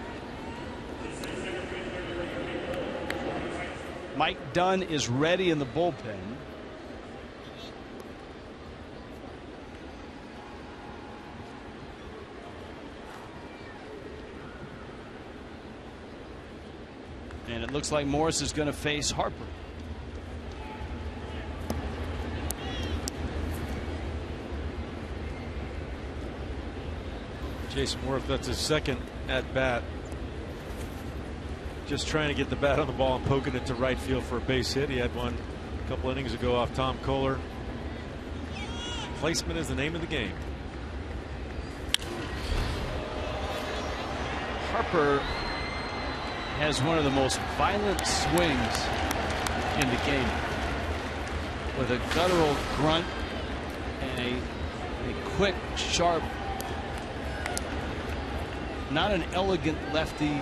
Mike Dunn is ready in the bullpen. And it looks like Morris is going to face Harper. Jason Worth, that's his second at bat. Just trying to get the bat on the ball and poking it to right field for a base hit. He had one a couple innings ago off Tom Kohler. Placement is the name of the game. Harper has one of the most violent swings in the game, with a guttural grunt and a quick, sharp, not an elegant lefty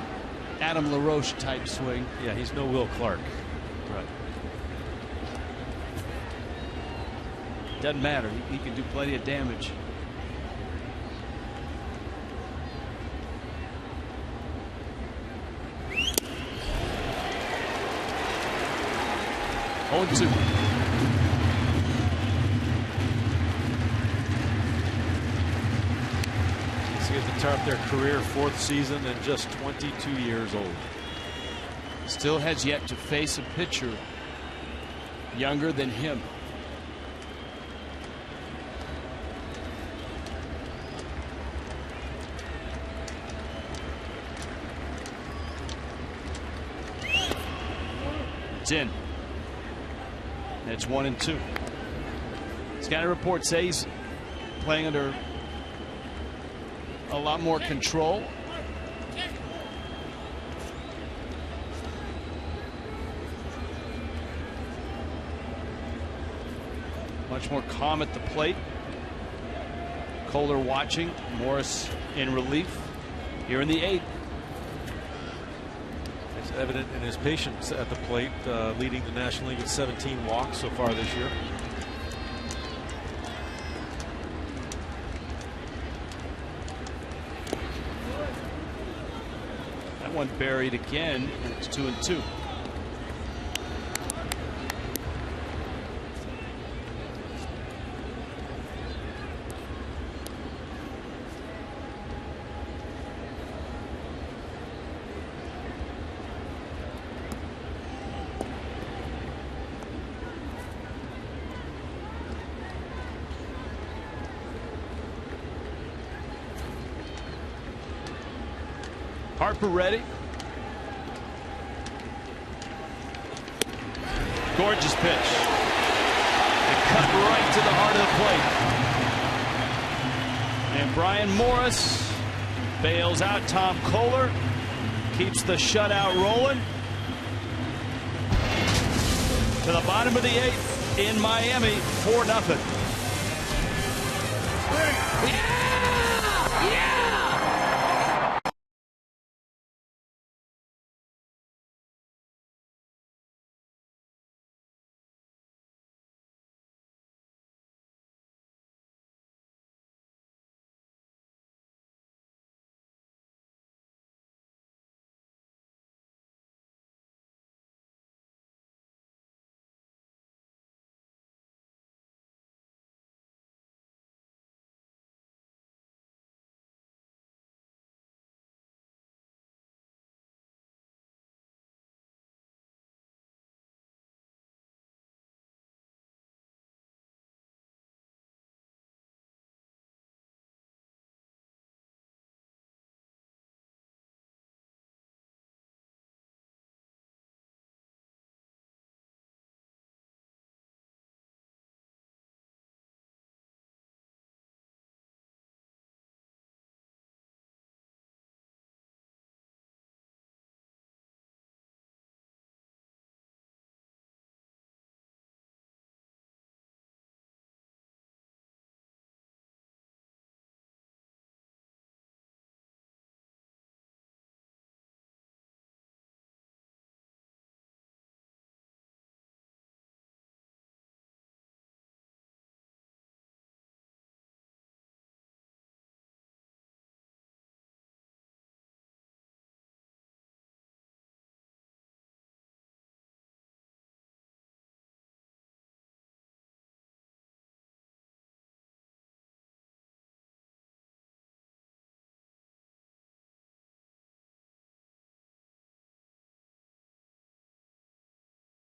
Adam LaRoche type swing. Yeah, he's no Will Clark. Right. Doesn't matter. He can do plenty of damage. Oh, 2. See at the top of their career, 4th season and just 22 years old. Still has yet to face a pitcher younger than him. It's in. It's 1-2. Scouting reports say he's playing under a lot more control. Much more calm at the plate. Kohler watching. Morris in relief here in the 8th. It's evident in his patience at the plate, leading the National League with 17 walks so far this year. That one buried again, and it's 2-2. Harper ready. Gorgeous pitch. It cut right to the heart of the plate. And Brian Morris bails out Tom Kohler. Keeps the shutout rolling. To the bottom of the 8th in Miami, 4-0. Yeah! Yeah!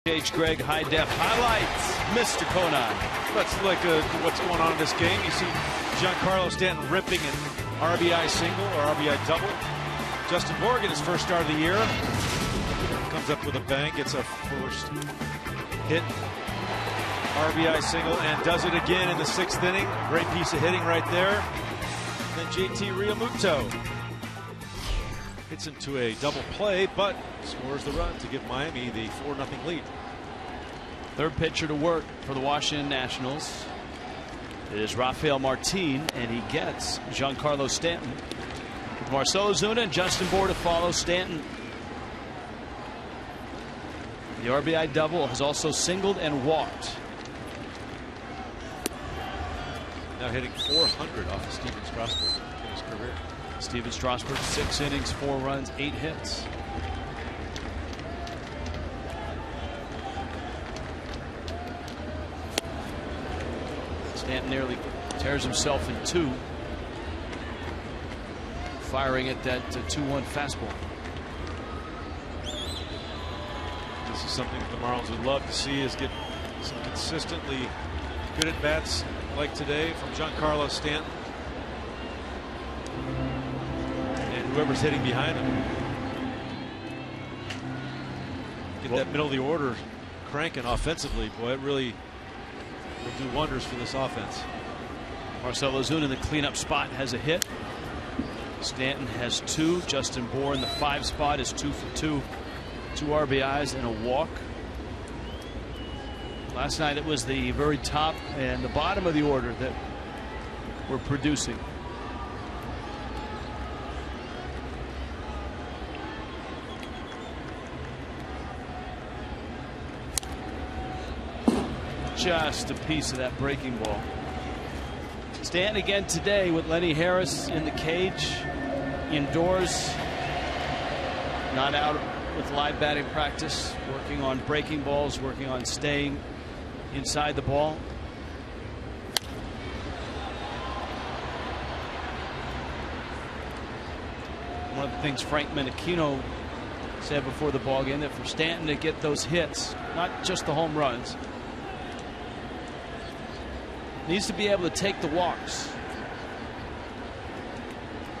H. Greg high def highlights. Mr. Conan. Let's look at what's going on in this game. You see Giancarlo Stanton ripping an RBI single or RBI double. Justin Morgan, his first start of the year, comes up with a bang, gets a first hit, RBI single, and does it again in the 6th inning. Great piece of hitting right there. Then JT Realmuto hits into a double play, but scores the run to give Miami the 4-0 lead. Third pitcher to work for the Washington Nationals. It is Rafael Martin, and he gets Giancarlo Stanton. With Marcell Ozuna and Justin Bour to follow. Stanton, the RBI double, has also singled and walked. Now hitting 400 off of Steven Strasburg in his career. Steven Strasburg, 6 innings, 4 runs, 8 hits. Stanton nearly tears himself in 2, firing at that 2-1 fastball. This is something that the Marlins would love to see, is get some consistently good at bats like today from Giancarlo Stanton. Whoever's hitting behind him. Get that middle of the order cranking offensively. Boy, it really will do wonders for this offense. Marcell Ozuna in the cleanup spot has a hit. Stanton has 2. Justin Bour in the 5 spot is 2 for 2. 2 RBIs and a walk. Last night it was the very top and the bottom of the order that were producing. Just a piece of that breaking ball. Stanton again today with Lenny Harris in the cage, indoors, not out with live batting practice, working on breaking balls, working on staying inside the ball. One of the things Frank Menechino said before the ball game, that for Stanton to get those hits, not just the home runs, needs to be able to take the walks.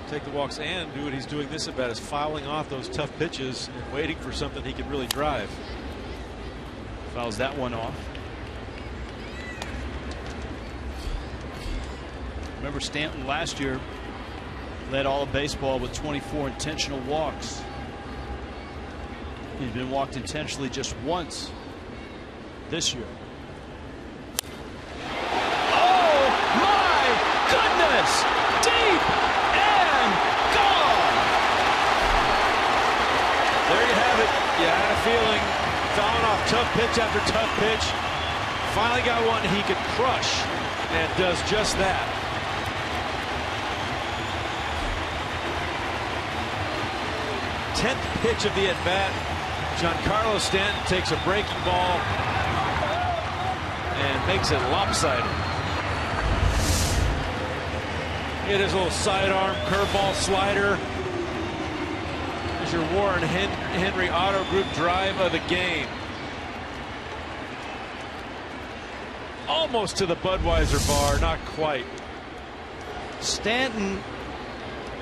Take the walks and do what he's doing this at bat, is fouling off those tough pitches and waiting for something he can really drive. Fouls that one off. Remember, Stanton last year led all of baseball with 24 intentional walks. He's been walked intentionally just once this year. Deep You had a feeling, fouling off tough pitch after tough pitch. Finally got one he could crush, and does just that. Tenth pitch of the at-bat. Giancarlo Stanton takes a breaking ball and makes it lopsided. Hit his little sidearm curveball slider. Here's your Warren Henry Auto Group drive of the game. Almost to the Budweiser bar, not quite. Stanton,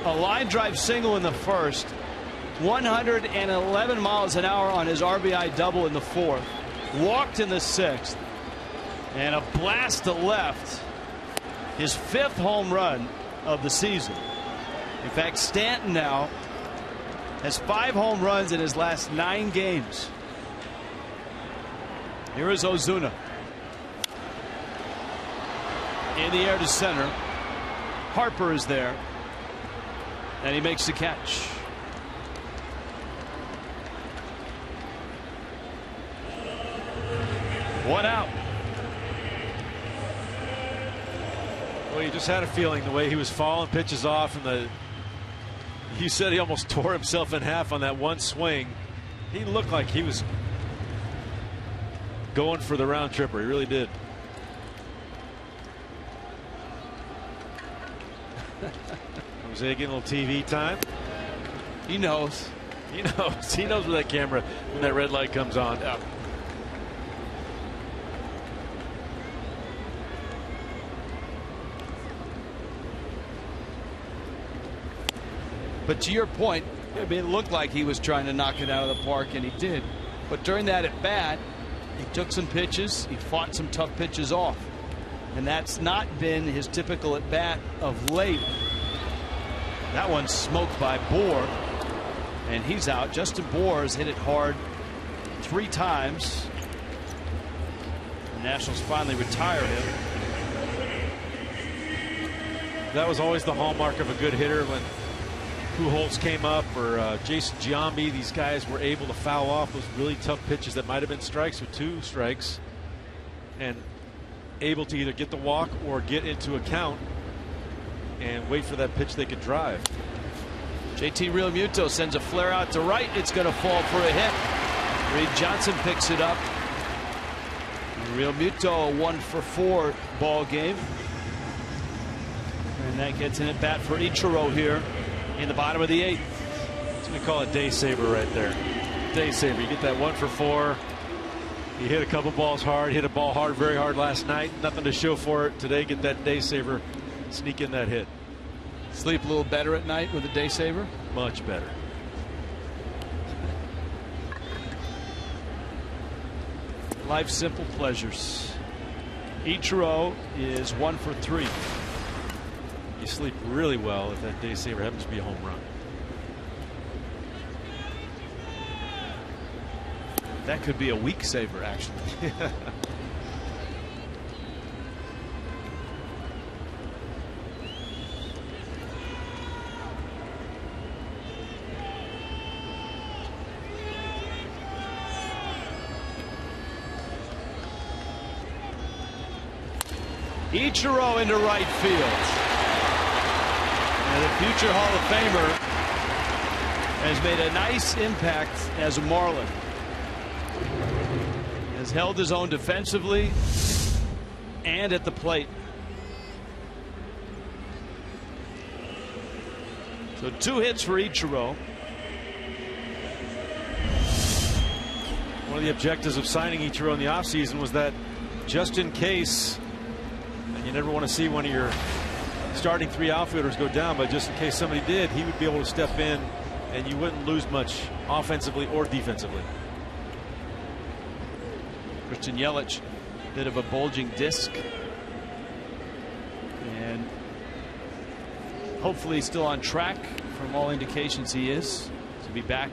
a line drive single in the first, 111 miles an hour on his RBI double in the fourth, walked in the sixth, and a blast to left, his 5th home run of the season. In fact, Stanton now has 5 home runs in his last 9 games. Here is Ozuna. In the air to center. Harper is there, and he makes the catch. One out. Well, you just had a feeling the way he was falling pitches off, and he said he almost tore himself in half on that one swing. He looked like he was going for the round tripper. He really did. Jose getting a little TV time. He knows. He knows. He knows where that camera, when that red light comes on. Yeah. But to your point, I mean, it looked like he was trying to knock it out of the park, and he did. But during that at bat, he took some pitches. He fought some tough pitches off. And that's not been his typical at bat of late. That one's smoked by Bohr, and he's out. Justin Bohr has hit it hard 3 times. The Nationals finally retire him. That was always the hallmark of a good hitter, when Pujols came up, or Jason Giambi. These guys were able to foul off those really tough pitches that might have been strikes or 2 strikes, and able to either get the walk or get into a count and wait for that pitch they could drive. JT Realmuto sends a flare out to right. It's going to fall for a hit. Reed Johnson picks it up. Realmuto a 1-for-4 ball game. And that gets an at bat for Ichiro here in the bottom of the 8th. That's what we call a day saver right there. Day saver. You get that 1-for-4. He hit a couple balls hard. Hit a ball hard, very hard last night. Nothing to show for it today. Get that day saver. Sneak in that hit. Sleep a little better at night with a day saver? Much better. Life's simple pleasures. Ichiro is 1-for-3. You sleep really well if that day saver happens to be a home run. That could be a week saver, actually. Ichiro into right field. And the future Hall of Famer has made a nice impact as a Marlin. Has held his own defensively and at the plate. So 2 hits for Ichiro. One of the objectives of signing Ichiro in the offseason was that just in case, and you never want to see one of your starting 3 outfielders go down, but just in case somebody did, he would be able to step in and you wouldn't lose much offensively or defensively. Christian Yelich, bit of a bulging disc, and hopefully still on track. From all indications, he is to be back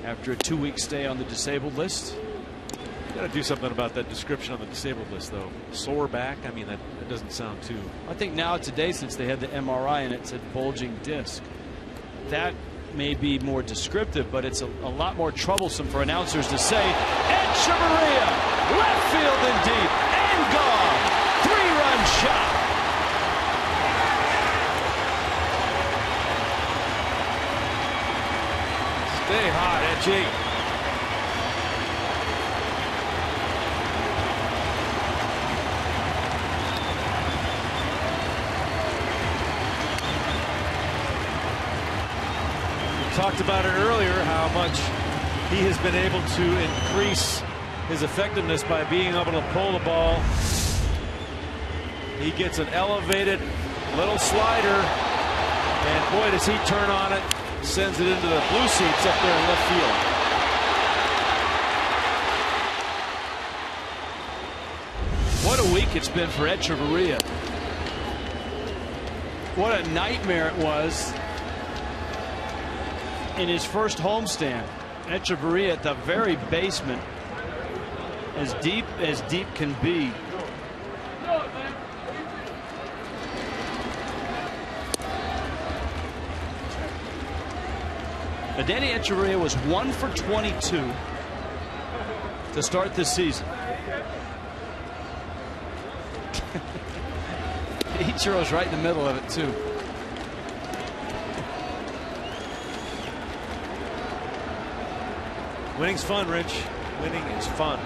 after a 2-week stay on the disabled list. Got to do something about that description on the disabled list, though. Sore back. I mean, that doesn't sound too. I think now today, since they had the MRI and it said bulging disc, that may be more descriptive, but it's a lot more troublesome for announcers to say, Echeverria, left field and deep, and gone. 3-run shot. Stay hot, Etchie. Talked about it earlier, how much he has been able to increase his effectiveness by being able to pull the ball. He gets an elevated little slider, and boy, does he turn on it, sends it into the blue seats up there in left field. What a week it's been for Echeverria. What a nightmare it was in his first homestand. Echeverria at the very basement, as deep can be. But Danny Echeverria was 1 for 22 to start this season. Ichiro's right in the middle of it too. Winning's fun, Rich. Winning is fun.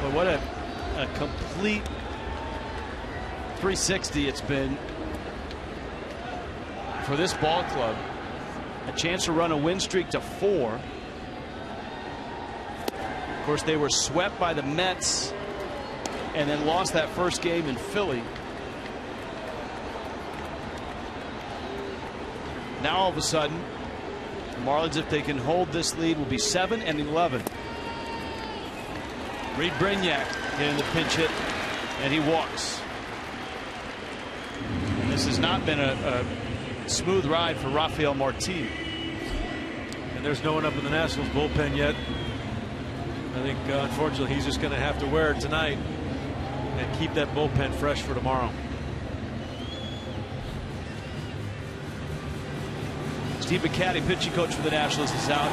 But what a complete 360 it's been for this ball club. A chance to run a win streak to 4. Of course, they were swept by the Mets and then lost that first game in Philly. Now all of a sudden, the Marlins, if they can hold this lead, will be 7-11. Reed Brignac getting the pinch hit, and he walks. And this has not been a smooth ride for Rafael Martin. And there's no one up in the Nationals bullpen yet. I think unfortunately he's just going to have to wear it tonight and keep that bullpen fresh for tomorrow. Steve McCatty, pitching coach for the Nationals, is out.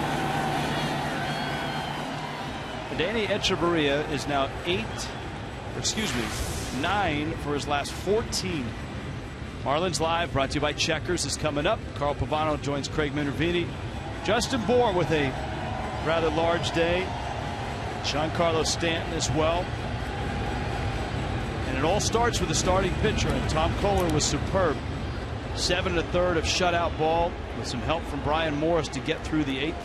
Danny Echeverria is now 9 for his last 14. Marlins Live, brought to you by Checkers, is coming up. Carl Pavano joins Craig Minervini. Justin Bour with a rather large day. Giancarlo Stanton as well. And it all starts with the starting pitcher, and Tom Kohler was superb. 7 1/3 of shutout ball with some help from Brian Morris to get through the 8th.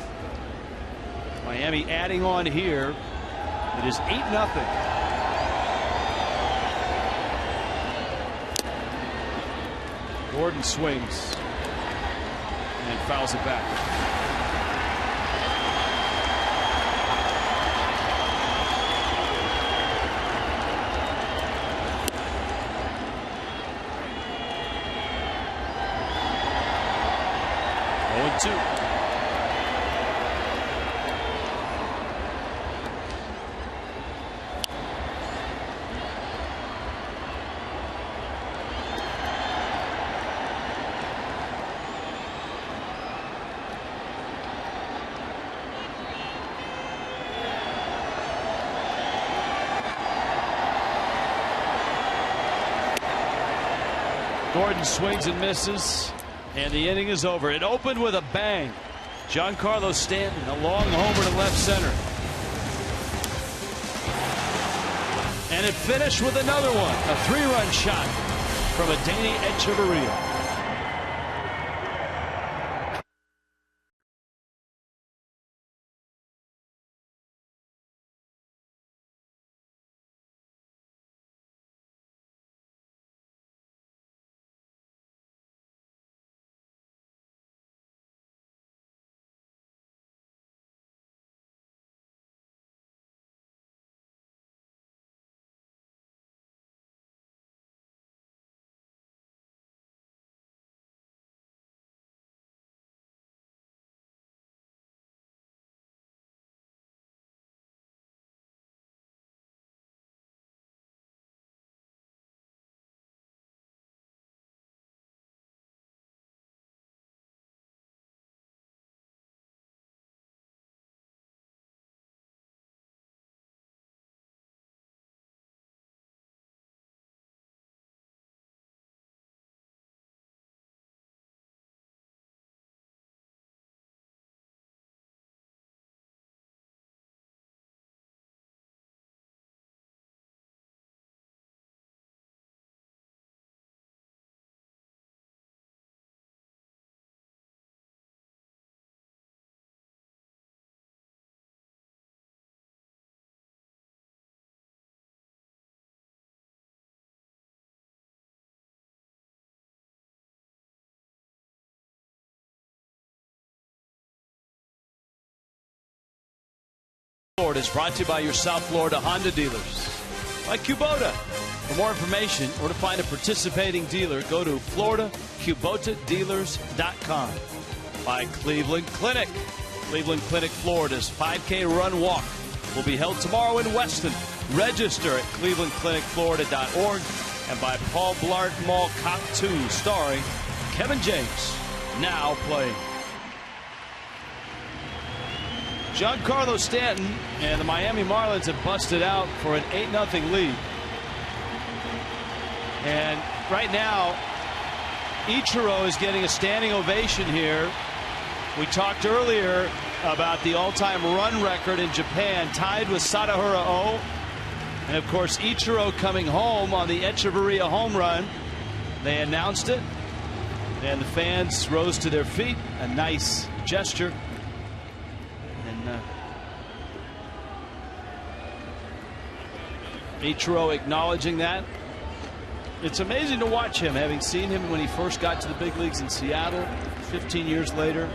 Miami adding on here. It is 8-0. Gordon swings and fouls it back. Two. Gordon swings and misses. And the inning is over. It opened with a bang. Giancarlo Stanton, a long homer to left center. And it finished with another one. A 3-run shot from a Danny Echeverria. Florida is brought to you by your South Florida Honda dealers. Like Kubota. For more information or to find a participating dealer, go to FloridaKubotaDealers.com. By Cleveland Clinic. Cleveland Clinic, Florida's 5K run walk will be held tomorrow in Weston. Register at clevelandclinicflorida.org. And by Paul Blart Mall Cop 2, starring Kevin James, now playing. Giancarlo Stanton and the Miami Marlins have busted out for an 8-0 lead. And right now, Ichiro is getting a standing ovation here. We talked earlier about the all-time run record in Japan, tied with Sadahura O. And of course, Ichiro coming home on the Echeverria home run. They announced it, and the fans rose to their feet. A nice gesture. And Ichiro acknowledging that. It's amazing to watch him, having seen him when he first got to the big leagues in Seattle, 15 years later,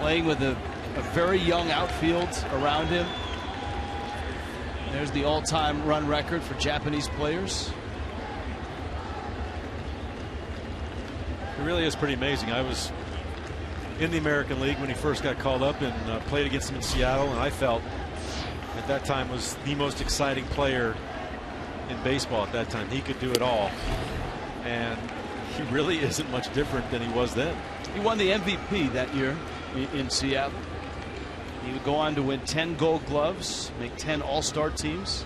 playing with a very young outfield around him. There's the all-time run record for Japanese players. It really is pretty amazing. I was in the American League when he first got called up and played against him in Seattle, and I felt at that time was the most exciting player in baseball at that time. He could do it all, and he really isn't much different than he was then. He won the MVP that year in Seattle. He would go on to win 10 Gold Gloves, make 10 All-Star teams.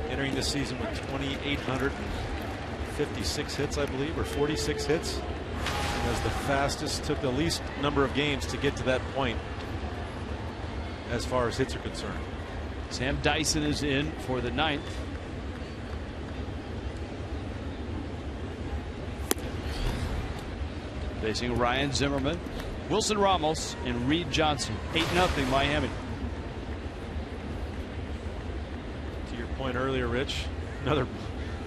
Entering the season with 2,856 hits, I believe, or 46 hits. As the fastest, took the least number of games to get to that point as far as hits are concerned. Sam Dyson is in for the 9th. Facing Ryan Zimmerman, Wilson Ramos, and Reed Johnson. 8-0 Miami. To your point earlier, Rich, another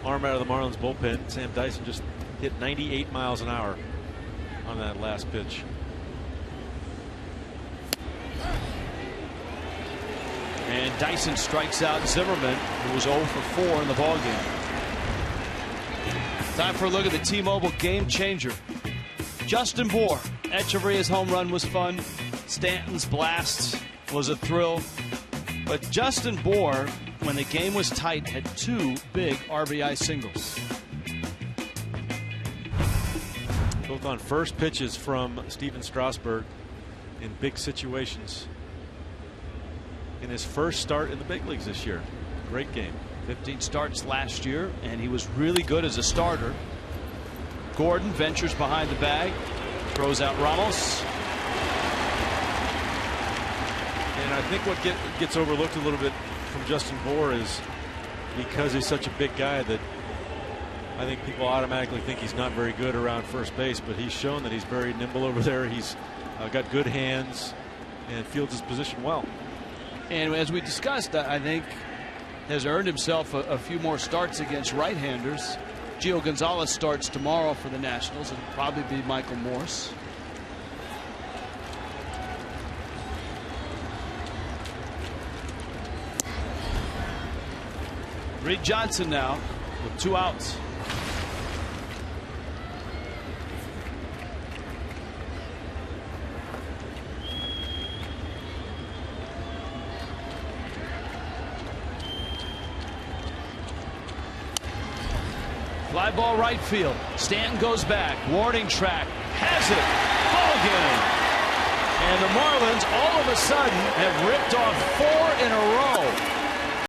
arm out of the Marlins bullpen. Sam Dyson just hit 98 miles an hour on that last pitch. And Dyson strikes out Zimmerman, who was 0 for 4 in the ballgame. Time for a look at the T-Mobile game changer. Justin Bour. Echeverria's home run was fun. Stanton's blast was a thrill. But Justin Bour, when the game was tight, had 2 big RBI singles. Both on first pitches from Steven Strasburg in big situations. In his first start in the big leagues this year. Great game. 15 starts last year, and he was really good as a starter. Gordon ventures behind the bag, throws out Ramos. And I think what gets overlooked a little bit from Justin Bour is because he's such a big guy that I think people automatically think he's not very good around first base, but he's shown that he's very nimble over there. He's got good hands and fields his position well. And as we discussed, I think has earned himself a few more starts against right-handers. Gio Gonzalez starts tomorrow for the Nationals. It'll probably be Michael Morse. Reed Johnson now with 2 outs. Fly ball right field. Stanton goes back. Warning track. Has it. Ball game. And the Marlins all of a sudden have ripped off 4 in a row.